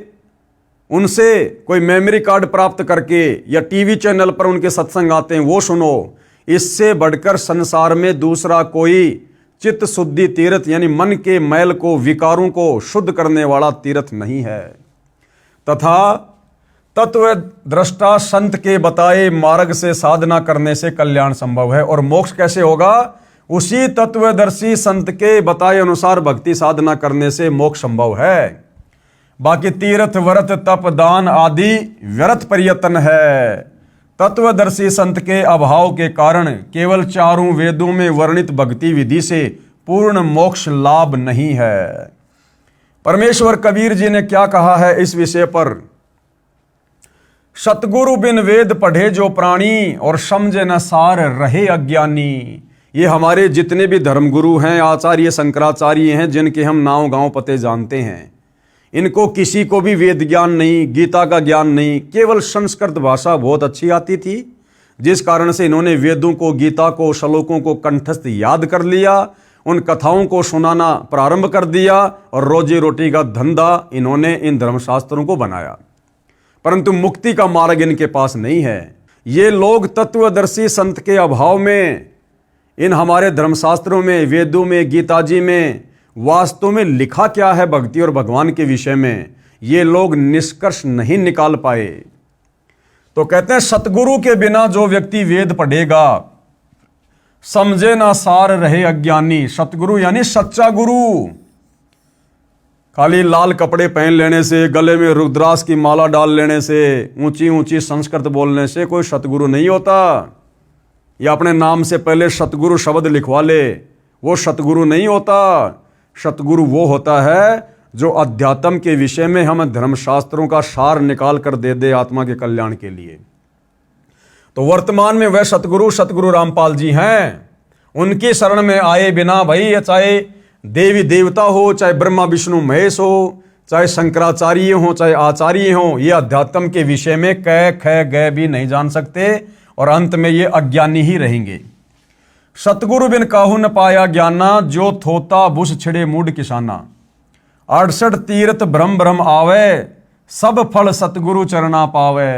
उनसे कोई मेमोरी कार्ड प्राप्त करके या टीवी चैनल पर उनके सत्संग आते हैं वो सुनो, इससे बढ़कर संसार में दूसरा कोई चित्त शुद्धि तीर्थ यानी मन के मैल को, विकारों को शुद्ध करने वाला तीर्थ नहीं है। तथा तत्व दृष्टा संत के बताए मार्ग से साधना करने से कल्याण संभव है। और मोक्ष कैसे होगा? उसी तत्वदर्शी संत के बताए अनुसार भक्ति साधना करने से मोक्ष संभव है। बाकी तीर्थ व्रत तप दान आदि व्यर्थ प्रयत्न है। तत्वदर्शी संत के अभाव के कारण केवल चारों वेदों में वर्णित भक्ति विधि से पूर्ण मोक्ष लाभ नहीं है। परमेश्वर कबीर जी ने क्या कहा है इस विषय पर? सतगुरु बिन वेद पढ़े जो प्राणी और समझे न सार रहे अज्ञानी। ये हमारे जितने भी धर्मगुरु हैं, आचार्य शंकराचार्य हैं, जिनके हम नाम गांव पते जानते हैं, इनको किसी को भी वेद ज्ञान नहीं, गीता का ज्ञान नहीं। केवल संस्कृत भाषा बहुत अच्छी आती थी, जिस कारण से इन्होंने वेदों को, गीता को, श्लोकों को कंठस्थ याद कर लिया, उन कथाओं को सुनाना प्रारंभ कर दिया और रोजी रोटी का धंधा इन्होंने इन धर्मशास्त्रों को बनाया। परंतु मुक्ति का मार्ग इनके पास नहीं है। ये लोग तत्वदर्शी संत के अभाव में इन हमारे धर्मशास्त्रों में, वेदों में, गीता जी में वास्तव में लिखा क्या है भक्ति और भगवान के विषय में, ये लोग निष्कर्ष नहीं निकाल पाए। तो कहते हैं सतगुरु के बिना जो व्यक्ति वेद पढ़ेगा, समझे ना सार रहे अज्ञानी। सतगुरु यानी सच्चा गुरु। खाली लाल कपड़े पहन लेने से, गले में रुद्राक्ष की माला डाल लेने से, ऊंची ऊंची संस्कृत बोलने से कोई सतगुरु नहीं होता। या अपने नाम से पहले सतगुरु शब्द लिखवा ले, वो सतगुरु नहीं होता। सतगुरु वो होता है जो अध्यात्म के विषय में हम धर्मशास्त्रों का सार निकाल कर दे दे आत्मा के कल्याण के लिए। तो वर्तमान में वह सतगुरु रामपाल जी हैं। उनकी शरण में आए बिना भाई, चाहे देवी देवता हो, चाहे ब्रह्मा विष्णु महेश हो, चाहे शंकराचार्य हो, चाहे आचार्य हो, ये अध्यात्म के विषय में क ख ग भी नहीं जान सकते और अंत में ये अज्ञानी ही रहेंगे। सतगुरु बिन काहू न पाया ज्ञाना, जो थोता बुस छिड़े मूड किसाना। 68 तीर्थ भ्रम भ्रम आवे, सब फल सतगुरु चरना पावे।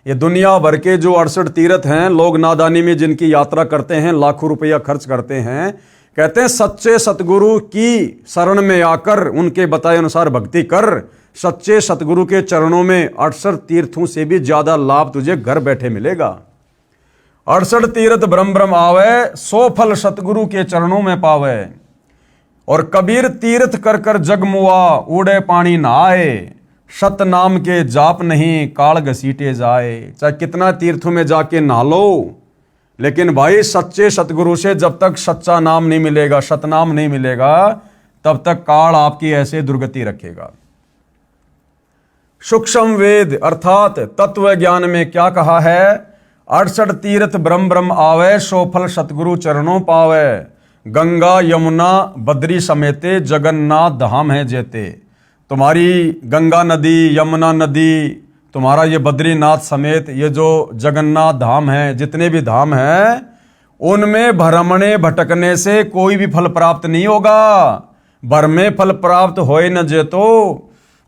ये दुनिया भर के जो 68 तीर्थ हैं, लोग नादानी में जिनकी यात्रा करते हैं, लाखों रुपया खर्च करते हैं, कहते हैं सच्चे सतगुरु की शरण में आकर उनके बताए अनुसार भक्ति कर। सच्चे सतगुरु के चरणों में 68 तीर्थों से भी ज्यादा लाभ तुझे घर बैठे मिलेगा। 68 तीर्थ भ्रम भ्रम आवे, 100 फल सतगुरु के चरणों में पावे। और कबीर तीर्थ कर कर जग मुआ, उड़े पानी नहाए। सत नाम के जाप नहीं, काल घसीटे जाए। चाहे कितना तीर्थों में जाके नहा लो, लेकिन भाई सच्चे सतगुरु से जब तक सच्चा नाम नहीं मिलेगा, सतनाम नहीं मिलेगा, तब तक काल आपकी ऐसे दुर्गति रखेगा। सूक्ष्म वेद अर्थात तत्व ज्ञान में क्या कहा है? 68 तीर्थ ब्रह्म ब्रह्म आवे, 100 फल सतगुरु चरणों पावे। गंगा यमुना बद्री समेते, जगन्नाथ धाम है जेते। तुम्हारी गंगा नदी, यमुना नदी, तुम्हारा ये बद्रीनाथ समेत ये जो जगन्नाथ धाम है, जितने भी धाम हैं, उनमें भ्रमणे भटकने से कोई भी फल प्राप्त नहीं होगा। भर में फल प्राप्त होए न जेतो,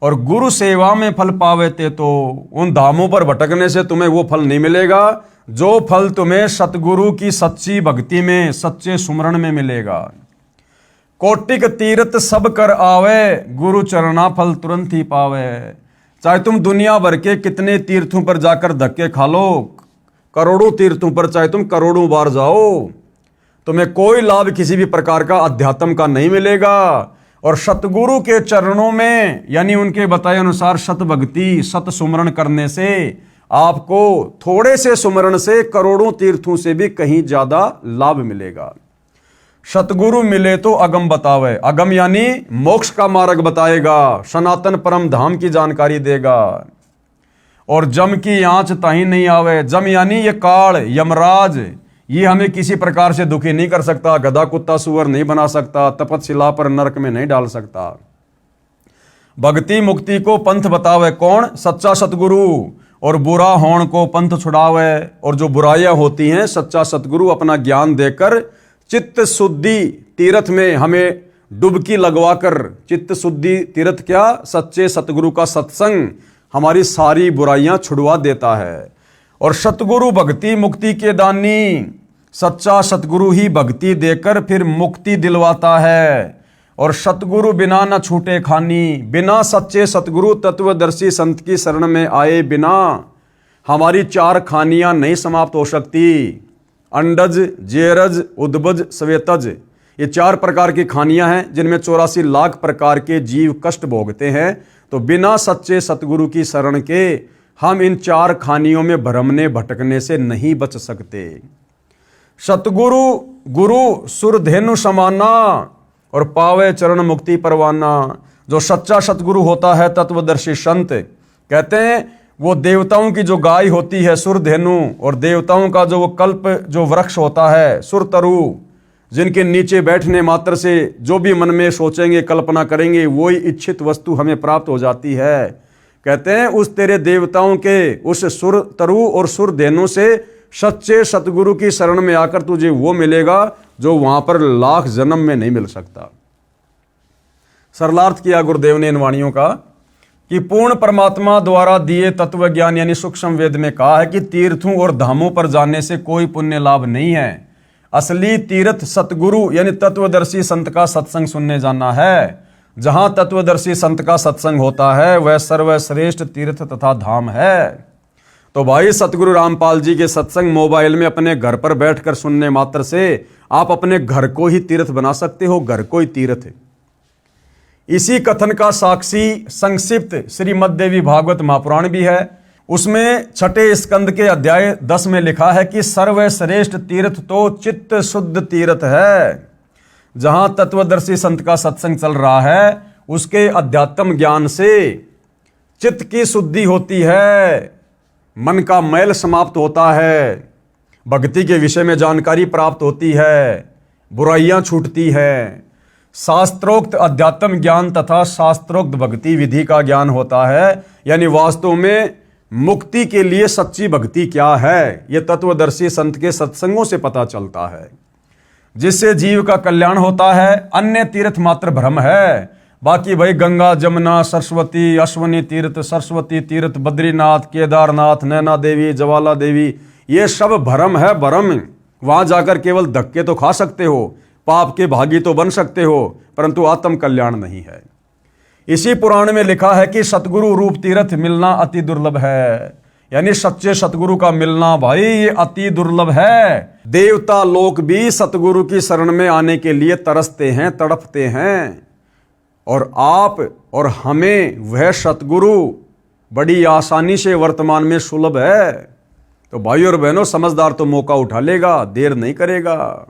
और गुरु सेवा में फल पावे ते। तो उन धामों पर भटकने से तुम्हें वो फल नहीं मिलेगा जो फल तुम्हें सतगुरु की सच्ची भक्ति में, सच्चे सुमरण में मिलेगा। कोटिक तीर्थ सब कर आवे, गुरु चरणा फल तुरंत ही पावे। चाहे तुम दुनिया भर के कितने तीर्थों पर जाकर धक्के खा लो, करोड़ों तीर्थों पर चाहे तुम करोड़ों बार जाओ, तुम्हें कोई लाभ किसी भी प्रकार का अध्यात्म का नहीं मिलेगा। और सतगुरु के चरणों में यानी उनके बताए अनुसार सत भक्ति, सत सुमरण करने से आपको थोड़े से सुमरण से करोड़ों तीर्थों से भी कहीं ज्यादा लाभ मिलेगा। सतगुरु मिले तो अगम बतावे। अगम यानी मोक्ष का मार्ग बताएगा, सनातन परम धाम की जानकारी देगा। और जम की आंच ताही नहीं आवे। जम यानी ये काल, यमराज, ये हमें किसी प्रकार से दुखी नहीं कर सकता, गधा कुत्ता सुअर नहीं बना सकता, तपतशिला पर नरक में नहीं डाल सकता। भक्ति मुक्ति को पंथ बतावे कौन? सच्चा सतगुरु। और बुरा होण को पंथ छुड़ावे। और जो बुराइयां होती हैं, सच्चा सतगुरु अपना ज्ञान देकर चित्त शुद्धि तीर्थ में हमें डुबकी लगवाकर, चित्त शुद्धि तीर्थ क्या? सच्चे सतगुरु का सत्संग हमारी सारी बुराइयां छुड़वा देता है। और सतगुरु भक्ति मुक्ति के दानी, सच्चा सतगुरु ही भक्ति देकर फिर मुक्ति दिलवाता है। और सतगुरु बिना न छूटे खानी। बिना सच्चे सतगुरु तत्वदर्शी संत की शरण में आए बिना हमारी 4 खानियां नहीं समाप्त हो सकती। अंडज, जेरज, उद्भज, श्वेतज, ये 4 प्रकार की खानियां हैं जिनमें 84 लाख प्रकार के जीव कष्ट भोगते हैं। तो बिना सच्चे सतगुरु की शरण के हम इन 4 खानियों में भ्रमने भटकने से नहीं बच सकते। सतगुरु गुरु सुरधेनु समाना और पावे चरण मुक्ति परवाना। जो सच्चा सतगुरु होता है, तत्वदर्शी संत, कहते हैं वो देवताओं की जो गाय होती है सुरधेनु, और देवताओं का जो वो कल्प जो वृक्ष होता है सुरतरु, जिनके नीचे बैठने मात्र से जो भी मन में सोचेंगे कल्पना करेंगे वही इच्छित वस्तु हमें प्राप्त हो जाती है। कहते हैं उस तेरे देवताओं के उस सुरतरु और सुरधेनु से सच्चे सतगुरु की शरण में आकर तुझे वो मिलेगा जो वहां पर लाख जन्म में नहीं मिल सकता। सरलार्थ किया गुरुदेव ने इन वाणियों का कि पूर्ण परमात्मा द्वारा दिए तत्व ज्ञान यानी सूक्ष्म वेद में कहा है कि तीर्थों और धामों पर जाने से कोई पुण्य लाभ नहीं है। असली तीर्थ सतगुरु यानी तत्वदर्शी संत का सत्संग सुनने जाना है। जहां तत्वदर्शी संत का सत्संग होता है वह सर्वश्रेष्ठ तीर्थ तथा धाम है। तो भाई सतगुरु रामपाल जी के सत्संग मोबाइल में अपने घर पर बैठकर सुनने मात्र से आप अपने घर को ही तीर्थ बना सकते हो, घर को ही तीर्थ। इसी कथन का साक्षी संक्षिप्त श्रीमद् देवी भागवत महापुराण भी है। उसमें 6 स्कंद के अध्याय 10 में लिखा है कि सर्वश्रेष्ठ तीर्थ तो चित्त शुद्ध तीर्थ है। जहां तत्वदर्शी संत का सत्संग चल रहा है उसके अध्यात्म ज्ञान से चित्त की शुद्धि होती है, मन का मैल समाप्त होता है, भक्ति के विषय में जानकारी प्राप्त होती है, बुराइयां छूटती है, शास्त्रोक्त अध्यात्म ज्ञान तथा शास्त्रोक्त भक्ति विधि का ज्ञान होता है। यानी वास्तव में मुक्ति के लिए सच्ची भक्ति क्या है यह तत्वदर्शी संत के सत्संगों से पता चलता है, जिससे जीव का कल्याण होता है। अन्य तीर्थ मात्र भ्रम है। बाकी भाई गंगा, जमुना, सरस्वती, अश्वनी तीर्थ, सरस्वती तीर्थ, बद्रीनाथ, केदारनाथ, नैना देवी, ज्वाला देवी, ये सब भ्रम है, भ्रम। वहां जाकर केवल धक्के तो खा सकते हो, पाप के भागी तो बन सकते हो, परंतु आत्म कल्याण नहीं है। इसी पुराण में लिखा है कि सतगुरु रूप तीर्थ मिलना अति दुर्लभ है। यानी सच्चे सतगुरु का मिलना भाई ये अति दुर्लभ है। देवता लोग भी सतगुरु की शरण में आने के लिए तरसते हैं, तड़पते हैं, और आप और हमें वह सतगुरु बड़ी आसानी से वर्तमान में सुलभ है। तो भाई और बहनों, समझदार तो मौका उठा लेगा, देर नहीं करेगा।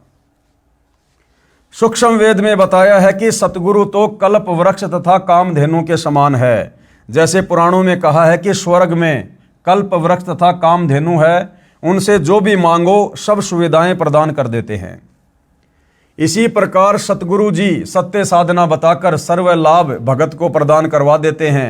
सूक्ष्म वेद में बताया है कि सतगुरु तो कल्प वृक्ष तथा कामधेनु के समान है। जैसे पुराणों में कहा है कि स्वर्ग में कल्प वृक्ष तथा कामधेनु है, उनसे जो भी मांगो सब सुविधाएं प्रदान कर देते हैं। इसी प्रकार सतगुरु जी सत्य साधना बताकर सर्व लाभ भगत को प्रदान करवा देते हैं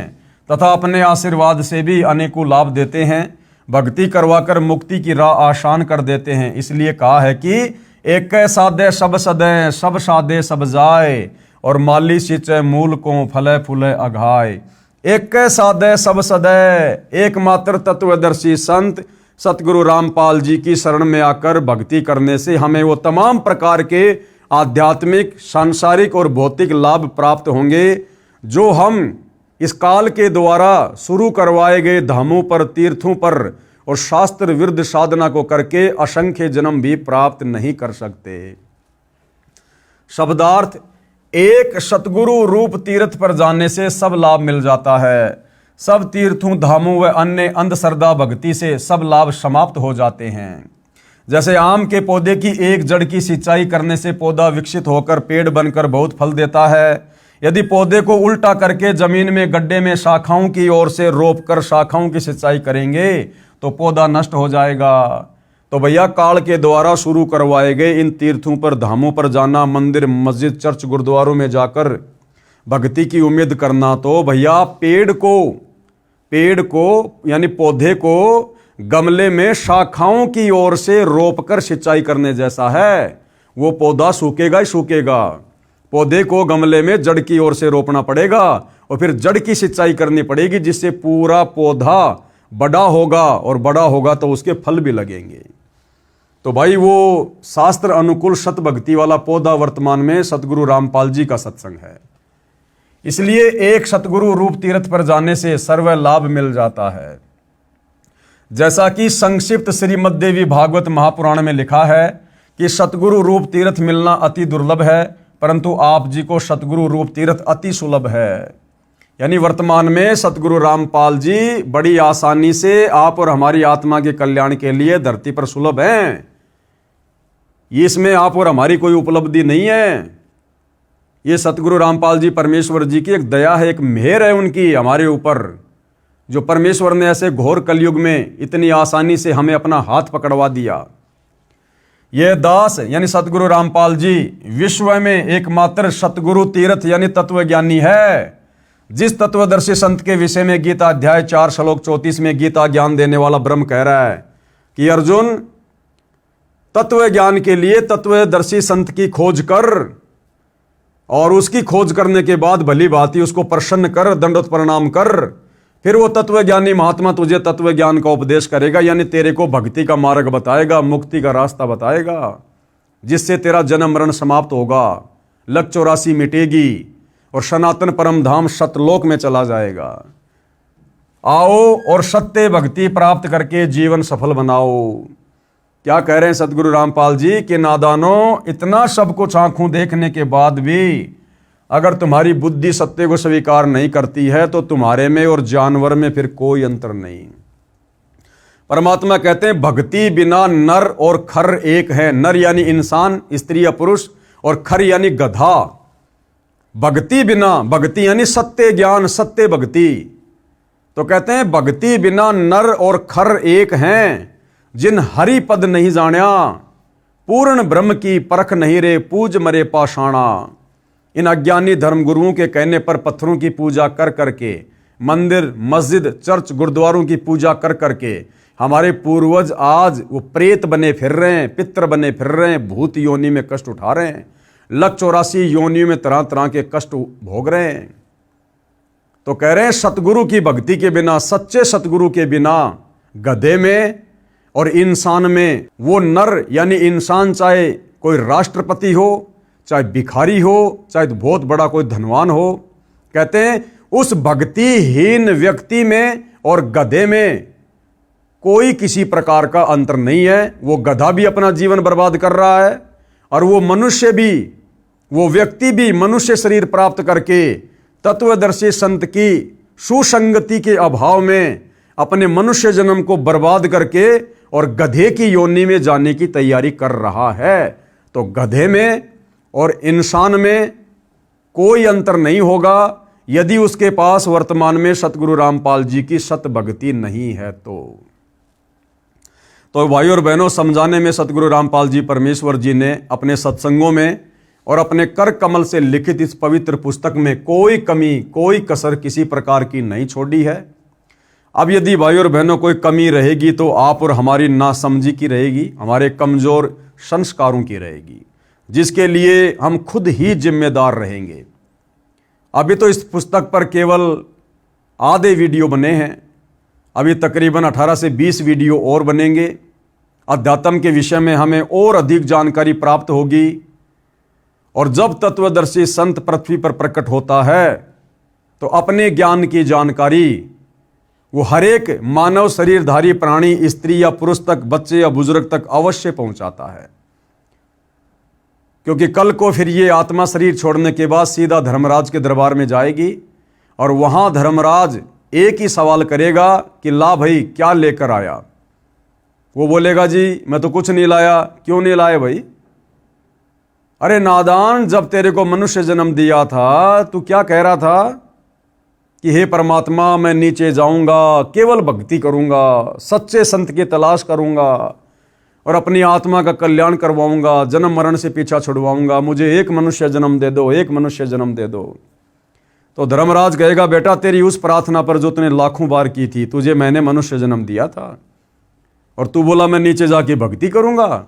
तथा अपने आशीर्वाद से भी अनेकों लाभ देते हैं। भक्ति करवाकर मुक्ति की राह आसान कर देते हैं। इसलिए कहा है कि एक साधे सब सदे, सब साधे सब जाए, और माली सिंचे मूल को फले फूले अघाए। एक साधे सब सदे, एकमात्र तत्वदर्शी संत सतगुरु रामपाल जी की शरण में आकर भक्ति करने से हमें वो तमाम प्रकार के आध्यात्मिक, सांसारिक और भौतिक लाभ प्राप्त होंगे जो हम इस काल के द्वारा शुरू करवाए गए धामों पर, तीर्थों पर और शास्त्र विरुद्ध साधना को करके असंख्य जन्म भी प्राप्त नहीं कर सकते। शब्दार्थ, एक सतगुरु रूप तीर्थ पर जाने से सब लाभ मिल जाता है। सब तीर्थों, धामों व अन्य अंधश्रद्धा भक्ति से सब लाभ समाप्त हो जाते हैं। जैसे आम के पौधे की एक जड़ की सिंचाई करने से पौधा विकसित होकर पेड़ बनकर बहुत फल देता है। यदि पौधे को उल्टा करके जमीन में गड्ढे में शाखाओं की ओर से रोप कर शाखाओं की सिंचाई करेंगे तो पौधा नष्ट हो जाएगा। तो भैया काल के द्वारा शुरू करवाए गए इन तीर्थों पर, धामों पर जाना, मंदिर, मस्जिद, चर्च, गुरुद्वारों में जाकर भक्ति की उम्मीद करना, तो भैया पेड़ को यानी पौधे को गमले में शाखाओं की ओर से रोप कर सिंचाई करने जैसा है। वो पौधा सूखेगा ही सूखेगा। पौधे को गमले में जड़ की ओर से रोपना पड़ेगा और फिर जड़ की सिंचाई करनी पड़ेगी, जिससे पूरा पौधा बड़ा होगा, और बड़ा होगा तो उसके फल भी लगेंगे। तो भाई वो शास्त्र अनुकूल सत भक्ति वाला पौधा वर्तमान में सतगुरु रामपाल जी का सत्संग है। इसलिए एक सतगुरु रूप तीर्थ पर जाने से सर्व लाभ मिल जाता है। जैसा कि संक्षिप्त श्रीमद् देवी भागवत महापुराण में लिखा है कि सतगुरु रूप तीर्थ मिलना अति दुर्लभ है, परंतु आप जी को सतगुरु रूप तीर्थ अति सुलभ है। यानी वर्तमान में सतगुरु रामपाल जी बड़ी आसानी से आप और हमारी आत्मा के कल्याण के लिए धरती पर सुलभ हैं। इसमें आप और हमारी कोई उपलब्धि नहीं है। ये सतगुरु रामपाल जी परमेश्वर जी की एक दया है, एक मेहर है उनकी हमारे ऊपर, जो परमेश्वर ने ऐसे घोर कलयुग में इतनी आसानी से हमें अपना हाथ पकड़वा दिया। यह दास यानी सतगुरु रामपाल जी विश्व में एकमात्र सतगुरु तीर्थ यानी तत्वज्ञानी है, जिस तत्वदर्शी संत के विषय में गीता अध्याय 4 श्लोक 34 में गीता ज्ञान देने वाला ब्रह्म कह रहा है कि अर्जुन, तत्व ज्ञान के लिए तत्वदर्शी संत की खोज कर और उसकी खोज करने के बाद भली भांति उसको प्रसन्न कर, दंडवत प्रणाम कर, फिर वो तत्वज्ञानी महात्मा तुझे तत्व ज्ञान का उपदेश करेगा, यानी तेरे को भक्ति का मार्ग बताएगा, मुक्ति का रास्ता बताएगा, जिससे तेरा जन्म मरण समाप्त होगा, लक 84 मिटेगी और सनातन परम धाम सतलोक में चला जाएगा। आओ और सत्य भक्ति प्राप्त करके जीवन सफल बनाओ। क्या कह रहे हैं सतगुरु रामपाल जी कि नादानों, इतना सब कुछ आंखों देखने के बाद भी अगर तुम्हारी बुद्धि सत्य को स्वीकार नहीं करती है तो तुम्हारे में और जानवर में फिर कोई अंतर नहीं। परमात्मा कहते हैं भक्ति बिना नर और खर एक है। नर यानी इंसान, स्त्री या पुरुष, और खर यानी गधा। भक्ति बिना, भक्ति यानी सत्य ज्ञान, सत्य भक्ति। तो कहते हैं भक्ति बिना नर और खर एक हैं, जिन हरि पद नहीं जान्या, पूर्ण ब्रह्म की परख नहीं रे, पूज मरे पाषाणा। इन अज्ञानी धर्मगुरुओं के कहने पर पत्थरों की पूजा कर करके, मंदिर, मस्जिद, चर्च, गुरुद्वारों की पूजा कर करके हमारे पूर्वज आज वो प्रेत बने फिर रहे हैं, पितर बने फिर रहे हैं, भूत योनि में कष्ट उठा रहे हैं, लक 84 योनियों में तरह तरह के कष्ट भोग रहे हैं। तो कह रहे हैं सतगुरु की भक्ति के बिना, सच्चे सतगुरु के बिना गधे में और इंसान में, वो नर यानी इंसान चाहे कोई राष्ट्रपति हो, चाहे भिखारी हो, चाहे बहुत बड़ा कोई धनवान हो, कहते हैं उस भक्तिहीन व्यक्ति में और गधे में कोई किसी प्रकार का अंतर नहीं है। वो गधा भी अपना जीवन बर्बाद कर रहा है और वो मनुष्य भी, वो व्यक्ति भी मनुष्य शरीर प्राप्त करके तत्वदर्शी संत की सुसंगति के अभाव में अपने मनुष्य जन्म को बर्बाद करके और गधे की योनि में जाने की तैयारी कर रहा है। तो गधे में और इंसान में कोई अंतर नहीं होगा यदि उसके पास वर्तमान में सतगुरु रामपाल जी की सत भक्ति नहीं है। तो भाई और बहनों, समझाने में सतगुरु रामपाल जी परमेश्वर जी ने अपने सत्संगों में और अपने कर कमल से लिखित इस पवित्र पुस्तक में कोई कमी, कोई कसर किसी प्रकार की नहीं छोड़ी है। अब यदि भाई और बहनों कोई कमी रहेगी तो आप और हमारी नासमझी की रहेगी, हमारे कमजोर संस्कारों की रहेगी, जिसके लिए हम खुद ही जिम्मेदार रहेंगे। अभी तो इस पुस्तक पर केवल आधे वीडियो बने हैं, अभी तकरीबन 18 से 20 वीडियो और बनेंगे। अध्यात्म के विषय में हमें और अधिक जानकारी प्राप्त होगी, और जब तत्वदर्शी संत पृथ्वी पर प्रकट होता है तो अपने ज्ञान की जानकारी वो हर एक मानव शरीरधारी प्राणी, स्त्री या पुरुष तक, बच्चे या बुजुर्ग तक अवश्य पहुंचाता है। क्योंकि कल को फिर ये आत्मा शरीर छोड़ने के बाद सीधा धर्मराज के दरबार में जाएगी और वहां धर्मराज एक ही सवाल करेगा कि ला भाई क्या लेकर आया। वो बोलेगा जी मैं तो कुछ नहीं लाया। क्यों नहीं लाए भाई? अरे नादान, जब तेरे को मनुष्य जन्म दिया था तू क्या कह रहा था कि हे परमात्मा मैं नीचे जाऊंगा, केवल भक्ति करूंगा, सच्चे संत की तलाश करूंगा और अपनी आत्मा का कल्याण करवाऊंगा, जन्म मरण से पीछा छुड़वाऊंगा, मुझे एक मनुष्य जन्म दे दो, एक मनुष्य जन्म दे दो। तो धर्मराज कहेगा बेटा तेरी उस प्रार्थना पर जो तूने लाखों बार की थी, तुझे मैंने मनुष्य जन्म दिया था और तू बोला मैं नीचे जाके भक्ति करूंगा,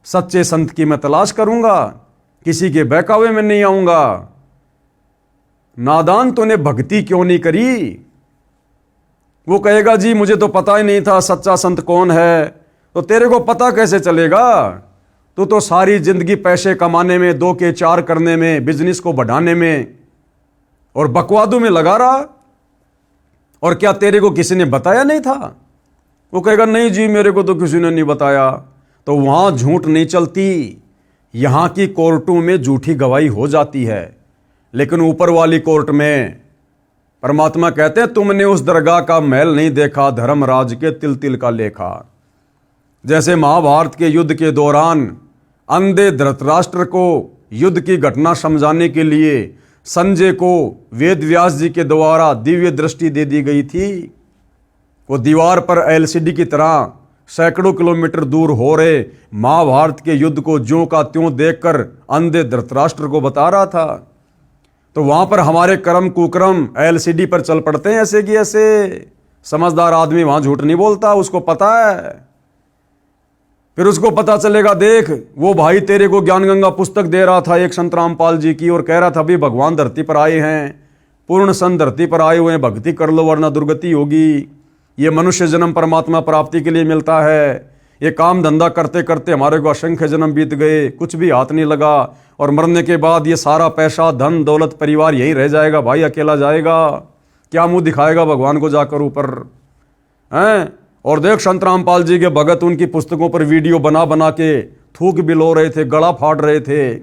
सच्चे संत की मैं तलाश करूंगा, किसी के बहकावे में नहीं आऊंगा। नादान, तूने भक्ति क्यों नहीं करी? वो कहेगा जी मुझे तो पता ही नहीं था सच्चा संत कौन है, तो तेरे को पता कैसे चलेगा? तू तो सारी जिंदगी पैसे कमाने में, 2 के 4 करने में, बिजनेस को बढ़ाने में और बकवादों में लगा रहा। और क्या तेरे को किसी ने बताया नहीं था? वो कहेगा नहीं जी मेरे को तो किसी ने नहीं बताया। तो वहां झूठ नहीं चलती, यहां की कोर्टों में झूठी गवाही हो जाती है, लेकिन ऊपर वाली कोर्ट में परमात्मा कहते हैं तुमने उस दरगाह का महल नहीं देखा, धर्मराज के तिल तिल का लेखा। जैसे महाभारत के युद्ध के दौरान अंधे धृतराष्ट्र को युद्ध की घटना समझाने के लिए संजय को वेद व्यास जी के द्वारा दिव्य दृष्टि दे दी गई थी। वो दीवार पर एलसीडी की तरह सैकड़ों किलोमीटर दूर हो रहे महाभारत के युद्ध को ज्यों का त्यों देखकर अंधे धृतराष्ट्र को बता रहा था। तो वहां पर हमारे कर्म कुकर्म एलसीडी पर चल पड़ते हैं ऐसे कि ऐसे। समझदार आदमी वहां झूठ नहीं बोलता, उसको पता है। फिर उसको पता चलेगा, देख वो भाई तेरे को ज्ञान गंगा पुस्तक दे रहा था एक संत रामपाल जी की, और कह रहा था अभी भगवान धरती पर आए हैं, पूर्ण सन धरती पर आए हुए हैं, भक्ति कर लो वरना दुर्गति होगी। ये मनुष्य जन्म परमात्मा प्राप्ति के लिए मिलता है। ये काम धंधा करते करते हमारे को असंख्य जन्म बीत गए, कुछ भी हाथ नहीं लगा, और मरने के बाद ये सारा पैसा धन दौलत परिवार यहीं रह जाएगा, भाई अकेला जाएगा, क्या मुंह दिखाएगा भगवान को जाकर ऊपर हैं। और देख संत रामपाल जी के भगत उनकी पुस्तकों पर वीडियो बना बना के थूक बिलो रहे थे, गला फाड़ रहे थे,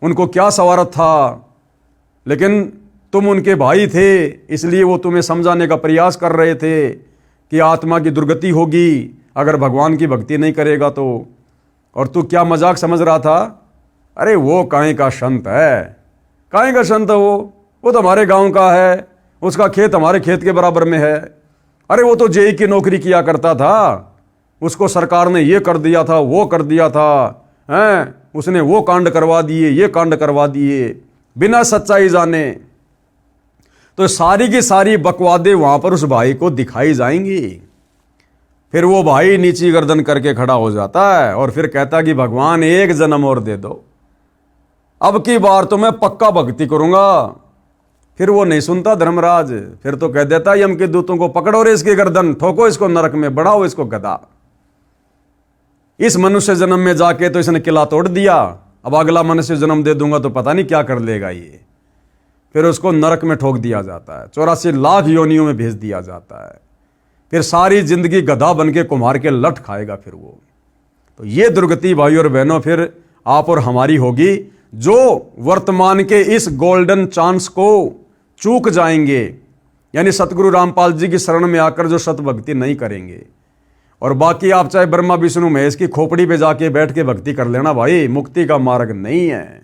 उनको क्या सवारत था। लेकिन तुम उनके भाई थे, इसलिए वो तुम्हें समझाने का प्रयास कर रहे थे कि आत्मा की दुर्गति होगी अगर भगवान की भक्ति नहीं करेगा तो। और तू क्या मजाक समझ रहा था? अरे वो काहे का संत है, काहे का संत है वो तो हमारे गांव का है, उसका खेत हमारे खेत के बराबर में है। अरे वो तो जेई की नौकरी किया करता था, उसको सरकार ने ये कर दिया था, वो कर दिया था, हैं, उसने वो कांड करवा दिए, ये कांड करवा दिए, बिना सच्चाई जाने। तो सारी की सारी बकवादे वहां पर उस भाई को दिखाई जाएंगी। फिर वो भाई नीची गर्दन करके खड़ा हो जाता है और फिर कहता कि भगवान एक जन्म और दे दो, अब की बार तो मैं पक्का भक्ति करूंगा। फिर वो नहीं सुनता धर्मराज, फिर तो कह देता यम के दूतों को पकड़ो रे इसकी गर्दन, ठोको इसको नरक में, बढ़ाओ इसको गधा। इस मनुष्य जन्म में जाके तो इसने किला तोड़ दिया, अब अगला मनुष्य जन्म दे दूंगा तो पता नहीं क्या कर लेगा ये। फिर उसको नरक में ठोक दिया जाता है, 84 लाख योनियों में भेज दिया जाता है। फिर सारी जिंदगी गधा बन के कुम्हार के लठ खाएगा फिर वो। तो ये दुर्गति भाई और बहनों फिर आप और हमारी होगी, जो वर्तमान के इस गोल्डन चांस को चूक जाएंगे, यानी सतगुरु रामपाल जी की शरण में आकर जो सत भक्ति नहीं करेंगे। और बाकी आप चाहे ब्रह्मा विष्णु महेश की खोपड़ी पे जाके बैठ के भक्ति कर लेना, भाई मुक्ति का मार्ग नहीं है।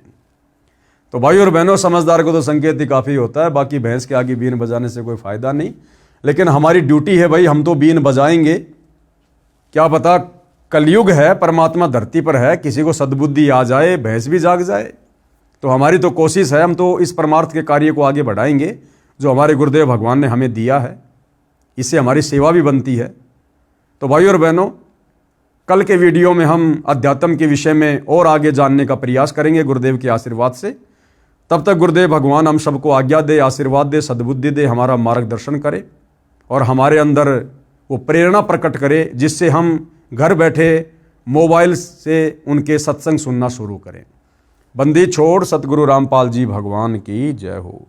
तो भाई और बहनों, समझदार को तो संकेत ही काफी होता है, बाकी भैंस के आगे बीन बजाने से कोई फायदा नहीं। लेकिन हमारी ड्यूटी है भाई, हम तो बीन बजाएंगे। क्या पता कलयुग है, परमात्मा धरती पर है, किसी को सद्बुद्धि आ जाए, भैंस भी जाग जाए। तो हमारी तो कोशिश है, हम तो इस परमार्थ के कार्य को आगे बढ़ाएंगे जो हमारे गुरुदेव भगवान ने हमें दिया है, इससे हमारी सेवा भी बनती है। तो भाई और बहनों, कल के वीडियो में हम अध्यात्म के विषय में और आगे जानने का प्रयास करेंगे गुरुदेव के आशीर्वाद से। तब तक गुरुदेव भगवान हम सबको आज्ञा दे, आशीर्वाद दे, सद्बुद्धि दे, हमारा मार्गदर्शन करे और हमारे अंदर वो प्रेरणा प्रकट करे, जिससे हम घर बैठे मोबाइल से उनके सत्संग सुनना शुरू करें। बंदी छोड़ सतगुरु रामपाल जी भगवान की जय हो।